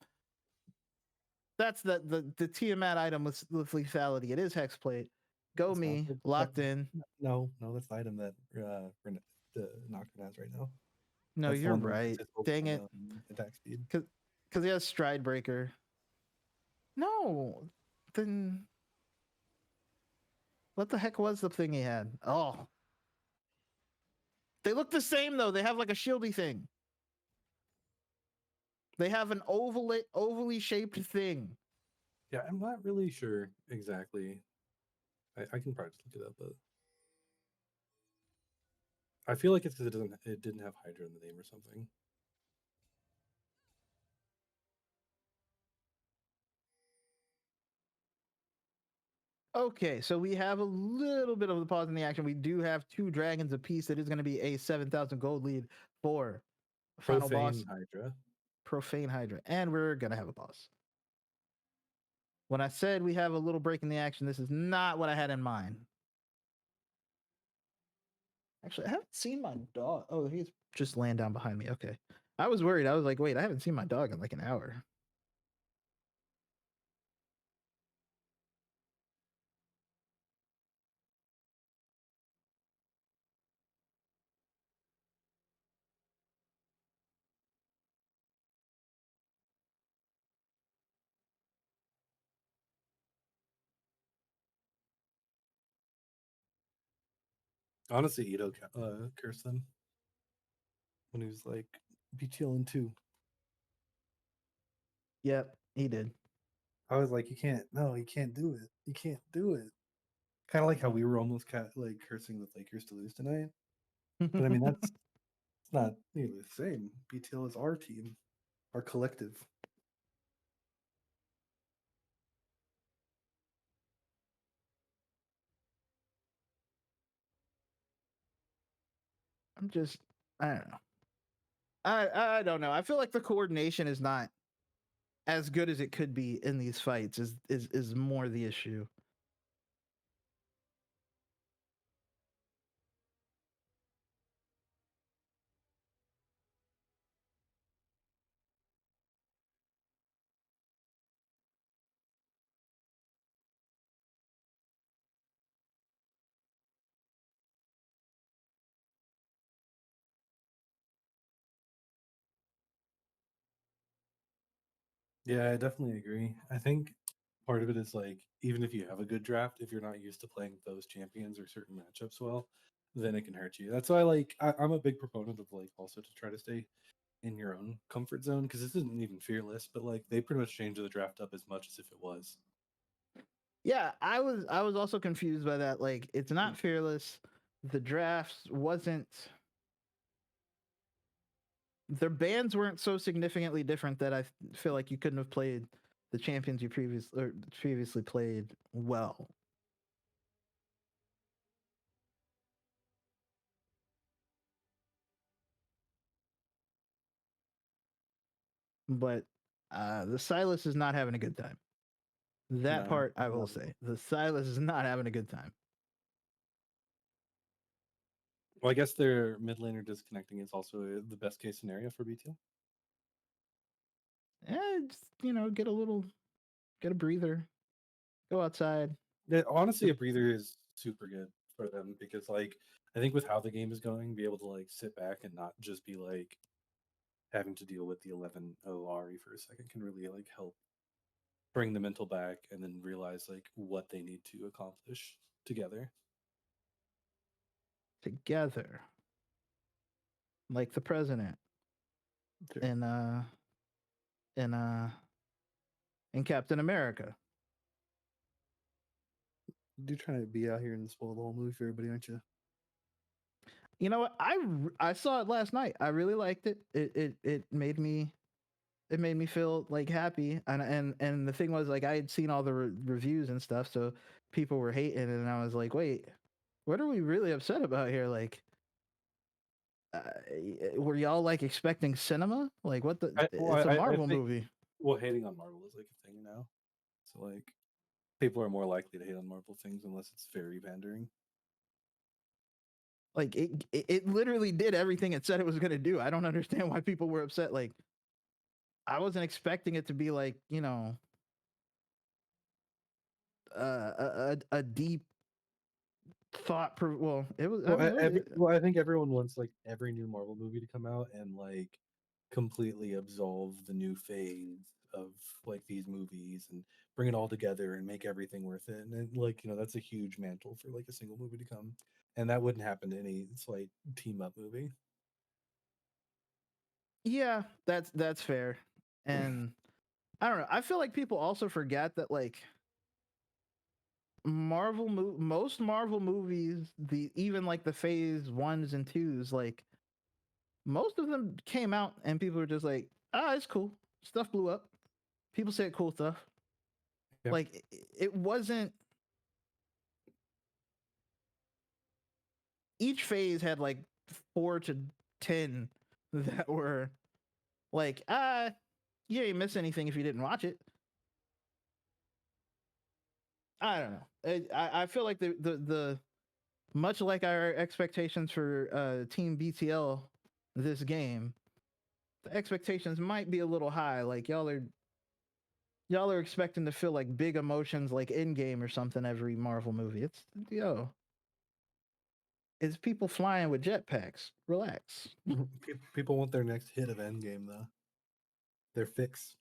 That's the Tiamat item with lethality. It is hex plate. Go That's me, not- locked in. No, that's the item that the Nocturne has right now. No, That's the you're one that right. says focus Dang on it. Attack speed. Because he has Stride Breaker. No, then what the heck was the thing he had? Oh, they look the same though. They have like a shieldy thing. They have an ovally shaped thing. Yeah, I'm not really sure exactly. I can probably just look it up, but I feel like it's because it didn't have Hydra in the name or something. Okay, so we have a little bit of the pause in the action. We do have 2 dragons apiece. It is going to be a 7,000 gold lead for final Profane boss Hydra. Profane Hydra, and we're going to have a pause. When I said we have a little break in the action, this is not what I had in mind. Actually, I haven't seen my dog. Oh, he's just laying down behind me. Okay. I was worried. I was like, wait, I haven't seen my dog in like an hour. Honestly, Etoe cursed them when he was like, be chilling too. Yep, he did. I was like, you can't do it. You can't do it. Kind of like how we were almost like cursing the Lakers to lose tonight. But I mean, that's it's not nearly the same. BTL is our team, our collective. I don't know. I don't know. I feel like the coordination is not as good as it could be in these fights. Is more the issue. Yeah, I definitely agree. I think part of it is like, even if you have a good draft, if you're not used to playing those champions or certain matchups well, then it can hurt you. That's why, like, I'm a big proponent of like also to try to stay in your own comfort zone, because this isn't even fearless, but like they pretty much changed the draft up as much as if it was. Yeah, I was also confused by that. Like, it's not fearless. The drafts wasn't. Their bans weren't so significantly different that I feel like you couldn't have played the champions you previously played well. But the Silas is not having a good time. That No, part I will say. The Silas is not having a good time. well, I guess their mid laner disconnecting is also the best case scenario for BTL. Just, get a breather, go outside. Yeah, honestly, a breather is super good for them, because like I think with how the game is going, be able to like sit back and not just be like having to deal with the 11 ORE for a second can really like help bring the mental back, and then realize like what they need to accomplish together. Together, like the president Sure. in in uh in Captain America. You're trying to be out here and spoil the whole movie for everybody, aren't you? You know what? I saw it last night. I really liked it. It made me feel like happy. And the thing was, like, I had seen all the reviews and stuff, so people were hating it, and I was like, wait, what are we really upset about here? Like, uh, were y'all like expecting cinema? Like, what the? It's a Marvel think, movie. well, hating on Marvel is like a thing now. So like people are more likely to hate on Marvel things unless it's very pandering. Like, it literally did everything it said it was gonna do. I don't understand why people were upset. Like, I wasn't expecting it to be like, you know, a deep thought. Well, it was. I mean, I think everyone wants like every new Marvel movie to come out and like completely absolve the new phase of like these movies and bring it all together and make everything worth it. And like, you know, that's a huge mantle for like a single movie to come. And that wouldn't happen to any slight team up movie. yeah, that's fair. And I don't know. I feel like people also forget that like most Marvel movies, the even like the phase 1s and 2s, like most of them came out and people were just like, ah, it's cool. Stuff blew up. People said cool stuff. Yep. Like it wasn't. Each phase had like 4 to 10 that were like, ah, you ain't miss anything if you didn't watch it. I don't know. I feel like the much like our expectations for Team BTL this game, the expectations might be a little high. Like y'all are expecting to feel like big emotions like Endgame or something every Marvel movie. It's it's people flying with jetpacks. Relax. People want their next hit of Endgame though. Their fix.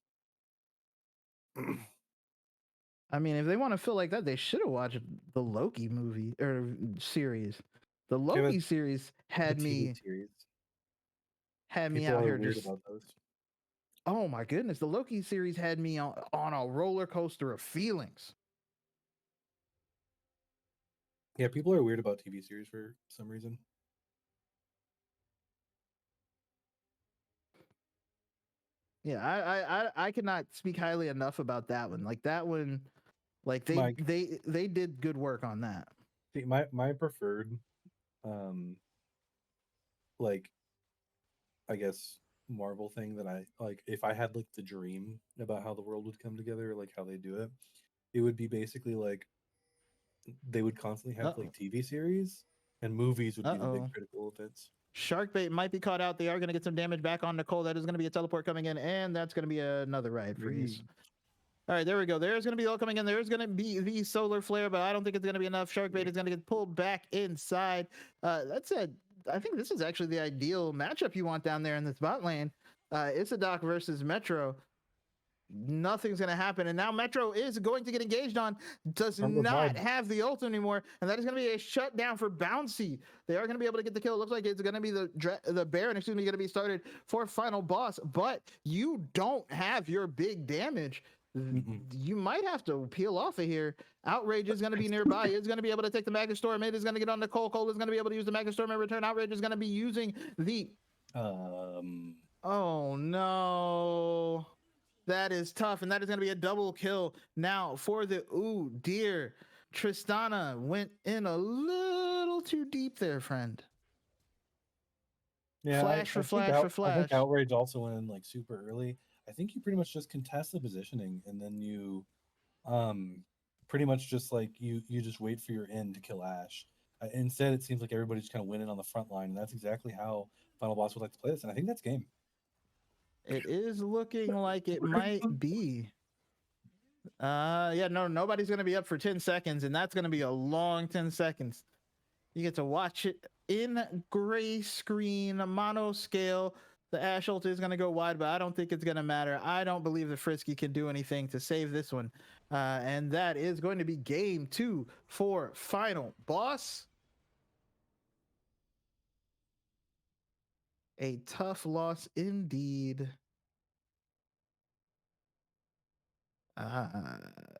I mean, if they want to feel like that, they should have watched the Loki movie or series. The Loki series had me series. out are here weird just. about those. Oh my goodness, the Loki series had me on a roller coaster of feelings. Yeah, people are weird about TV series for some reason. Yeah, I cannot speak highly enough about that one. Like that one, like they did good work on that. See, my preferred, like, I guess Marvel thing that I like. If I had like the dream about how the world would come together, like how they do it, it would be basically like they would constantly have like TV series and movies would be the big critical events. Shark bait might be caught out. They are going to get some damage back on Nicole. That is going to be a teleport coming in, and that's going to be another ride freeze. All right, there we go. There's going to be all coming in. There's going to be the solar flare, but I don't think it's going to be enough. Shark bait is going to get pulled back inside. That's it. I think this is actually the ideal matchup you want down there in this bot lane. Isadok versus Metro. Nothing's going to happen. And now Metro is going to get engaged on, does not have the ult anymore. And that is going to be a shutdown for Bouncy. They are going to be able to get the kill. It looks like it's going to be the Baron, going to be started for final boss. But you don't have your big damage. You might have to peel off of here. Outrage is going to be nearby. It's going to be able to take the Magic Storm. It is going to get on the Cole. Cole is going to be able to use the Magic Storm in return. Outrage is going to be using the... Oh, no. That is tough, and that is going to be a double kill now for the... Ooh, dear. Tristana went in a little too deep there, friend. Yeah, flash for flash. I think Outrage also went in like super early. I think you pretty much just contest the positioning, and then you pretty much just like you just wait for your end to kill Ash. Instead, it seems like everybody's kind of winning on the front line, and that's exactly how Final Boss would like to play this, and I think that's game. It is looking like it might be. Yeah, no, nobody's going to be up for 10 seconds, and that's going to be a long 10 seconds. You get to watch it in gray screen, mono scale. The Ash ult is going to go wide, but I don't think it's going to matter. I don't believe that Frisky can do anything to save this one. And that is going to be game 2 for final boss. A tough loss indeed.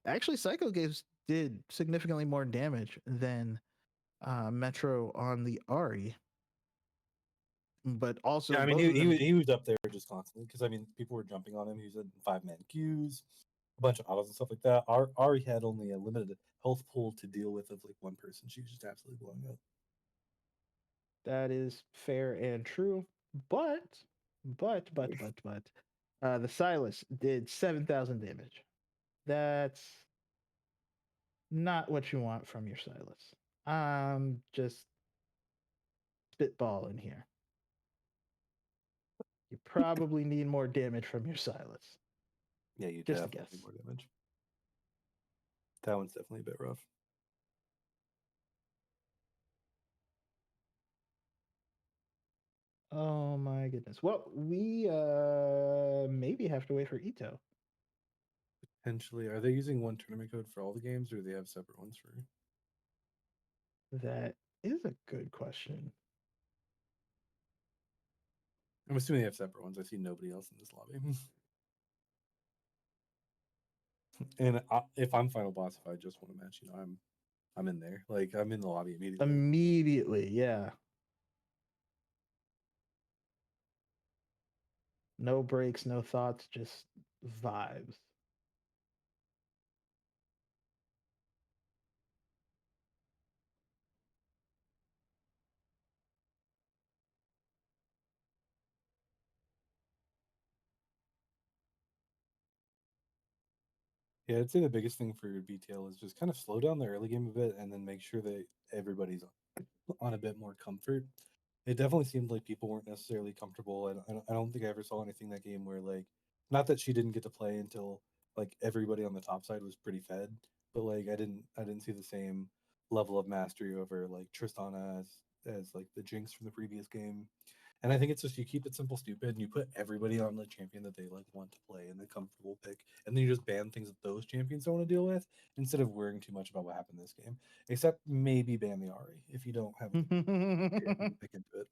Actually, Psycho Games did significantly more damage than Metro on the Ari. But also, Yeah, I mean, both of them. he was up there just constantly because I mean, people were jumping on him. He was in 5-man queues, a bunch of autos and stuff like that. Ari had only a limited health pool to deal with of like one person. She was just absolutely blowing up. That is fair and true. But, the Silas did 7,000 damage. That's not what you want from your Silas. Just spitballing here. You probably need more damage from your Silas. Yeah, you Just a definitely guess. more damage. That one's definitely a bit rough. Oh my goodness. Well, we maybe have to wait for Etoe. Potentially, are they using one tournament code for all the games, or do they have separate ones for? That is a good question. I'm assuming they have separate ones. I see nobody else in this lobby. And if I'm final boss, if I just want to match, you know, I'm in there. Like I'm in the lobby immediately. Immediately, yeah. No breaks, no thoughts, just vibes. Yeah, I'd say the biggest thing for BTL is just kind of slow down the early game a bit, and then make sure that everybody's on a bit more comfort. It definitely seemed like people weren't necessarily comfortable. I don't think I ever saw anything that game where like, not that she didn't get to play until like everybody on the top side was pretty fed, but like I didn't see the same level of mastery over like Tristana as like the Jinx from the previous game. And I think it's just you keep it simple, stupid, and you put everybody on the champion that they like want to play and the comfortable pick, and then you just ban things that those champions don't want to deal with instead of worrying too much about what happened this game. Except maybe ban the Ari if you don't have champion to pick into it.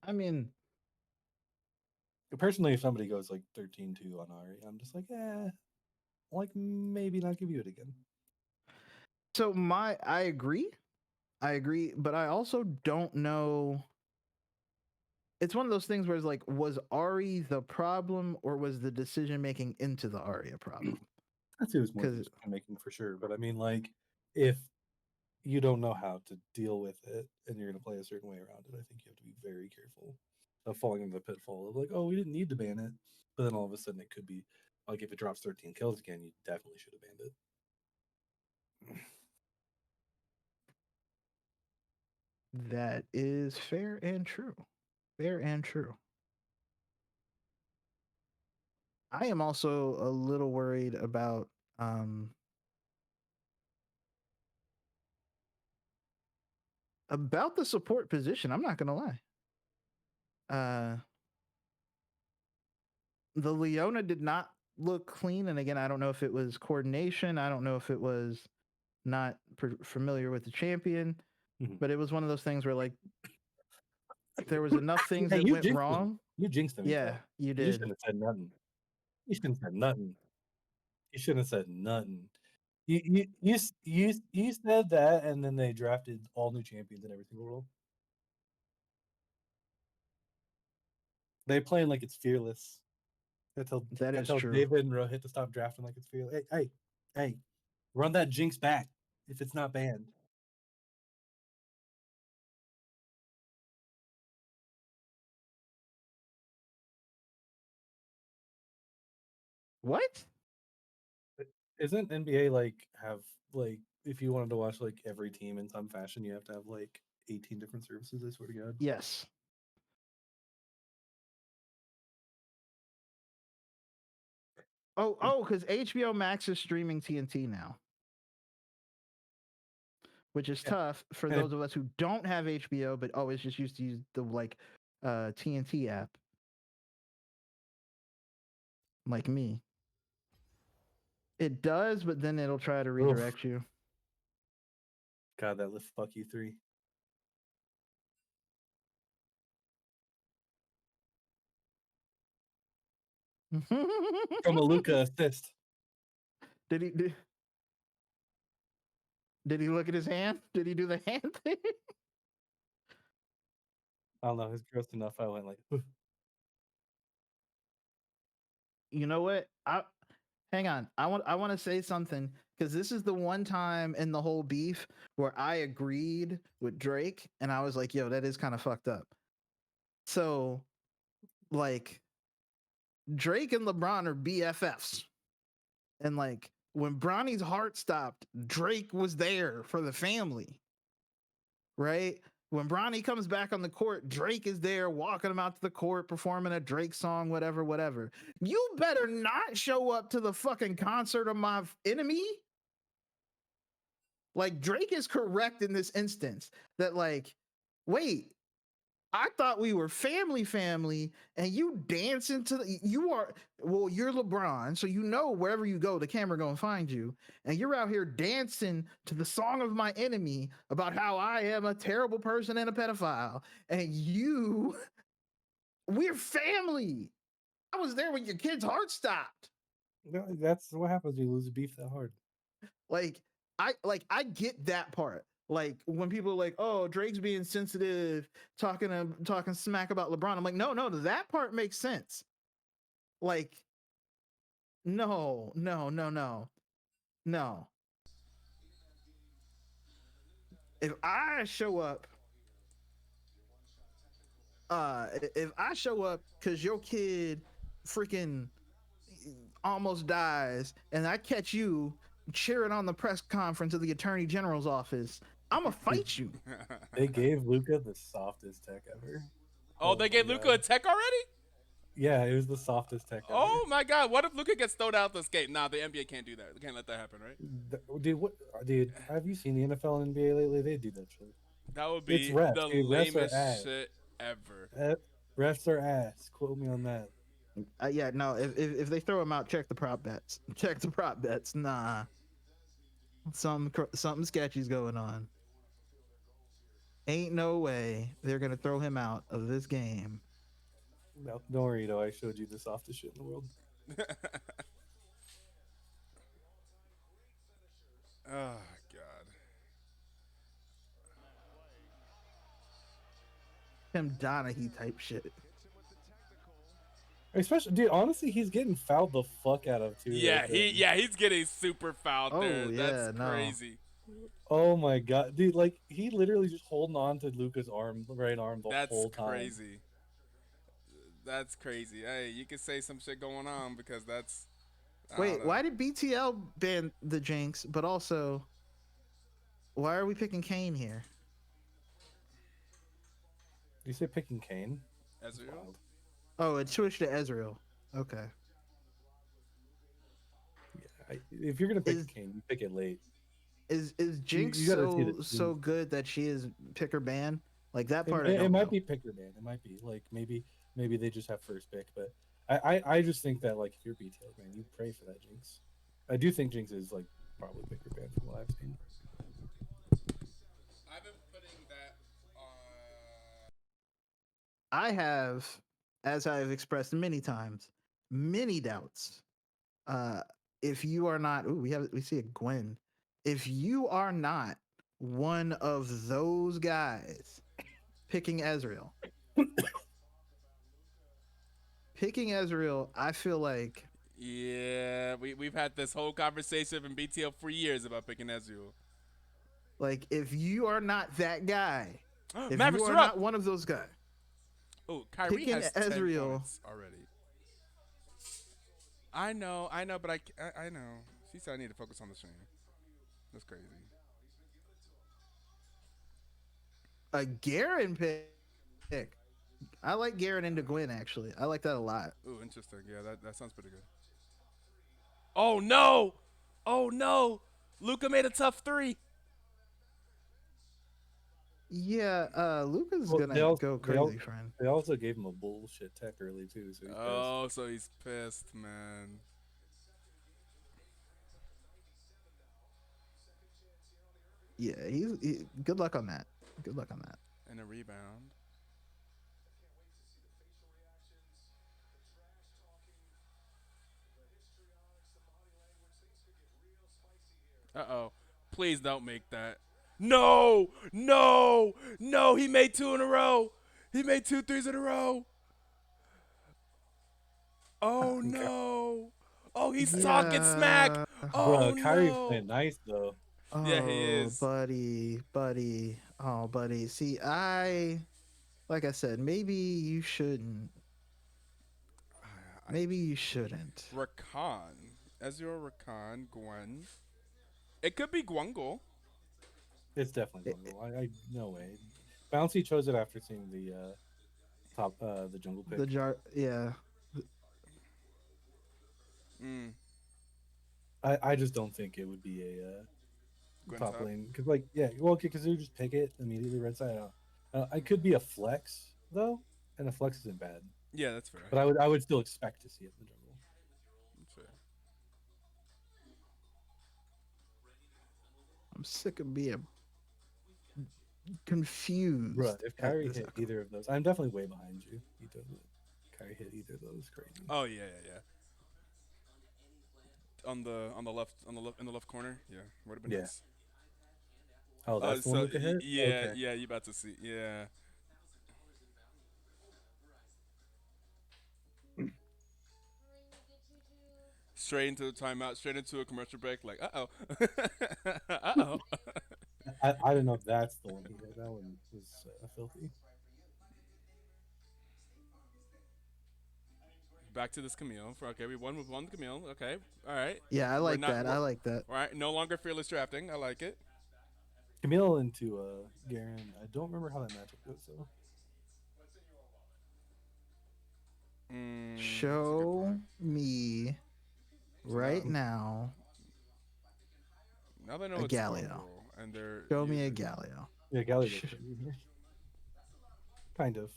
I mean, Personally, if somebody goes like 13-2 on Ari, I'm just like, like maybe not give you it again. so I agree, but I also don't know. It's one of those things where it's like, was Ari the problem or was the decision making into the Ari a problem? I'd say it was more Because decision making for sure, but I mean, like, if you don't know how to deal with it and you're going to play a certain way around it, I think you have to be very careful of falling into the pitfall of like, oh, we didn't need to ban it, but then all of a sudden it could be like if it drops 13 kills again, you definitely should have banned it. that is fair and true. Fair and true. I am also a little worried about the support position. I'm not gonna lie. The Leona did not look clean, and again, I don't know if it was coordination. I don't know if it was not familiar with the champion, but it was one of those things where like there was enough things Hey, that you went jinxed him. wrong. You jinxed him. Yeah, you You did. shouldn't have said nothing. You shouldn't have said nothing. You shouldn't have said nothing. You said that, and then they drafted all new champions in every single role. They playing like it's fearless. That I is tell true. David and Rohit to stop drafting like it's fearless. Hey, run that jinx back if it's not banned. What? Isn't NBA like have like if you wanted to watch like every team in some fashion, you have to have like 18 different services? I swear to God. Yes. Oh, because HBO Max is streaming TNT now. which is Yeah. tough for And those of us who don't have HBO but always just used to use the like TNT app, like me. It does, but then it'll try to redirect you. God, that lift fuck you 3. From a Luca assist. Did he did he look at his hand? Did he do the hand thing? I don't know. It's gross enough. I went like, You know what? Hang on. I want to say something because this is the one time in the whole beef where I agreed with Drake and I was like, "Yo, that is kind of fucked up." So, like, Drake and LeBron are BFFs, and like when Bronny's heart stopped, Drake was there for the family, right? When Bronny comes back on the court, Drake is there walking him out to the court, performing a Drake song, whatever, whatever. You better not show up to the fucking concert of my enemy. Like, Drake is correct in this instance that, like, wait, I thought we were family, and you dancing to you're LeBron, so you know wherever you go, the camera gonna find you, and you're out here dancing to the song of my enemy about how I am a terrible person and a pedophile, and we're family. I was there when your kid's heart stopped. no, that's what happens when you lose beef that hard. Like I get that part. Like when people are like, "Oh, Drake's being sensitive, talking smack about LeBron." I'm like, "No, that part makes sense." Like, no. If I show up, if I show up because your kid freaking almost dies, and I catch you cheering on the press conference of the Attorney General's office, I'm gonna fight you. They gave Luca the softest tech ever. Oh, they my gave Luca God. a tech already? Yeah, it was the softest tech ever. Oh my god, what if Luca gets thrown out the skate? Nah, the NBA can't do that. They can't let that happen, right? Dude, have you seen the NFL and NBA lately? They do that shit. That would It's be refs, the dude. Refs are lamest ass. shit ever. Refs are ass. Quote me on that. Yeah, no. If they throw him out, check the prop bets. Check the prop bets. Nah, something sketchy's going on. Ain't no way they're gonna throw him out of this game. No, don't worry, though. I showed you the softest shit in the world. Oh god. Tim Donaghy type shit. Especially, dude. Honestly, he's getting fouled the fuck out of too. Yeah, right there. he's getting super fouled there. Oh, That's yeah, no. crazy. Oh my god, dude! Like he literally just holding on to Luca's arm, right arm, the That's whole time. crazy. That's crazy. Hey, you could say some shit going on because that's. I don't Wait, know. why did BTL ban the Jinx? But also, why are we picking Kane here? Did you say picking Kane? That's Ezreal? wild. Oh, it switched to Ezreal. Okay. Yeah, if you're gonna pick Is- Kane, you pick it late. Is Jinx you gotta see the so team. good that she is pick or ban? Like that part, It I don't might know. be pick your man. It might be like maybe they just have first pick, but I just think that like if you're BTL man, you pray for that Jinx. I do think Jinx is like probably pick your ban from what I've seen. I've been putting that on. I have, as I've expressed many times, many doubts. If you are not, ooh, we see a Gwen. If you are not one of those guys picking Ezreal, I feel like Yeah, we've had this whole conversation in BTL for years about picking Ezreal. if you are not that guy, if Mavericks you are are up. not one of those guys, Oh, Kyrie picking has 10 Ezreal- points already. I know, but I know. She said I need to focus on the stream. That's crazy. a Garen pick. I like Garen into Gwen actually. I like that a lot. Ooh, interesting. Yeah, that sounds pretty good. Oh no! Oh no! Luca made a tough 3. Yeah, Luca's Well, gonna go crazy, friend. they also gave him a bullshit tech early too, so he's pissed. Oh, so he's pissed, man. Yeah, good luck on that. Good luck on that. And a rebound. Uh-oh. Please don't make that. No! No! No! He made two in a row! He made two threes in a row! Oh Okay. no! Oh, he's talking smack! Yeah. Oh Bro, Kyrie's no! playing nice though. Yeah, he Oh, is. buddy. Oh, buddy. See, like I said, maybe you shouldn't. Maybe you shouldn't. Rakan. Ezreal, Rakan, Gwen. It could be Gwangul. It's definitely It- Bungle. I no way. Bouncy chose it after seeing the the jungle The pick. jar, yeah. Mm. I just don't think it would be a Gwen top top. lane because like yeah well okay because you just pick it immediately red side out. I could be a flex though, and a flex isn't bad, Yeah, that's fair. but I would still expect to see it in the jungle. That's fair. I'm sick of being confused Bro, if at Kyrie this hit outcome. either of those, I'm definitely way behind you. Etoe, but Kyrie hit either of those, crazy. Oh yeah, yeah, yeah. On the left in the left corner. Yeah, would have been Yeah. nice. Oh, that's the one with the hit. Yeah, Okay. yeah, you about to see. Yeah. Straight into the timeout, straight into a commercial break. Like, uh-oh. Uh-oh. I don't know if that's the one he hit. That one was filthy. Back to this Camille. Okay, we won with one Camille. Okay, all right. Yeah, I We're like not. that. I like that. All right, no longer fearless drafting. I like it. Camille into Garen. I don't remember how that matchup goes though. Mm, that's a good Show point. me So right now, now now they know a it's Galio. Gwangul, and they're Show me a using. Galio. Yeah, Galley Sh- looks crazy here. Kind of.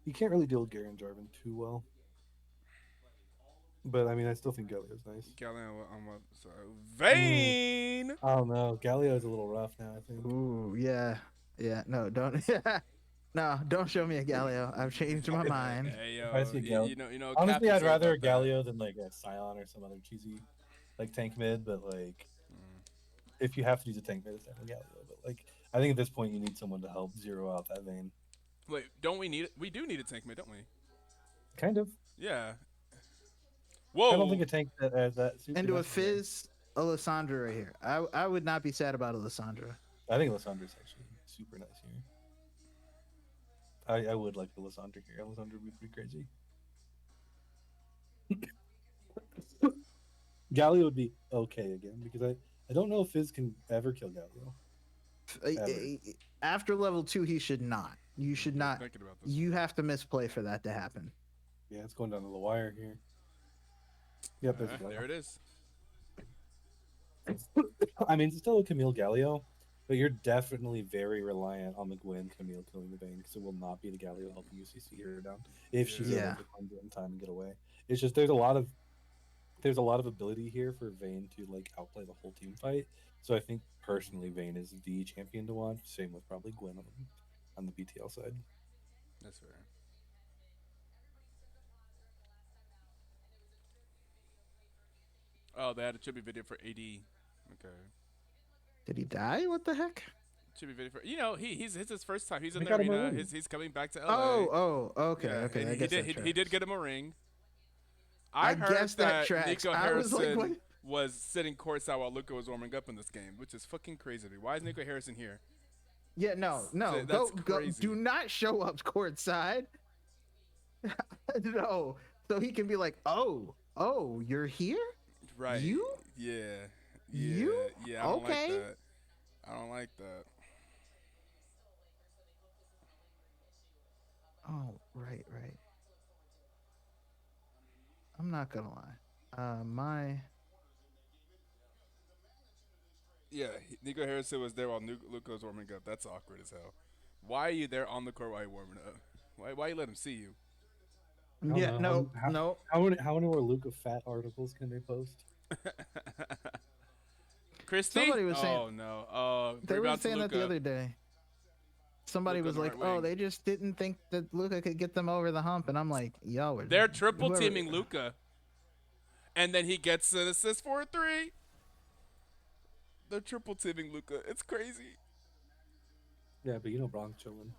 You can't really deal with Garen Jarvan too well. But I mean, I still think Galio's nice. Gallion on what? So Mm, Vayne. I don't know. Galio's a little rough now, I think. Ooh, yeah. Yeah, no, don't. No, don't show me a Galio. I've changed my mind. Hey If I yo, see Gal- you know. Honestly, Captain I'd said rather a about that. Galio than like a Scion or some other cheesy like tank mid, but like Mm. if you have to use a tank mid, it's definitely Galio. But like I think at this point you need someone to help zero out that vein. Wait, don't we need it? We do need a tank mid, don't we? Kind of. Yeah. I don't Whoa. think a tank that has that super Into a necessary. Fizz, Alessandra right here. I would not be sad about Alessandra. I think Alessandra's actually super nice here. I would like Alessandra here. Alessandra would be crazy. Galio would be okay again because I don't know if Fizz can ever kill Galio. Ever. After level 2, he should not. You should I'm not. thinking about this. You have to misplay for that to happen. Yeah, it's going down to the wire here. Yep, there's a There Galio. it is. I mean, it's still a Camille Galio, but you're definitely very reliant on the Gwen Camille killing the Vayne because it will not be the Galio helping you CC her down if she's Yeah. able to find it in time and get away. It's just there's a lot of ability here for Vayne to like outplay the whole team fight. So I think personally Vayne is the champion to watch. Same with probably Gwen on the BTL side. That's fair. Oh, they had a tribute video for AD. Okay. Did he die? What the heck? Tribute video for he's it's his first time. He's in They the got him a arena. ring. He's coming back to LA. Okay, Yeah, okay. and I he guess did that he did tracks. get him a ring. I heard guess that tracks. Nico I was like, Harrison what? was sitting courtside while Luca was warming up in this game, which is fucking crazy to me. Why is Nico Harrison here? Yeah, no. That's Go. crazy. Do not show up courtside. No. So he can be like, oh, you're here? Right. You? Yeah. You? Yeah. I don't Okay. like that. I don't like that. Oh, right. I'm not gonna lie. Yeah, Nico Harrison was there while Luca was warming up. That's awkward as hell. Why are you there on the court while you're warming up? Why you let him see you? I don't Yeah, know. no, How, no. how many more Luca fat articles can they post? Christy? Somebody was saying Oh no. they were Rebound to saying that the Luca. other day. Somebody Luca on was the like, right "Oh, wing. they just didn't think that Luca could get them over the hump," and I'm like, "Y'all are They're triple whoever." teaming Luca, and then he gets an assist for a three. They're triple teaming Luca. It's crazy. Yeah, but you know Bronx chilling.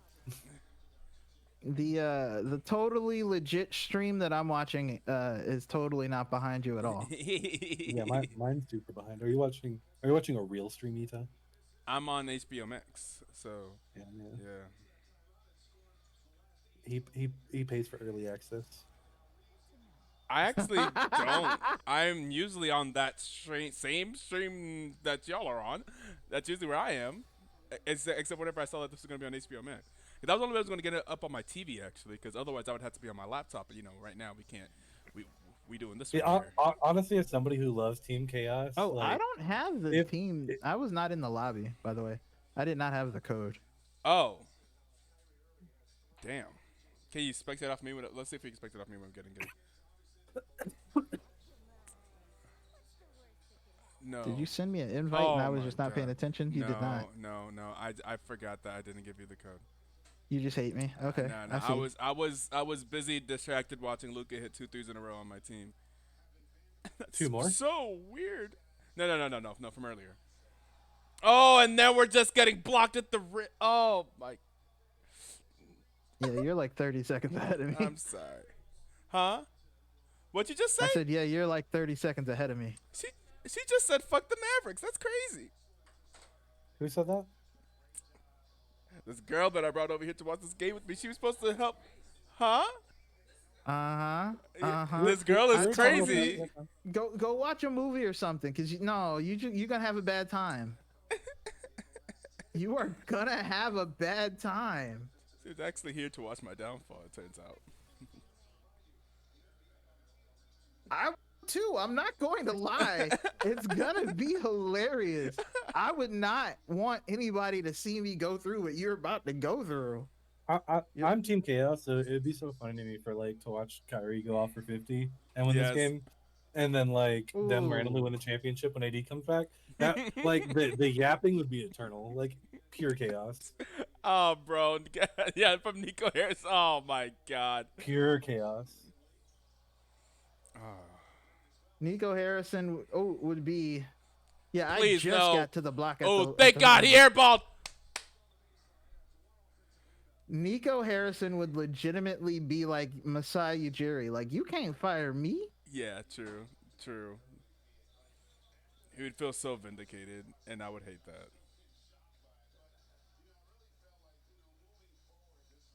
The totally legit stream that I'm watching is totally not behind you at all. Yeah, mine's super behind. Are you watching a real stream, Etoe? I'm on HBO Max, so Yeah, man. yeah. He pays for early access. I actually don't. I'm usually on that same stream that y'all are on. That's usually where I am. Except whenever I saw that this was going to be on HBO Max. That was the only way I was going to get it up on my TV, actually, because otherwise I would have to be on my laptop. But, right now we can't. We doing this Yeah, right here. honestly, as somebody who loves Team Chaos, Oh, I like don't have the if team. I was not in the lobby, by the way. I did not have the code. Oh. Damn. Can you expect it off me? Let's see if you expect it off me when I'm getting good. No. Did you send me an invite Oh and I was my just not paying God. attention? You did not. No. I forgot that I didn't give you the code. You just hate me. Okay, No. I see. I was busy distracted watching Luca hit 2 threes in a row on my team. That's Two more? So weird. No, from earlier. Oh, and then we're just getting blocked at the oh my. Yeah, you're like 30 seconds ahead of me. I'm sorry. Huh? What'd you just say? I said, yeah, you're like 30 seconds ahead of me. She just said fuck the Mavericks. That's crazy. who said that? This girl that I brought over here to watch this game with me, she was supposed to help. Huh? This girl is We're talking about crazy. that. Go watch a movie or something, cause you're gonna have a bad time. You are gonna have a bad time. She was actually here to watch my downfall, it turns out. I too. I'm not going to lie. It's gonna be hilarious. I would not want anybody to see me go through what you're about to go through. I'm Team Chaos, so it'd be so funny to me for like to watch Kyrie go off for 50 and win Yes. this game, and then like them randomly Ooh. win the championship when AD comes back. That like the yapping would be eternal, like pure chaos, Oh, bro. Yeah, from Nico Harris. Oh, my God. pure chaos. Oh. Nico Harrison would be. Yeah, Please, I just no. got to the block. Oh, thank God. He rim. airballed. Nico Harrison would legitimately be like Masai Ujiri. Like, you can't fire me. Yeah, true. He would feel so vindicated, and I would hate that.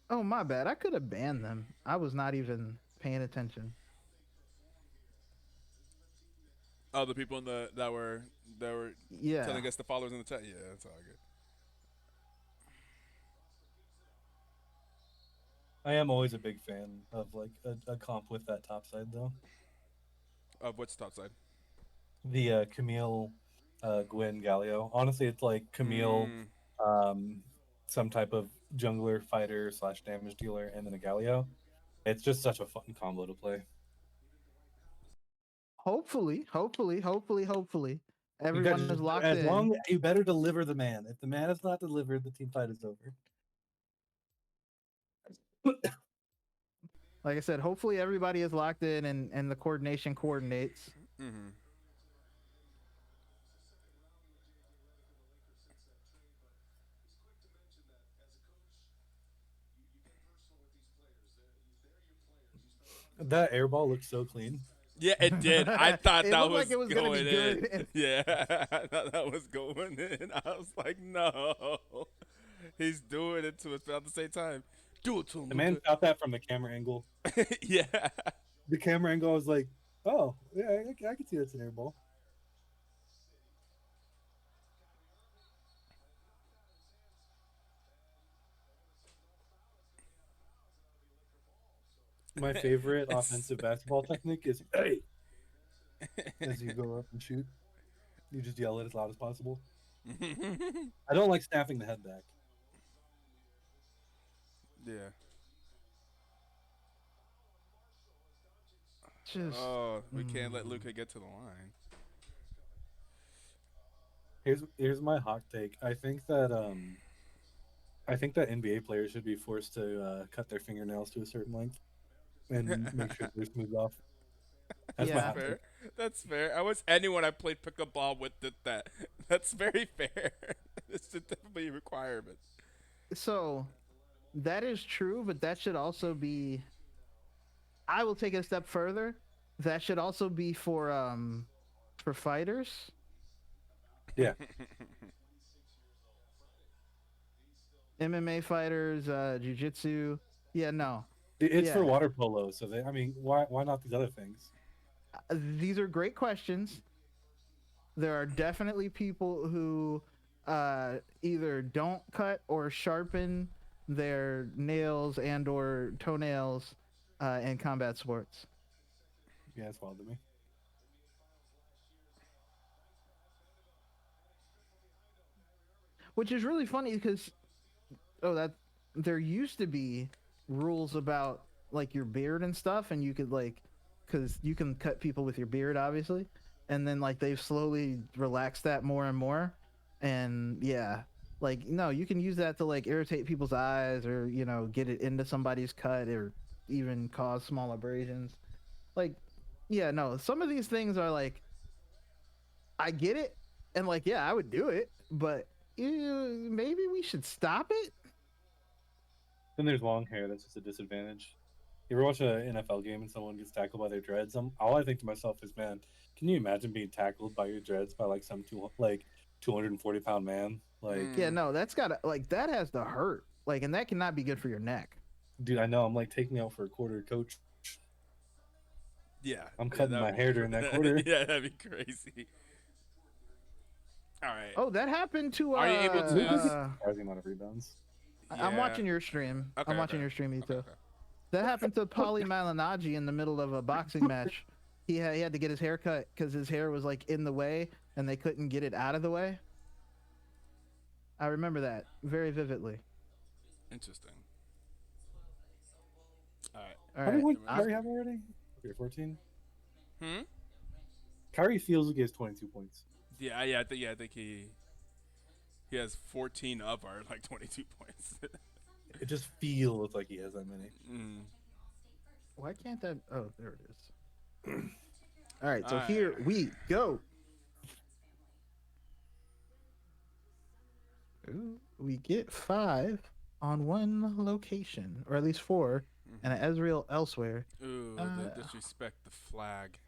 Oh, my bad. I could have banned them. I was not even paying attention. Oh, the people that were Yeah. telling us the followers in the chat. Yeah, that's all good. I am always a big fan of like a comp with that top side though. Of what's top side? The Camille, Gwen Galio. Honestly, it's like Camille, some type of jungler fighter / damage dealer, and then a Galio. It's just such a fun combo to play. Hopefully. You Everyone guys is just- locked as in. long you better deliver the man. If the man is not delivered, the team fight is over. Like I said, hopefully everybody is locked in and the coordination coordinates. Mm-hmm. That airball looks so clean. Yeah, it did. I thought It that looked was like it was gonna going be in. good. Yeah, I thought that was going in. I was like, no. He's doing it to us, but at the same time, do it to him. The man shot that from the camera angle. Yeah. The camera angle was like, oh, yeah, I can see that's an airball. My favorite offensive basketball technique is hey. As you go up and shoot, you just yell it as loud as possible. I don't like snapping the head back. Yeah. Just Oh, we can't let mm. Luca get to the line. Here's my hot take. I think that NBA players should be forced to cut their fingernails to a certain length and make sure they're smoothed off. That's my That's Yeah. hot take. fair. That's fair. I wish anyone I played pickup ball with did that. That's very fair. It's definitely a requirement. So that is true, but that should also be. I will take it a step further. That should also be for fighters. Yeah, MMA fighters, jujitsu. Yeah, no. it's for Yeah. water polo. So I mean, why not these other things? These are great questions. There are definitely people who either don't cut or sharpen their nails and or toenails in combat sports. Yeah, it's wild to me. Which is really funny because that there used to be rules about like your beard and stuff, and you could like because you can cut people with your beard, obviously, and then like they've slowly relaxed that more and more, and yeah, like no, you can use that to like irritate people's eyes or get it into somebody's cut or even cause small abrasions. Like, yeah, no, some of these things are like I get it, and like yeah, I would do it, but maybe we should stop it. Then there's long hair. That's just a disadvantage. You ever watch an NFL game and someone gets tackled by their dreads? All I think to myself is, man, can you imagine being tackled by your dreads by like some 240-pound man? Like, Yeah, Mm, no, that's gotta like that has to hurt. Like, and that cannot be good for your neck. dude, I know. I'm like, take me out for a quarter, coach. yeah, I'm yeah, cutting that my would be hair during that quarter. yeah, that'd be crazy. All right. Oh, that happened to Are you able to? Luka gets a surprising amount of rebounds. I'm Yeah. watching your stream. Okay. I'm watching Okay. your stream, Okay. Etoe. Okay. That happened to Paulie Malignaggi in the middle of a boxing match. He had to get his hair cut because his hair was like in the way and they couldn't get it out of the way. I remember that very vividly. Interesting. All right. All How many right. points Give does us- Kyrie have already? Okay, 14. Hmm. Kyrie feels like he has 22 points. Yeah. Yeah. I think he has 14 of our like 22 points. It just feels like he has that many. mm. Why can't that? Oh, there it is. All right. So All here right. we go. Ooh, we get 5 on one location, or at least 4, and an Ezreal elsewhere. Ooh, Uh, the disrespect the flag.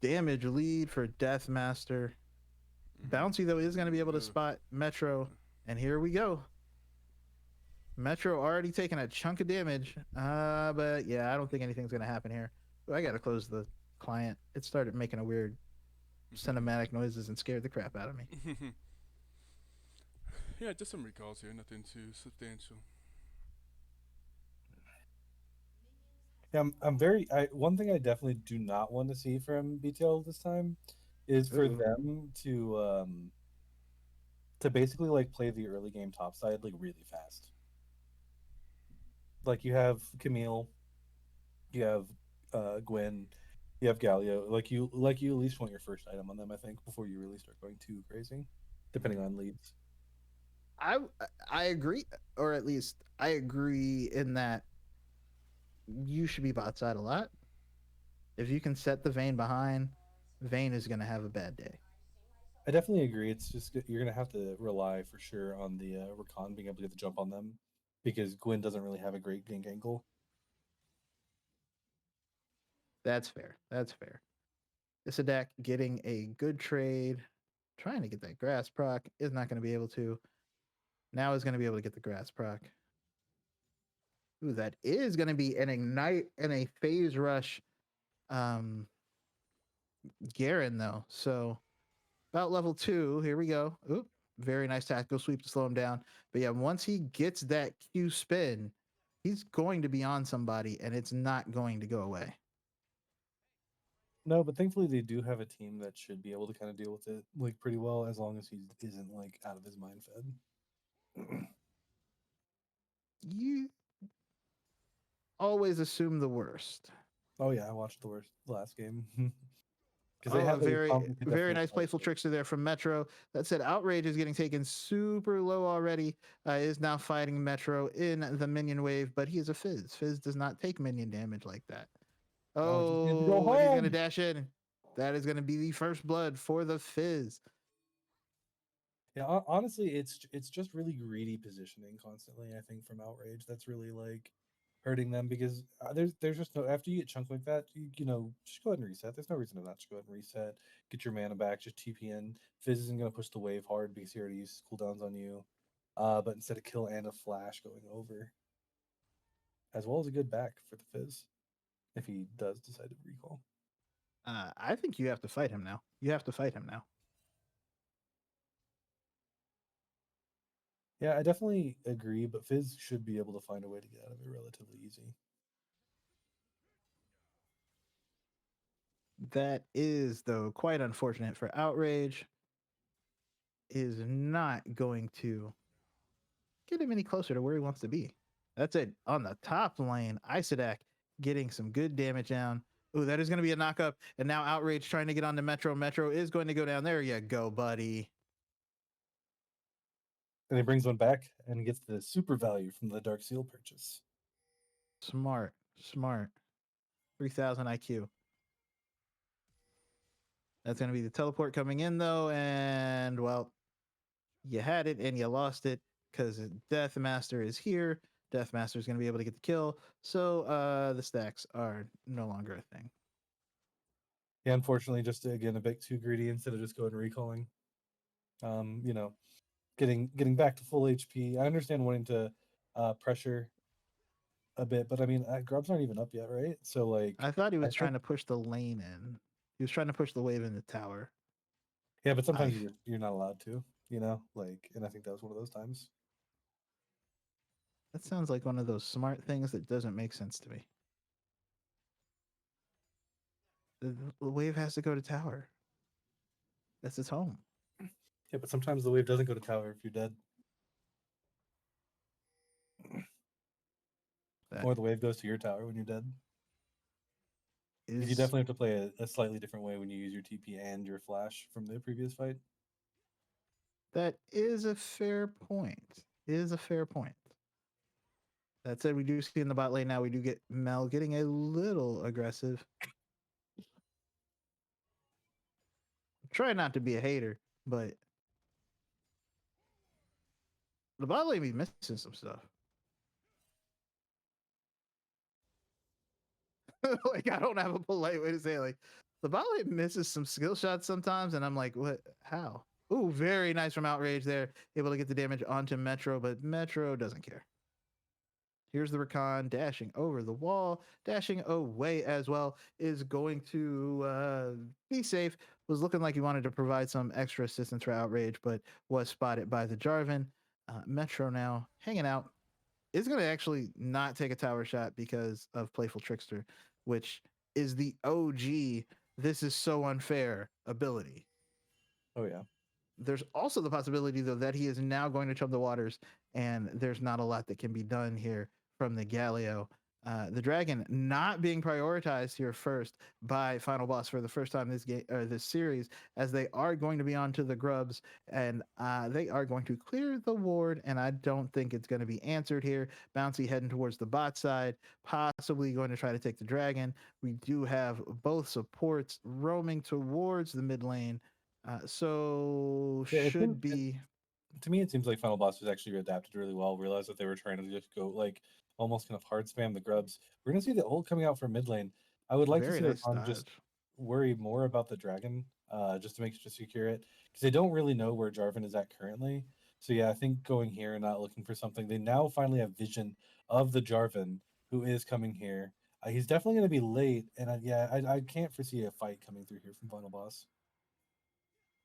Damage lead for Deathmaster. Mhm. Bouncy, though, is going to be able to Ooh. spot Metro. And here we go. Metro already taking a chunk of damage. But yeah, I don't think anything's going to happen here. Ooh, I got to close the client. It started making a weird cinematic noises and scared the crap out of me. Yeah, just some recalls here, nothing too substantial. Yeah, I'm very. One thing I definitely do not want to see from BTL this time is for Ooh. them to basically like play the early game topside like really fast. Like you have Camille, you have Gwen, you have Galio. Like you at least want your first item on them, I think, before you really start going too crazy, depending on leads. I I agree, or at least I agree in that you should be bot side a lot. If you can set the Vayne behind, Vayne is going to have a bad day. I definitely agree. It's just you're gonna have to rely for sure on the Rakan being able to get the jump on them because Gwen doesn't really have a great gank angle. That's fair. That's fair. Isadak getting a good trade, trying to get that grass proc, is not going to be able to. Now is going to be able to get the grass proc. Ooh, that is going to be an ignite and a phase rush Garen, though. So about level 2, here we go. Oop, very nice tactical sweep to slow him down. But yeah, once he gets that Q spin, he's going to be on somebody and it's not going to go away. No, but thankfully they do have a team that should be able to kind of deal with it like pretty well as long as he isn't like out of his mind fed. you always assume the worst. Oh yeah, I watched the last game because they Oh, a have a very, comp we could very definitely nice play. playful trickster there from Metro. That said, Outrage is getting taken super low already. Is now fighting Metro in the minion wave, but he is a Fizz. Fizz does not take minion damage like that. Oh, just need to go Oh, and he's going to home. dash in. That is going to be the first blood for the Fizz. Yeah, honestly, it's just really greedy positioning constantly. I think from Outrage, that's really like hurting them because there's just no after you get chunked like that, just go ahead and reset. There's no reason to not just go ahead and reset. Get your mana back. Just TP in. Fizz isn't gonna push the wave hard because he already uses cooldowns on you. But instead of kill and a flash going over, as well as a good back for the Fizz if he does decide to recall. I think you have to fight him now. You have to fight him now. Yeah, I definitely agree, but Fizz should be able to find a way to get out of it relatively easy. That is, though, quite unfortunate for Outrage. Is not going to get him any closer to where he wants to be. That's it. On the top lane, Isodak getting some good damage down. Ooh, that is going to be a knockup. And now Outrage trying to get onto Metro. Metro is going to go down. There you go, buddy. And he brings one back and gets the super value from the Dark Seal purchase. Smart. 3000 IQ. That's going to be the teleport coming in, though. And, well, you had it and you lost it because Deathmaster is here. Deathmaster is going to be able to get the kill. So the stacks are no longer a thing. Yeah, unfortunately, just again a bit too greedy instead of just going and recalling. Getting back to full HP. I understand wanting to pressure a bit, but I mean, grubs aren't even up yet, right? So like, I thought he I was trying think to push the lane in. He was trying to push the wave in the tower. yeah, but sometimes I you're not allowed to, like, and I think that was one of those times. That sounds like one of those smart things that doesn't make sense to me. The wave has to go to tower. That's its home. Yeah, but sometimes the wave doesn't go to tower if you're dead, That or the wave goes to your tower when you're dead. You is definitely have to play a slightly different way when you use your TP and your flash from the previous fight. that is a fair point. Is a fair point. That said, we do see in the bot lane now, we do get Mel getting a little aggressive. Try not to be a hater, but the bot lane be missing some stuff. Like, I don't have a polite way to say it. Like, the bot lane misses some skill shots sometimes, and I'm like, what? How? Ooh, very nice from Outrage there. Able to get the damage onto Metro, but Metro doesn't care. Here's the Rakan dashing over the wall, dashing away as well, is going to be safe. Was looking like he wanted to provide some extra assistance for Outrage, but was spotted by the Jarvan. Metro now hanging out. Is going to actually not take a tower shot because of Playful Trickster, which is the OG. This is so unfair ability. Oh yeah. There's also the possibility, though, that he is now going to chum the waters, and there's not a lot that can be done here from the Galio. The dragon not being prioritized here first by Final Boss for the first time this game or this series, as they are going to be on to the grubs, and they are going to clear the ward, and I don't think it's going to be answered here. Bouncy heading towards the bot side, possibly going to try to take the dragon. We do have both supports roaming towards the mid lane. So Yeah, should be to me, it seems like Final Boss has actually adapted really well. Realized that they were trying to just go like almost kind of hard spam the grubs. We're gonna see the ult coming out from mid lane. I would like to very see nice Rakan just dodge. worry more about the dragon, just to make to secure it, because they don't really know where Jarvan is at currently. So yeah, I think going here and not looking for something, they now finally have vision of the Jarvan who is coming here. He's definitely going to be late, and I can't foresee a fight coming through here from Final Boss.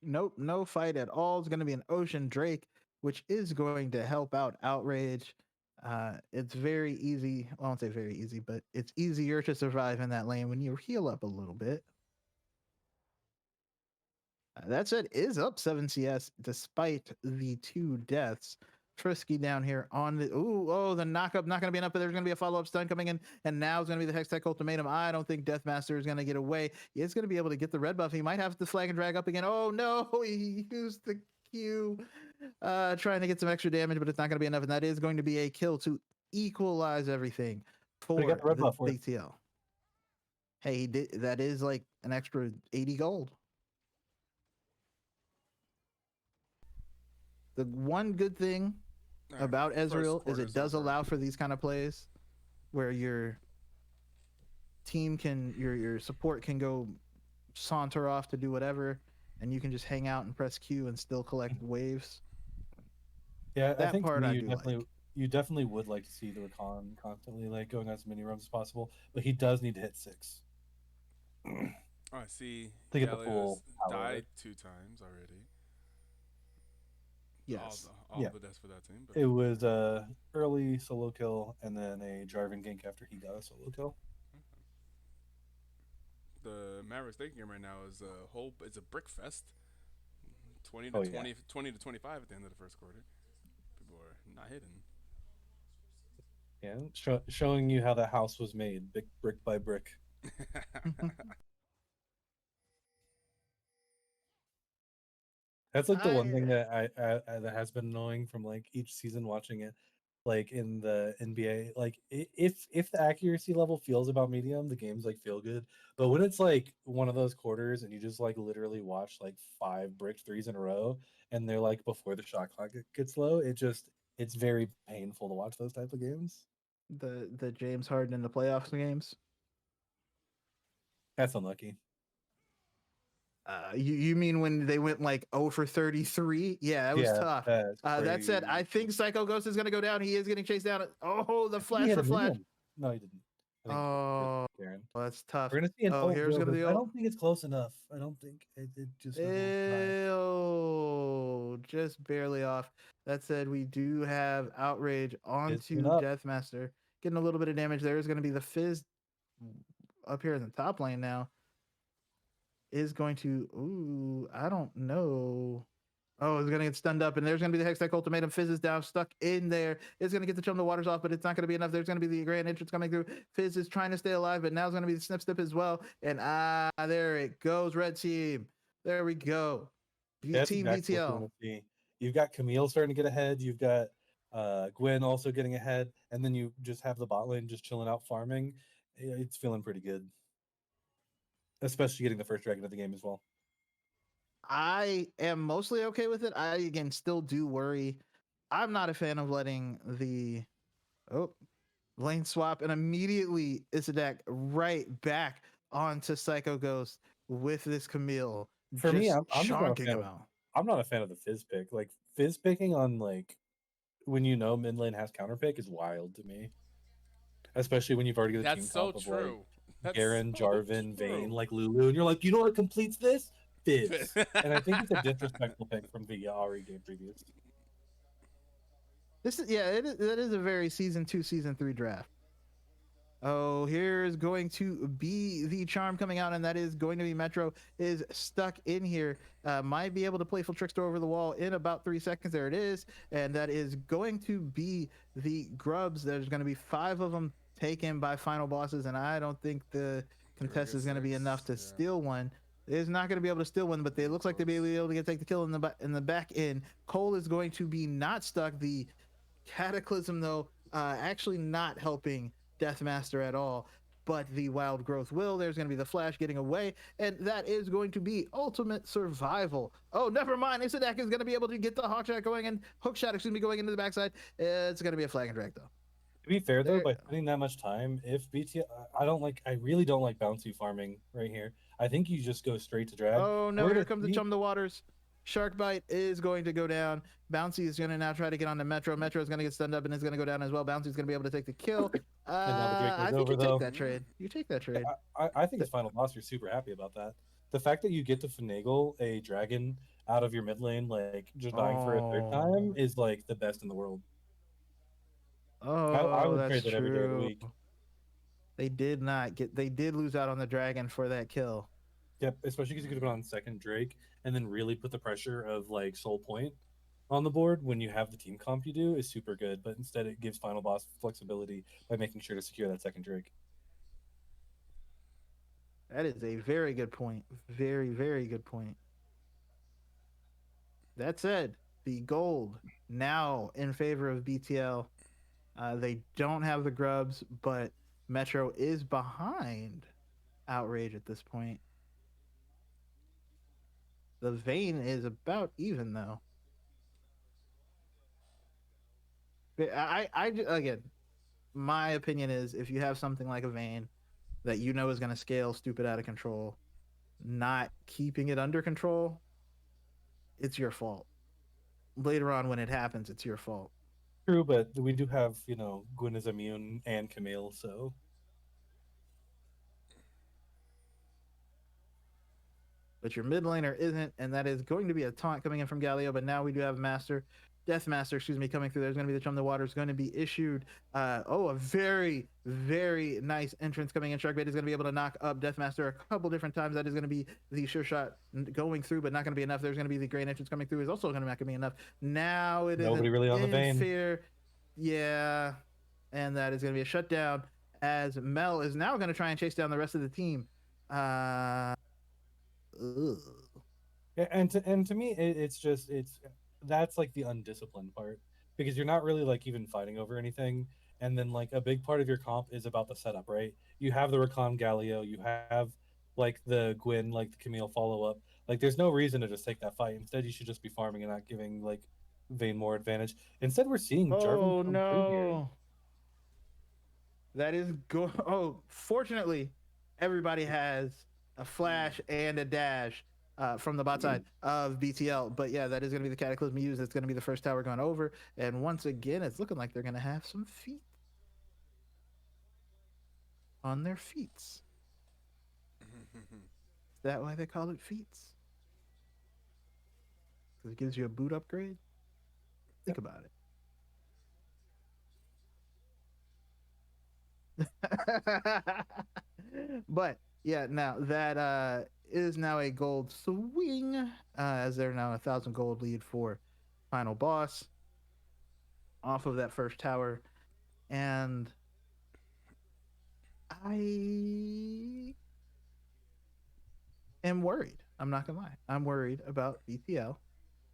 Nope, no fight at all. It's going to be an Ocean Drake, which is going to help out Outrage. It's very easy. Well, I won't say very easy, but it's easier to survive in that lane when you heal up a little bit. That said, is up 7 CS despite the 2 deaths. Trisky down here on the the knockup not gonna be enough, but there's gonna be a follow-up stun coming in, and now it's gonna be the Hextech Ultimatum. I don't think Deathmaster is gonna get away. He is gonna be able to get the red buff. He might have to flag and drag up again. Oh no, he used the Q, trying to get some extra damage, but it's not gonna be enough, and that is going to be a kill to equalize everything But he for got the red the buff for it. BTL. Hey, he did, that is like an extra 80 gold. The one good thing Alright, about first Ezreal is quarter's it does over. allow for these kind of plays where your team can your support can go saunter off to do whatever, and you can just hang out and press Q and still collect waves. Yeah, I That think to part me I you do definitely like. you definitely would like to see the Rakan constantly like going on as many runs as possible, but he does need to hit 6 Oh, I see. to get the Galio's full power of died it. 2 times already. Yes. All Yeah. the deaths for that team. But It was early solo kill and then a Jarvan gank after he got a solo kill. the Mavericks thinking game right now is it's a brick fest. 20 to Oh, yeah. 20, 20 to 25 at the end of the first quarter. People are not hitting. Yeah, showing you how the house was made, brick by brick. That's like the one thing that I that has been annoying from like each season watching it, like in the NBA. Like if the accuracy level feels about medium, the games like feel good. But when it's like one of those quarters and you just like literally watch like 5 brick threes in a row, and they're like before the shot clock gets low, it's very painful to watch those type of games. The James Harden in the playoffs games. That's unlucky. You mean when they went like 0 for 33? Yeah, that was Yeah, tough. that's That said, I crazy. think Psycho Ghost is gonna go down. He is getting chased down. Oh, the I think he flash had for a flash. minion. No, he didn't. I think Oh, Karen. that's tough. We're gonna see an Oh, ult here's go, gonna but be I don't think it's close enough. I don't think it just was a little high. just barely off. That said, we do have outrage onto up. Deathmaster, getting a little bit of damage. There is going to be the Fizz up here in the top lane now. Is going to I don't know. Oh, it's gonna get stunned up, and there's gonna be the Hextech Ultimatum. Fizz is down, stuck in there. It's gonna get the Chum the Waters off, but it's not gonna be enough. There's gonna be the Grand Entrance coming through. Fizz is trying to stay alive, but now it's gonna be the Snip Snip as well. And there it goes, Red Team. There we go. That's Team exactly what you BTL. want to see. You've got Camille starting to get ahead. You've got Gwen also getting ahead, and then you just have the bot lane just chilling out farming. It's feeling pretty good, especially getting the first dragon of the game as well. I am mostly okay with it. I again still do worry. I'm not a fan of letting the lane swap, and immediately Isadak right back onto Psycho Ghost with this Camille. For me, Just I'm just not a chonking fan him of. out. I'm not a fan of the fizz pick. Like fizz picking on like when you know mid lane has counter pick is wild to me. Especially when you've already got a That's team so comp of like true. That's Garen, so Jarvan, true. Vayne, like Lulu, and you're like, you know what completes this? Fizz. And I think it's a disrespectful pick from the Ari game previous. This is that is a very season 2, season 3 draft. Oh, here's going to be the charm coming out, and that is going to be Metro is stuck in here. Might be able to playful trickster over the wall in about 3 seconds. There it is, and that is going to be the grubs. There's going to be 5 of them taken by final bosses, and I don't think the contest is going to be enough to steal one. It's not going to be able to steal one, but it looks like they'll be able to take the kill in the back end. Cole is going to be not stuck. The Cataclysm, though, actually not helping Deathmaster at all, but the Wild Growth will. There's going to be the Flash getting away, and that is going to be ultimate survival. Oh, never mind. Isadak is going to be able to get the Hawkshot going, and Hookshot, going into the backside. It's going to be a flag and drag, though. To be fair, though, by spending that much time, if BT, I really don't like bouncy farming right here. I think you just go straight to drag. Oh, no, here comes the Chum the Waters. Shark Bite is going to go down. Bouncy is going to now try to get on to Metro. Metro is going to get stunned up and is going to go down as well. Bouncy is going to be able to take the kill. And now the Drake goes I think over, you though. take that trade. You take that trade. I think as final boss, you're super happy about that. The fact that you get to finagle a dragon out of your mid lane, like just dying for a third time, is like the best in the world. I would trade that every day of the week. They did not get. They did lose out on the dragon for that kill. Yep, especially because you could have gone on second Drake and then really put the pressure of like Soul Point on the board when you have the team comp you do is super good, but instead it gives final boss flexibility by making sure to secure that second Drake. That is a very good point. Very, very good point. That said, the gold now in favor of BTL. They don't have the grubs, but Metro is behind Outrage at this point. The Vayne is about even though. Again, my opinion is if you have something like a Vayne that you know is going to scale stupid out of control, not keeping it under control, it's your fault. Later on, when it happens, it's your fault. True, but we do have, Gwyn is immune and Camille, so But your mid laner isn't, and that is going to be a taunt coming in from Galio. But now we do have Death Master, coming through. There's going to be the Chum the Water is going to be issued. A very, very nice entrance coming in. Sharkbait is going to be able to knock up Death Master a couple different times. That is going to be the sure shot going through, but not going to be enough. There's going to be the great entrance coming through. Is also going to not going to be enough. Now it is nobody really on the Vayne. Fear. Yeah, and that is going to be a shutdown as Mel is now going to try and chase down the rest of the team. Ugh. Yeah, and to me, it's that's like the undisciplined part because you're not really like even fighting over anything, and then like a big part of your comp is about the setup, right? You have the Rakan Galio, you have like the Gwyn, like the Camille follow up. Like, there's no reason to just take that fight. Instead, you should just be farming and not giving like Vayne more advantage. Instead, we're seeing Jarvan Oh come through here. no. That is go. Oh, fortunately, everybody has a flash and a dash from the bot side of BTL. But yeah, that is going to be the Cataclysm used. It's going to be the first tower going over. And once again, it's looking like they're going to have some feet on their feet. Is that why they call it feats? Because it gives you a boot upgrade? Think about it. But yeah, now that is now a gold swing, as they're now 1,000 gold lead for final boss off of that first tower, and I am worried. I'm not gonna lie. I'm worried about BTL.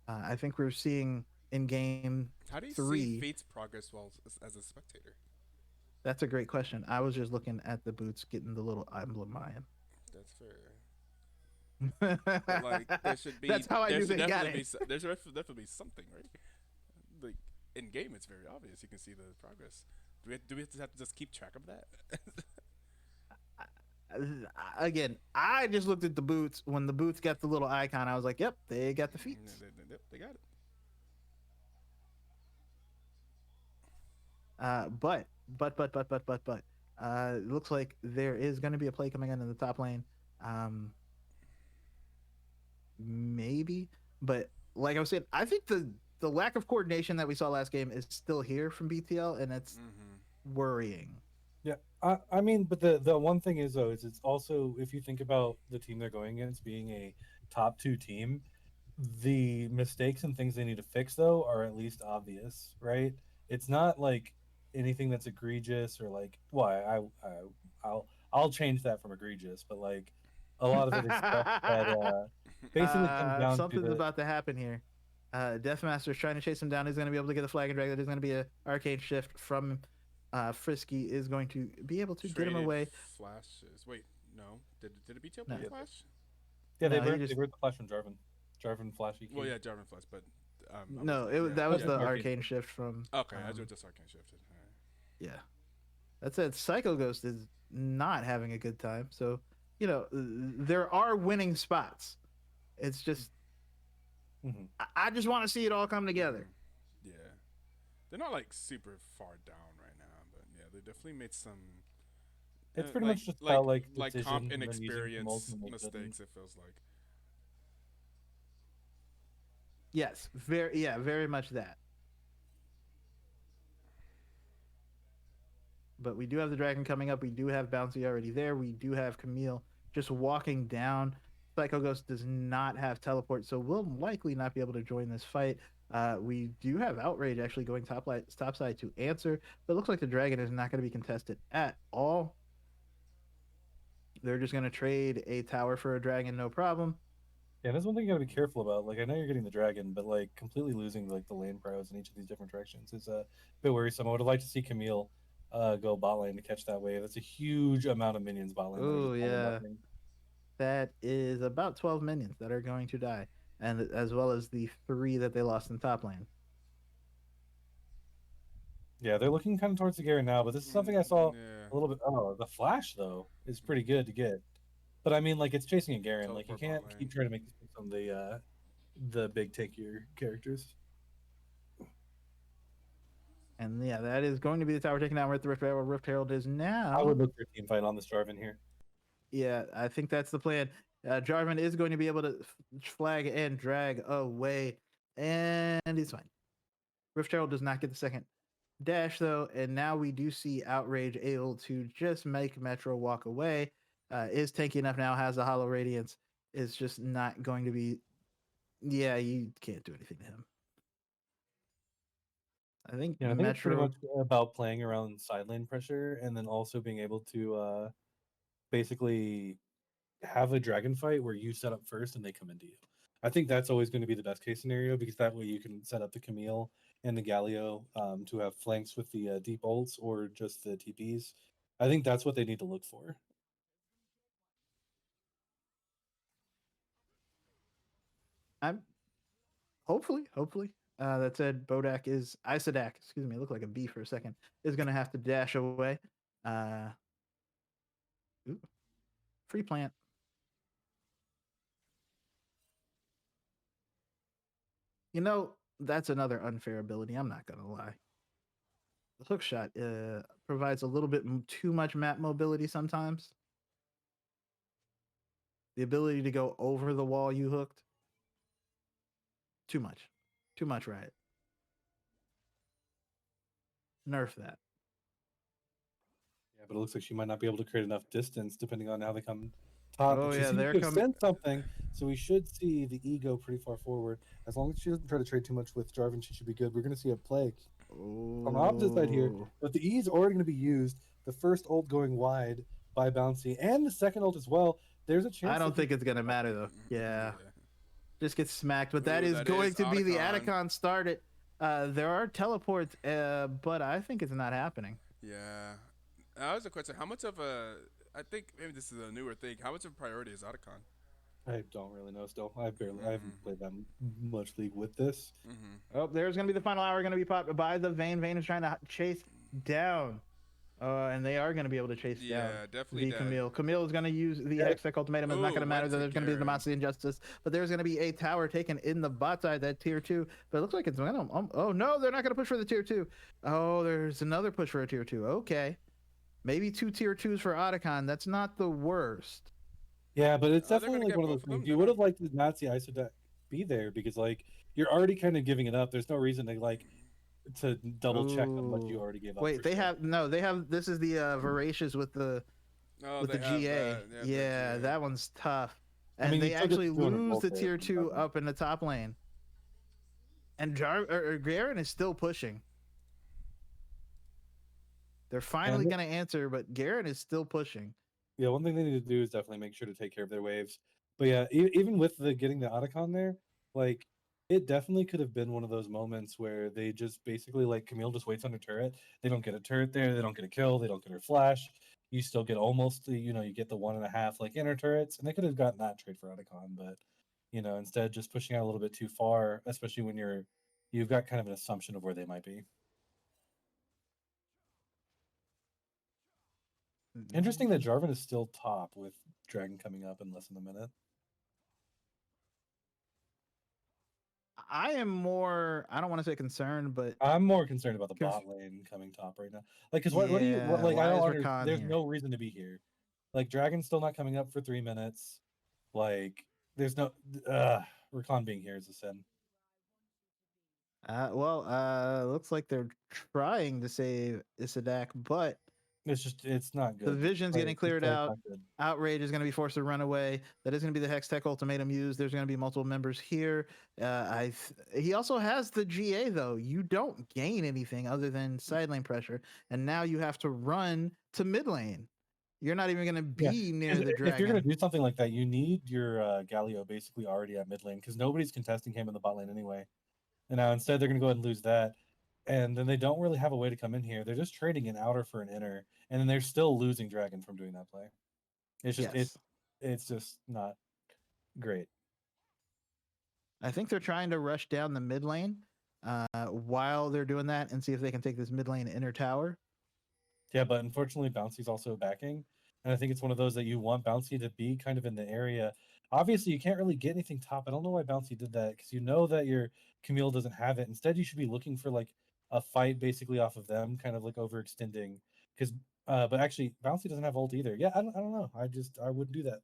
I think we're seeing in game How do you 3. see Fate's progress while as a spectator? That's a great question. I was just looking at the boots, getting the little emblem Mayan. That's fair. But, like, there should be. That's how I there knew should they got definitely it. There should definitely be something, right? Like, in game, it's very obvious. You can see the progress. Do we have to just keep track of that? Again, I just looked at the boots. When the boots got the little icon, I was like, "Yep, they got the feet." They got it. But, it looks like there is going to be a play coming in the top lane. Maybe, but like I was saying, I think the lack of coordination that we saw last game is still here from BTL, and it's worrying. Yeah, I mean, but the one thing is though, is it's also, if you think about the team they're going against being a top 2 team, the mistakes and things they need to fix though are at least obvious, right? It's not like anything that's egregious or like, well, I'll change that from egregious, but like a lot of it is stuff that basically comes down Something's to about to happen here. Deathmaster is trying to chase him down. He's going to be able to get a flag and drag. That is going to be an arcane shift from Frisky. Is going to be able to get him away. Flashes. Wait, no. Did it beat you up with flash? Yeah, they No, burned the flash from Jarvan. Jarvan flash. Well, yeah, Jarvan flash, but no, that was the arcane shift from. Okay, I just arcane shifted. All right. Yeah, that said, Psycho Ghost is not having a good time. So there are winning spots. It's just I just want to see it all come together. Yeah, they're not like super far down right now, but yeah, they definitely made some. It's pretty much just about like comp inexperience mistakes. It feels like. Yes, very much that. But we do have the dragon coming up. We do have Bouncy already there. We do have Camille just walking down. Psycho Ghost does not have teleport, so will likely not be able to join this fight. We do have Outrage actually going top side to answer, but it looks like the Dragon is not going to be contested at all. They're just going to trade a tower for a Dragon, no problem. Yeah, that's one thing you gotta be careful about. Like, I know you're getting the dragon, but like completely losing like the lane prowess in each of these different directions is a bit worrisome. I would have liked to see Camille go bot lane to catch that wave. That's a huge amount of minions bot lane that are Oh, just all yeah. nothing. That is about 12 minions that are going to die, and as well as the 3 that they lost in top lane. Yeah, they're looking kind of towards the Garen now, but this is something I saw Yeah. a little bit. Oh, the flash though is pretty good to get, but I mean, like it's chasing a Garen. Like you Teleport bot can't lane. keep trying to make these picks on the big tankier characters. And yeah, that is going to be the tower taken down with the Rift Herald. Rift Herald is now. I would look for a team fight on this Jarvan here. Yeah, I think that's the plan. Jarvan is going to be able to flag and drag away, and he's fine. Rift Herald does not get the second dash though, and now we do see Outrage able to just make Metro walk away. Is tanky enough now, has the Hollow Radiance, is just not going to be. Yeah, you can't do anything to him. I think Yeah, I think it's pretty Metro. much about playing around side lane pressure and then also being able to basically have a dragon fight where you set up first and they come into you. I think that's always going to be the best case scenario because that way you can set up the Camille and the Galio to have flanks with the deep ults or just the TPs. I think that's what they need to look for. I'm hopefully. That said, Bodak is Isadak. Excuse me, it looked like a B for a second. Is going to have to dash away. Ooh, free plant. You know, that's another unfair ability. I'm not gonna lie. The hook shot provides a little bit too much map mobility sometimes. The ability to go over the wall you hooked. Too much, right? Nerf that. Yeah, but it looks like she might not be able to create enough distance depending on how they come top. Oh But she yeah, seems they're to have coming. sent something, so we should see the E go pretty far forward. As long as she doesn't try to trade too much with Jarvan, she should be good. We're going to see a play on the opposite side here, but the E is already going to be used. The first ult going wide by Bouncy, and the second ult as well. There's a chance. I don't that he think it's could gonna get matter lucky. though. Yeah, just get smacked. But that Ooh, is that going is to be the Otacon. Atacon started. There are teleports, but I think it's not happening. Yeah. That was a question. How much of a? I think maybe this is a newer thing. How much of a priority is Otacon? I don't really know. Still, I Mm-hmm. haven't played that much League with this. Mm-hmm. Oh, there's gonna be the final hour. Gonna be popped by the Vayne. Vayne is trying to chase down. And they are going to be able to chase Yeah, down definitely the dead. Camille. Camille is going to use the Yeah. Hextech ultimatum. It's not going to Ooh, matter went that to there's going to be the Garen. Monster Injustice, but there's going to be a tower taken in the bot side, that tier 2. But it looks like it's going to. Oh, no, they're not going to push for the tier 2. Oh, there's another push for a tier 2. Okay. Maybe 2 tier 2s for Otacon. That's not the worst. Yeah, but it's Oh, they're definitely gonna like get one of both those of them. things. You They're would have not- liked the Nazi Isodeck be there because like you're already kind of giving it up. There's no reason to like to double check on what you Ooh. already gave up. Wait, for they sure. have. No, they have. This is the Voracious with the Oh, with they the have GA. that. They have the Yeah, GA. that one's tough. I And mean, you they still get actually 200 lose gold the there tier from 2 Jarvan. up in the top lane. And Garen is still pushing. They're finally And going to answer, but Garen is still pushing. yeah, one thing they need to do is definitely make sure to take care of their waves. But yeah, even with the getting the Otacon there, like it definitely could have been one of those moments where they just basically like Camille just waits on her turret. They don't get a turret there. They don't get a kill. They don't get her flash. You still get almost the you get the 1.5 like inner turrets, and they could have gotten that trade for Otacon, but instead just pushing out a little bit too far, especially when you've got kind of an assumption of where they might be. Interesting that Jarvan is still top with Dragon coming up in less than a minute. I am more, I don't want to say concerned, but I'm more concerned about the bot lane coming top right now. Like, because what do you yeah, like? I why don't is understand. Rakan There's here? no reason to be here. Like, Dragon's still not coming up for 3 minutes. Like, there's no Rakan being here is a sin. Looks like they're trying to save Isadak, but it's not good. The vision's Play- getting this cleared play's out. not good. Outrage is going to be forced to run away. That is going to be the Hex Tech ultimatum used. There's going to be multiple members here. He also has the GA though. You don't gain anything other than side lane pressure, and now you have to run to mid lane. You're not even going to Yeah, be near If the you're dragon. gonna do something like that, you need your Galio basically already at mid lane because nobody's contesting him in the bot lane anyway. And now instead they're gonna go ahead and lose that, and then they don't really have a way to come in here. They're just trading an outer for an inner, and then they're still losing dragon from doing that play. It's just Yes. it's just not great. I think they're trying to rush down the mid lane while they're doing that and see if they can take this mid lane inner tower. Yeah, but unfortunately, Bouncy's also backing, and I think it's one of those that you want Bouncy to be kind of in the area. Obviously, you can't really get anything top. I don't know why Bouncy did that because you know that your Camille doesn't have it. Instead, you should be looking for like a fight basically off of them, kind of like overextending. Because, but actually, Bouncy doesn't have ult either. Yeah, I don't know. I wouldn't do that.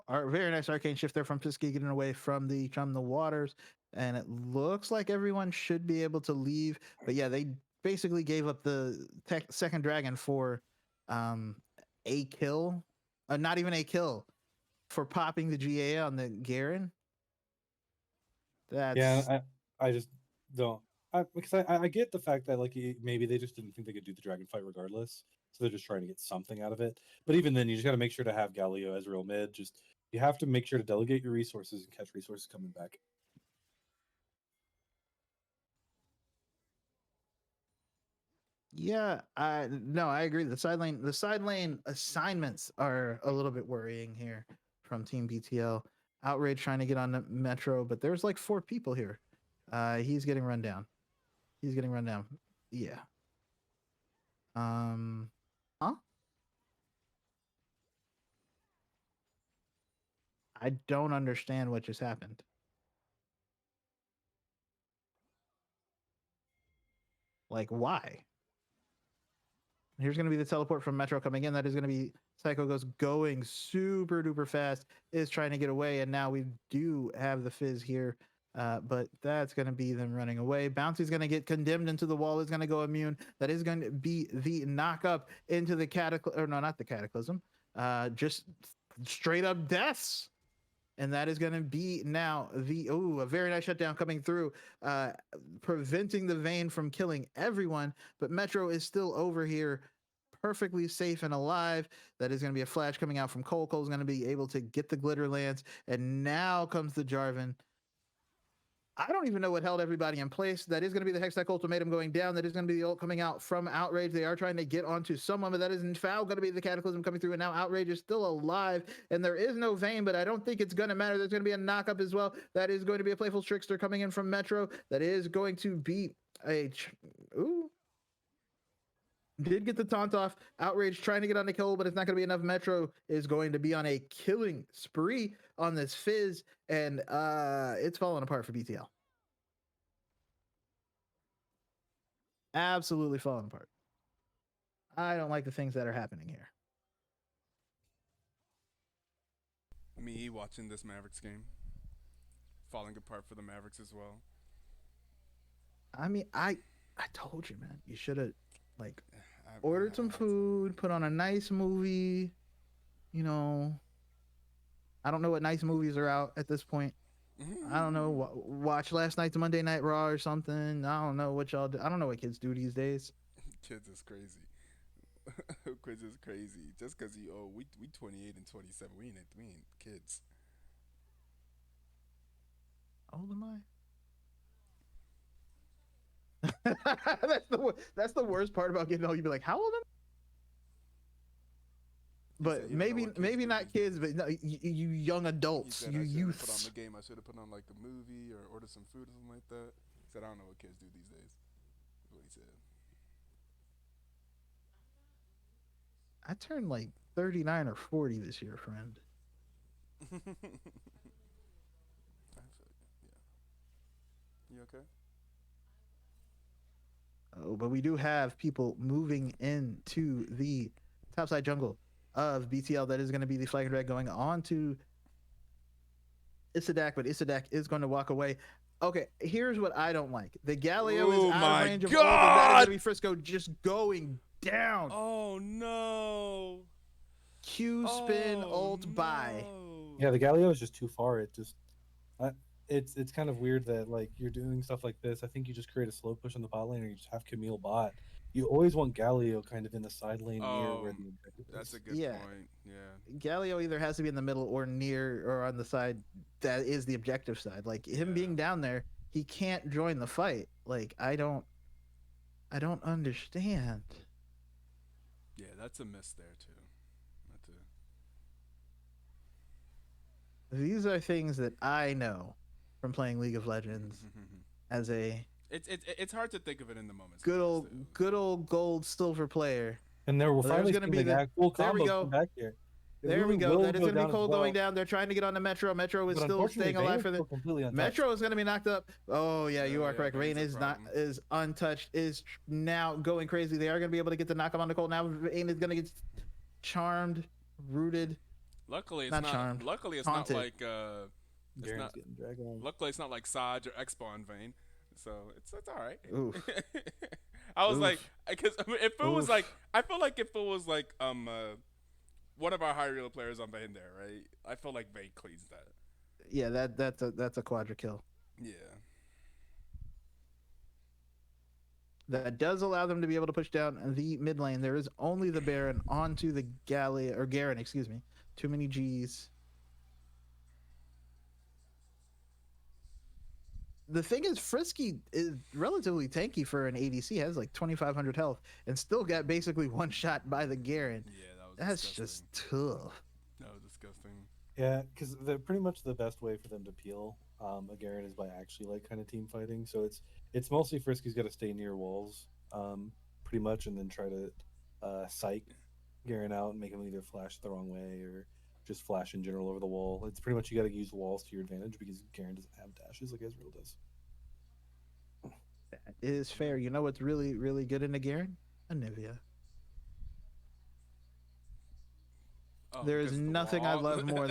Our very nice arcane shift there from Pisky getting away from the waters, and it looks like everyone should be able to leave. But yeah, they basically gave up the second dragon for a kill, not even a kill, for popping the GA on the Garen. That's Yeah, I just don't. Because I get the fact that like maybe they just didn't think they could do the dragon fight regardless, so they're just trying to get something out of it. But even then, you just got to make sure to have Galio as real mid. Just you have to make sure to delegate your resources and catch resources coming back. yeah. I agree. The side lane assignments are a little bit worrying here from Team BTL. Outrage trying to get on the Metro, but there's like 4 people here. He's getting run down. Yeah. Huh? I don't understand what just happened. Like, why? Here's going to be the teleport from Metro coming in. That is going to be Psycho Ghost going super duper fast, is trying to get away. And now we do have the Fizz here. But that's going to be them running away. Bouncy's going to get condemned into the wall, is going to go immune. That is going to be the knock up into the cataclysm. Or no, not the cataclysm. Just straight up deaths. And that is going to be now a very nice shutdown coming through, preventing the Vayne from killing everyone. But Metro is still over here, perfectly safe and alive. That is going to be a flash coming out from Cole. Cole's going to be able to get the glitter lance, and now comes the Jarvan. I don't even know what held everybody in place. That is going to be the Hextech ultimatum going down. That is going to be the ult coming out from Outrage. They are trying to get onto someone, but that is in foul going to be the Cataclysm coming through. And now Outrage is still alive, and there is no Vayne, but I don't think it's going to matter. There's going to be a knock up as well. That is going to be a Playful Trickster coming in from Metro. That is going to be a did get the taunt off. Outrage trying to get on the kill, but it's not going to be enough. Metro is going to be on a killing spree on this Fizz, and it's falling apart for BTL. Absolutely falling apart. I don't like the things that are happening here. Me watching this Mavericks game, falling apart for the Mavericks as well. I mean, I told you, man. You should have like ordered some food, put on a nice movie. You know, I don't know what nice movies are out at this point. I don't know. Watch last night's Monday Night Raw or something. I don't know what y'all do. I don't know what kids do these days. Kids is crazy. Kids is crazy. Just because we 28 and 27. We ain't kids. How old am I? That's the worst part about getting old. You'd be like, how old am I? But maybe not kids, but no, you young adults, you youths. Put on the game. I should have put on like a movie or ordered some food or something like that. He said I don't know what kids do these days. That's what he said. I turned like 39 or 40 this year, friend. I feel you. Yeah. You okay? Oh, but we do have people moving into the topside jungle of BTL. That is going to be the flag and drag going on to Isadak, but Isadak is going to walk away. Okay, here's what I don't like. The Galio is Oh out my of range of ult, and that is God! going to be Frisco just going down. Oh no! Q spin Oh ult buy. no! Yeah, the Galio is just too far. I, it's kind of weird that like you're doing stuff like this. I think you just create a slow push on the bot lane, or you just have Camille bot. You always want Galio kind of in the side lane near where the objective That's a is. good Yeah. point. Yeah. Galio either has to be in the middle or near or on the side that is the objective side. Like him Yeah. being down there, he can't join the fight. Like I don't understand. Yeah, that's a miss there too. That's These are things that I know from playing League of Legends as a it's hard to think of it in the moment. good old gold silver player. And there will There's finally gonna see be the the- actual there we combo go. come back here. It There we really go. will That is going to be down as Cole well. going down. They're trying to get on the Metro. Metro is But still unfortunately, staying alive Vayne for is the still completely untouched. Metro is going to be knocked up. Oh yeah, you are Yeah, correct. Vayne's Vayne a is not problem. is untouched. Is now going crazy. They are going to be able to get the knock on Nicole. Now Vayne is going to get charmed, rooted. Luckily, it's Not not. charmed, Luckily, it's haunted. not like. It's Garen's not. getting dragged on. Luckily, it's not like Saj or Expo on Vayne, so it's all right. Oof. I was Oof. like, because if it was Oof. like, I feel like if it was like one of our high real players on Vayne there, right? I feel like Vayne cleans that. Yeah, that's a quadra kill. Yeah. That does allow them to be able to push down the mid lane. There is only the Baron onto the Garen, excuse me. Too many G's. The thing is, Frisky is relatively tanky for an ADC. Has like 2,500 health and still got basically one shot by the Garen. Yeah, that was. That's disgusting. just tough. That was disgusting. Yeah, because they're pretty much the best way for them to peel a Garen is by actually like kind of team fighting. So it's mostly Frisky's got to stay near walls, pretty much, and then try to psych Garen out and make him either flash the wrong way or just flash in general over the wall. It's pretty much you got to use walls to your advantage because Garen doesn't have dashes like Ezreal does. That is fair. You know what's really, really good in the Garen? Anivia. Oh, There is because of the nothing I wall? love more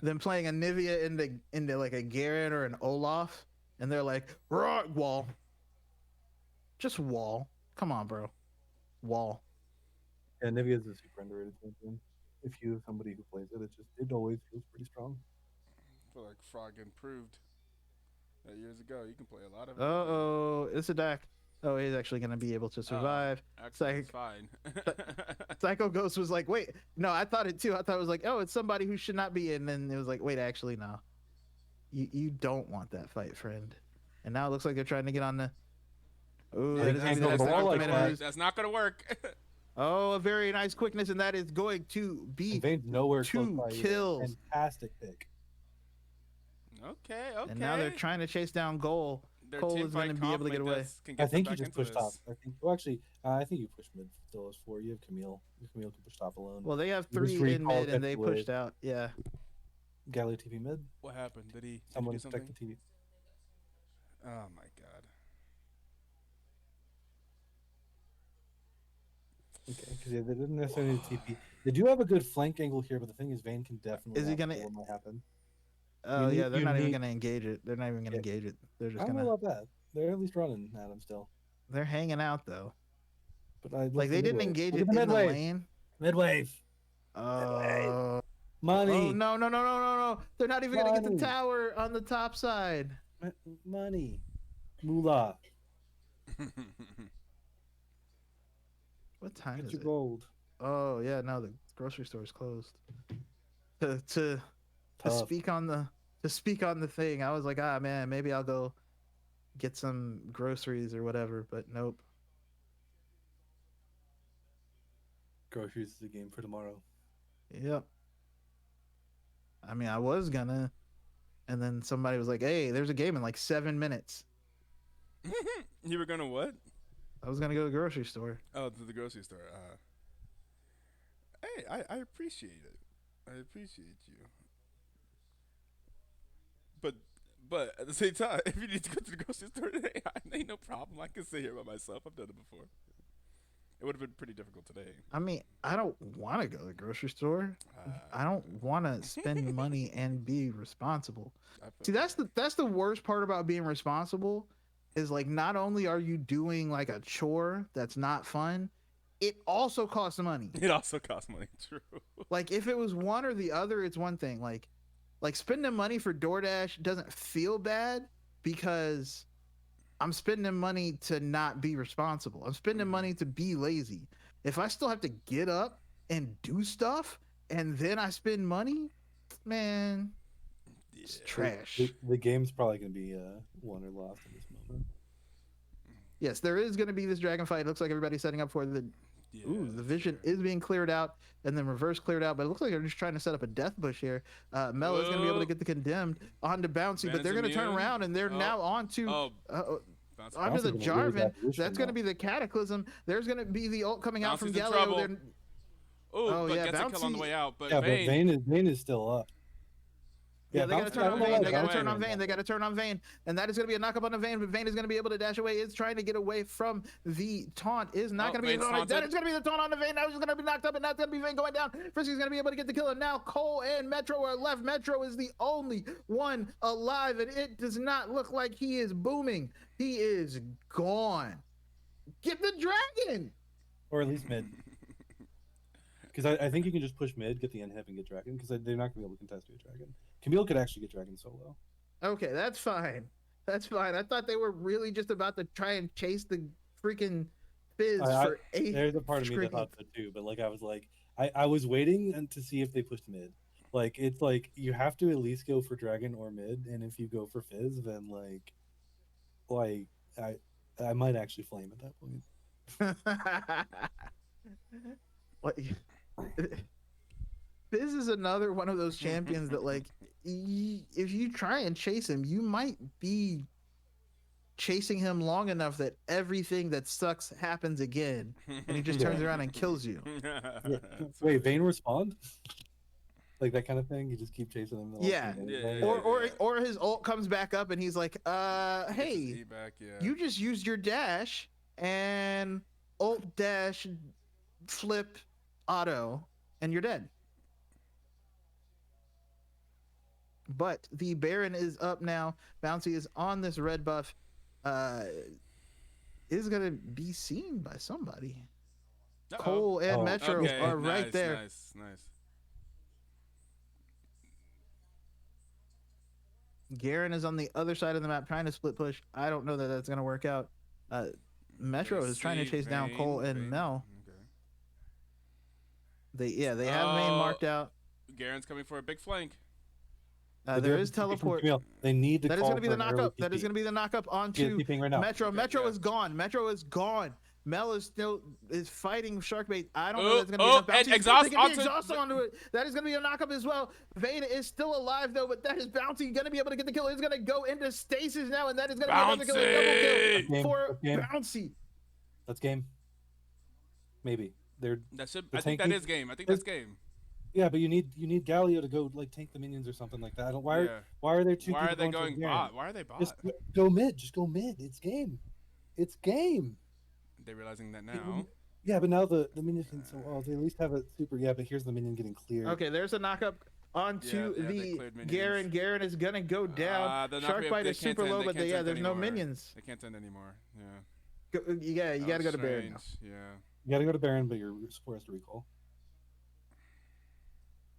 than playing Anivia into like a Garen or an Olaf, and they're like, "Rock wall." Just wall. Come on, bro. Wall. Yeah, Nivea is a super underrated champion. If you have somebody who plays it, it always feels pretty strong. I feel like Frog improved years ago. You can play a lot of it. Oh, it's a deck. Oh, he's actually gonna be able to survive. Actually, it's fine. Psycho Ghost was like, wait, no, I thought it too. I thought it was like, oh, it's somebody who should not be in. And it was like, wait, actually, no. You don't want that fight, friend. And now it looks like they're trying to get on the. Oh, Yeah, that is can't gonna be go the over the next wall like minute that. moves. That's not gonna work. Oh, a very nice quickness, and that is going to be. And Vayne's nowhere close two by either. kills. Fantastic pick. Okay. And now they're trying to chase down Goal. Their Cole team is gonna fight be able to get away. confidence can get I think them you back just into push top. this. I think. Well, actually, I think you push mid still as 4. You have Camille. Camille can push top alone. Well, they have You just 3 in recall mid, and they Etoe away. pushed out. Yeah. Galio TP mid. What happened? Did he Someone do something? check the TV. Oh my god. Okay, because they didn't necessarily need TP. They do have a good flank angle here, but the thing is, Vayne can definitely. Is he not gonna- control what might happen? Oh, need- yeah. They're you not even need- gonna engage it. They're not even gonna Yeah. engage it. They're just I don't know gonna. about that. They're at least running at him still. They're hanging out though. But I Like they didn't engage it in the mid-wave. lane. Mid-wave. Oh. Money. Oh no! They're not even gonna get the Money. tower on the top side. Money. Moolah. What time Get is your it? gold. Oh yeah, no, the grocery store is closed. To Tough. speak on the thing, I was like, ah man, maybe I'll go get some groceries or whatever, but nope. Groceries is a game for tomorrow. Yep. I mean, I was gonna, and then somebody was like, "Hey, there's a game in like 7 minutes." You were gonna what? I was gonna go to the grocery store. Oh, to the grocery store. Hey, I appreciate it. I appreciate you. But at the same time, if you need to go to the grocery store today, ain't no problem. I can sit here by myself. I've done it before. It would have been pretty difficult today. I mean, I don't want to go to the grocery store. I don't want to spend money and be responsible. See, that's the worst part about being responsible is like not only are you doing like a chore that's not fun, it also costs money. It also costs money. True. Like if it was one or the other, it's one thing. Like spending money for DoorDash doesn't feel bad because I'm spending money to not be responsible. I'm spending money to be lazy. If I still have to get up and do stuff and then I spend money, man, it's trash. The game's probably going to be won or lost in this moment. Yes, there is going to be this dragon fight. It looks like everybody's setting up for the. Yeah, Ooh, the vision is being cleared out and then reverse cleared out, but it looks like they're just trying to set up a death bush here. Mel is going to be able to get the condemned onto Bouncy, but they're going to turn around and they're now onto onto the Jarvan. That's going to be the Cataclysm. There's going to be the ult coming out from Galio. Oh, but gets a kill on the way out. But yeah, Vayne, but Vayne is still up. Yeah, they got to turn on Vayne. They got to turn on Vayne. They got to turn on Vayne. And that is going to be a knock-up on the Vayne, but Vayne is going to be able to dash away. It's trying to get away from the taunt. Is not going to be that is going to be the taunt on the Vayne. Now he's going to be knocked up, and that's going to be Vayne going down. Frisky's going to be able to get the kill, and now Cole and Metro are left. Metro is the only one alive, and it does not look like he is booming. He is gone. Get the dragon! Or at least mid. Because I think you can just push mid, get the inhib, and get dragon, because they're not going to be able to contest your dragon. Camille could actually get dragon solo. Okay, that's fine. That's fine. I thought they were really just about to try and chase the freaking Fizz for 8. There's a part of me that thought so too, but like I was like, I was waiting to see if they pushed mid. Like it's like you have to at least go for dragon or mid, and if you go for Fizz, then like I might actually flame at that point. What? Fizz is another one of those champions that like if you try and chase him, you might be chasing him long enough that everything that sucks happens again, and he just turns around and kills you. Wait, Vayne respond? Like that kind of thing? You just keep chasing him? Yeah. Or his ult comes back up and he's like, hey, you just used your dash and ult dash flip auto and you're dead. But the Baron is up now. Bouncy is on this red buff. Is going to be seen by somebody. Cole and Metro are right there. Nice. Garen is on the other side of the map trying to split push. I don't know that that's going to work out. Metro is trying to chase down Cole and Mel. Okay. They have Vayne marked out. Garen's coming for a big flank. There is teleport. They need to. That is going to be the knockup. That is going to be the knockup onto right now. Metro. Metro is gone. Metro is gone. Mel is still fighting Sharkbait. I don't know if that's going to be enough. And exhaust onto it. That is going to be a knockup as well. Vayne is still alive though, but that is Bouncy going to be able to get the kill. He's going to go into stasis now, and that is going to be another kill. A double kill for Bouncy. That's game. Maybe I think that is game. I think that's game. Yeah, but you need Galio to go like tank the minions or something like that. Why are there two? Why are they going bot? Why are they bot? Just go mid. Just go mid. It's game. It's game. They're realizing that now. Yeah, but now the minions can they at least have a super. Yeah, but here's the minion getting cleared. Okay, there's a knockup onto the Garen. Garen is gonna go down. Sharkbite is super low, but there's no minions. They can't end anymore. Yeah. You gotta go to Baron. Yeah. You gotta go to Baron, but your support has to recall.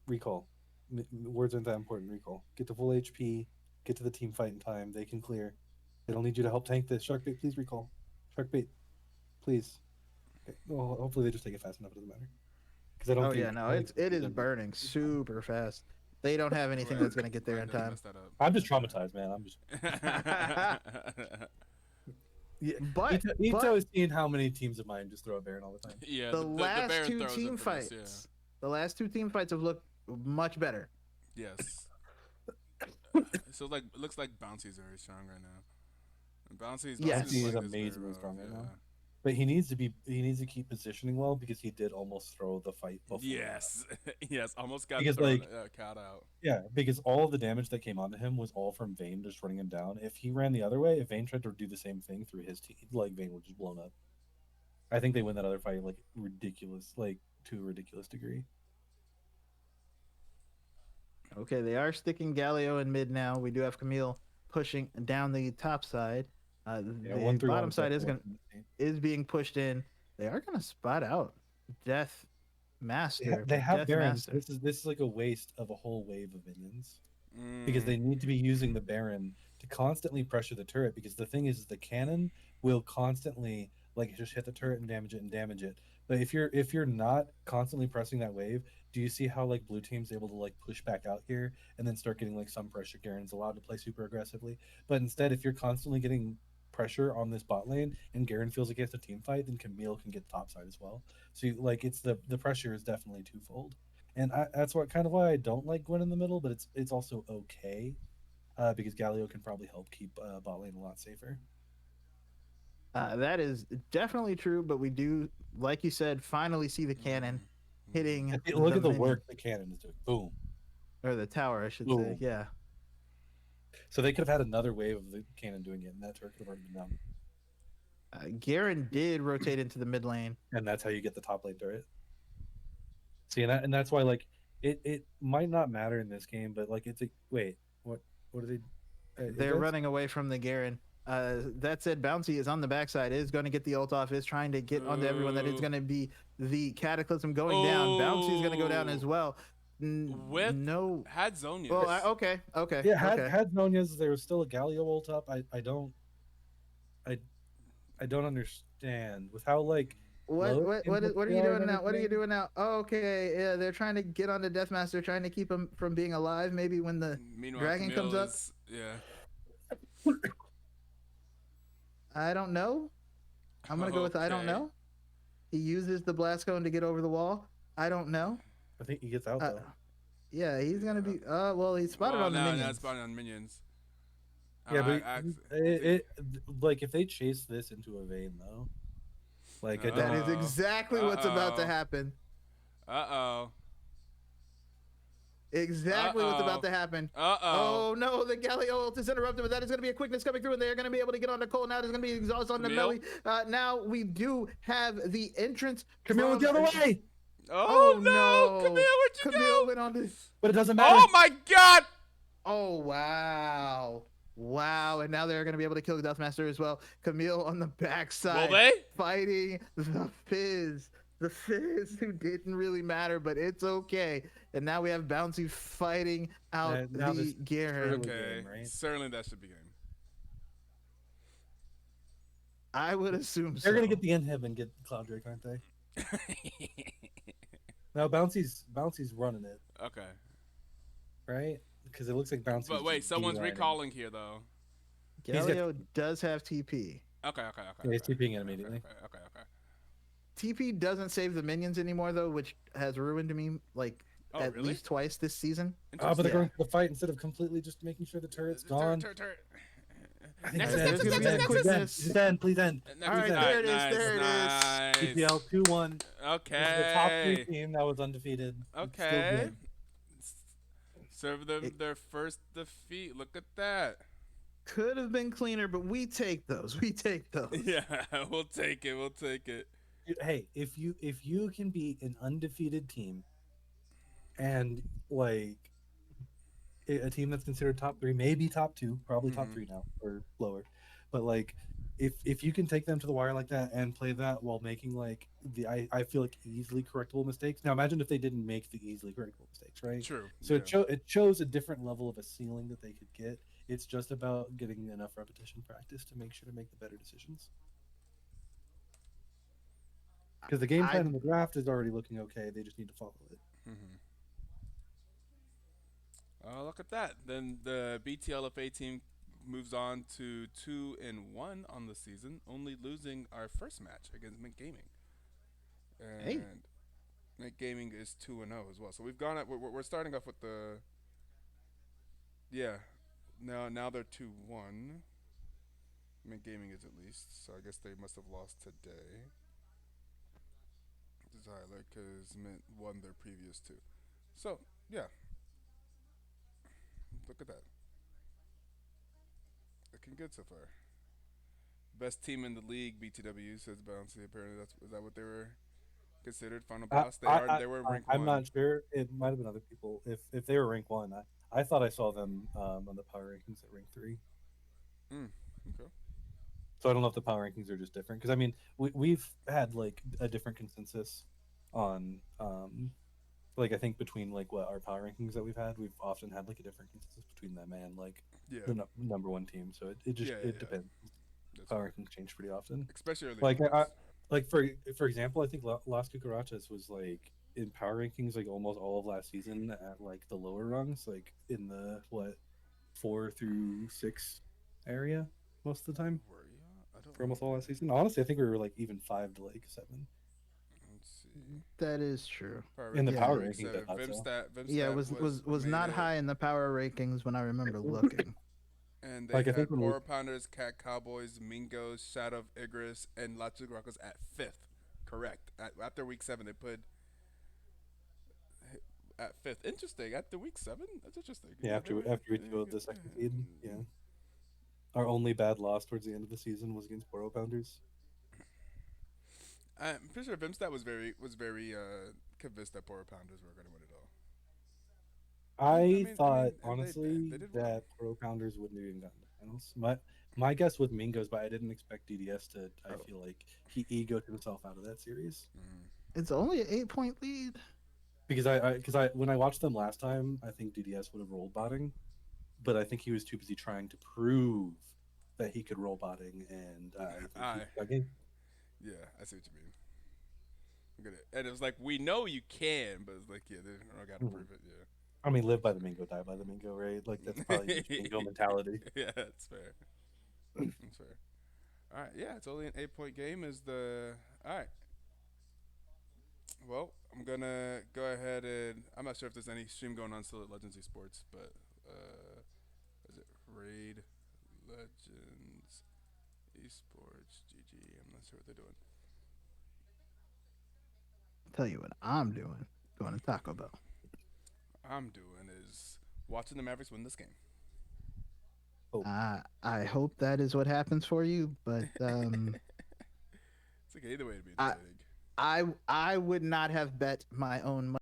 Recall. Words aren't that important. Recall. Get to full HP. Get to the team fight in time. They can clear. They don't need you to help tank this. Sharkbait, please recall. Sharkbait, please. Okay. Well, hopefully they just take it fast enough. It doesn't matter. Because I don't. It is burning super fast. They don't have anything that's gonna get there in time. I'm just traumatized, man. I'm just. Yeah, but Etoe has seen how many teams of mine just throw a Baron all the time. Yeah. The last two team fights. The last two team fights have looked much better. Yes. So it looks like Bouncy's very strong right now. Bouncy's amazingly strong right now. But he needs to keep positioning well because he did almost throw the fight before. Yes. Yes, almost got cat out. Yeah, because all of the damage that came onto him was all from Vayne just running him down. If he ran the other way, if Vayne tried to do the same thing through his team, Vayne would just blown up. I think they win that other fight like ridiculous, like to a ridiculous degree. Okay, they are sticking Galio in mid now. We do have Camille pushing down the top side. Yeah, The 1-3-1 bottom is side definitely one thing. is being pushed in. They are gonna spot out Death Master, They but have Death barons. Master. This is like a waste of a whole wave of minions because Mm. they need to be using the baron to constantly pressure the turret. Because the thing is the cannon will constantly like just hit the turret and damage it and damage it. But if you're not constantly pressing that wave, do you see how like blue team's able to like push back out here and then start getting like some pressure? Garen's allowed to play super aggressively, but instead, if you're constantly getting pressure on this bot lane and Garen feels like he has a team fight, then Camille can get top side as well. So like it's the pressure is definitely twofold, and that's what kind of why I don't like Gwen in the middle, but it's also okay because Galio can probably help keep bot lane a lot safer. That is definitely true, but we do, like you said, finally see the cannon hitting Look the at the minion, work the cannon is doing. Boom, or the tower, I should boom. say. Yeah. So they could have had another wave of the cannon doing it, and that turret could have already been down. Garen did rotate into the mid lane. And that's how you get the top lane turret. See, and that's why like it might not matter in this game, but like it's a wait, what are they? They're running away from the Garen. That said, Bouncy is on the backside, is going to get the ult off, is trying to get onto everyone. That is going to be the Cataclysm going down. Bouncy is going to go down as well. With No. had Zonius. Well, okay. Yeah, Okay. had Nunez, there was still a Galio ult up. I don't understand with how like What low what input what are they you are doing and now? What are you everything. doing now? Oh, okay, yeah, they're trying to get onto Deathmaster, trying to keep him from being alive. Maybe when the Meanwhile, dragon Camille comes up. is, yeah. I don't know. I'm gonna go with I don't Okay. know. He uses the blast cone to get over the wall. I don't know. I think he gets out Uh, though. yeah, he's gonna be. Well, he's spotted Well, on the now minions. it's spotted on minions. Yeah, but I it like if they chase this into a vein though, like I That don't. is exactly what's about to Uh-oh. happen. Uh-oh. Exactly what's about to happen. Uh-oh. Oh no, the Galio ult is interrupted, but that is going to be a quickness coming through, and they're going to be able to get on the Cole. Now there's going to be exhaust on the Camille? Melly. Now we do have the entrance. Camille went the other way, Oh, Oh, no! no. Camille, where'd you Camille go? went on to. but it doesn't matter. Oh my god! Oh wow. Wow, and now they're going to be able to kill the Deathmaster as well. Camille on the backside. Will they? Fighting the Fizz. The Fizz, who didn't really matter, but it's okay. And now we have Bouncy fighting out Now the this Garen. Early Okay. game, right? Certainly that should be game. I would assume so. They're gonna get the inhib and get Cloud Drake, aren't they? Now Bouncy's running it, Okay. right? Because it looks like Bouncy's. But wait, just someone's beelining. recalling here though. He's got- Galio does have TP. Okay. Yeah, he's TPing it immediately. Okay. TP doesn't save the minions anymore though, which has ruined me like Oh, at really? least twice this season. Oh, but they're Yeah. going for the fight instead of completely just making sure the turret's gone. Turret. I think Nexus, it's Nexus, end. Nexus, Nexus, Please end. Nexus. Please end. Please end. All right, there it is, there it is. Nice. PPL 2-1. This is the top Okay. 3 team that was undefeated. It's still Okay. good. Serve them their first defeat. Look at that. Could have been cleaner, but we take those. We take those. Yeah, we'll take it. We'll take it. Hey, if you can beat an undefeated team and like a team that's considered top 3, maybe top 2, probably top Mhm. 3 now or lower, but like if you can take them to the wire like that and play that while making like I feel like easily correctable mistakes. Now imagine if they didn't make the easily correctable mistakes, right? True. So yeah. it shows a different level of a ceiling that they could get. It's just about getting enough repetition practice to make sure to make the better decisions. Because the game plan in the draft is already looking okay. They just need to follow it. Mm-hmm. Oh, look at that. Then the BTLFA team moves on to 2-1 on the season, only losing our first match against Mint Gaming. And Hey. Mint Gaming is 2-0 as well. So we've gone. We're starting off with the. Yeah. Now they're 2-1. Mint Gaming is at least. So I guess they must have lost today. This is highlight because Mint won their previous 2. So yeah. Look at that. Looking good so far. Best team in the league, BTW says Bouncy. Apparently, that's is that what they were considered final I, boss? I, I, They were I- rank I'm one. not sure. It might have been other people. If they were rank one, I thought I saw them on the power rankings at rank three. Mm, okay. So I don't know if the power rankings are just different. Because I mean, we've had like a different consensus on like I think between like what our power rankings that we've had, we've often had like a different consensus between them and like Yeah. the number one team. So it just Yeah. it Yeah. depends. That's Power fair. rankings change pretty often. Especially early Like on. like for example, I think Las Cucarachas was like in power rankings like almost all of last season at like the lower rungs, like in the what 4 through 6 area most of the time Were you? I don't for almost all last remember. season. Honestly, I think we were like even 5 to like 7 Let's see. That is true. Power in the rankings Yeah. for power week rankings. I seven. thought so. Yeah, Vimstat was made not it, high in the power rankings when I remember looking. and they Like I think had when we Power Pounders, Cat Cowboys, Mingos, Shadow of Igris, and Lachu Rockers at fifth. Correct. After week seven, they put at fifth. Interesting. After week seven, that's interesting. yeah They were, after we killed the second seed, yeah, our only bad loss towards the end of the season was against Borough Pounders. I'm pretty sure Vimstat was very convinced that Power Pounders were going to win it all. I thought And honestly they did well. that Borough Pounders wouldn't have even gotten to finals. My guess with Mingos, but I didn't expect DDS to. I Oh. feel like he egoed himself out of that series Mm. It's only an 8-point lead. because I when I watched them last time, I think DDS would have rolled botting, but I think he was too busy trying to prove that he could roll botting, and I think he Aye. got game. Yeah, I see what you mean. Look at it. And it was like, we know you can, but it's like, yeah, they don't got to Mhm. prove it. Yeah. I mean, live by the Mingo, die by the Mingo, right? Like that's probably just Mingo mentality. Yeah, that's fair. That's fair. All right, yeah, it's only an 8 point game. Is the all right? Well, I'm gonna go ahead and I'm not sure if there's any stream going on still at Legends Esports, but is it Raid Legends Esports GG? I'm not sure what they're doing. Tell you what I'm doing. Going to Taco Bell. I'm doing is watching the Mavericks win this game. I hope that is what happens for you, but It's like either way to be I entertaining. I would not have bet my own money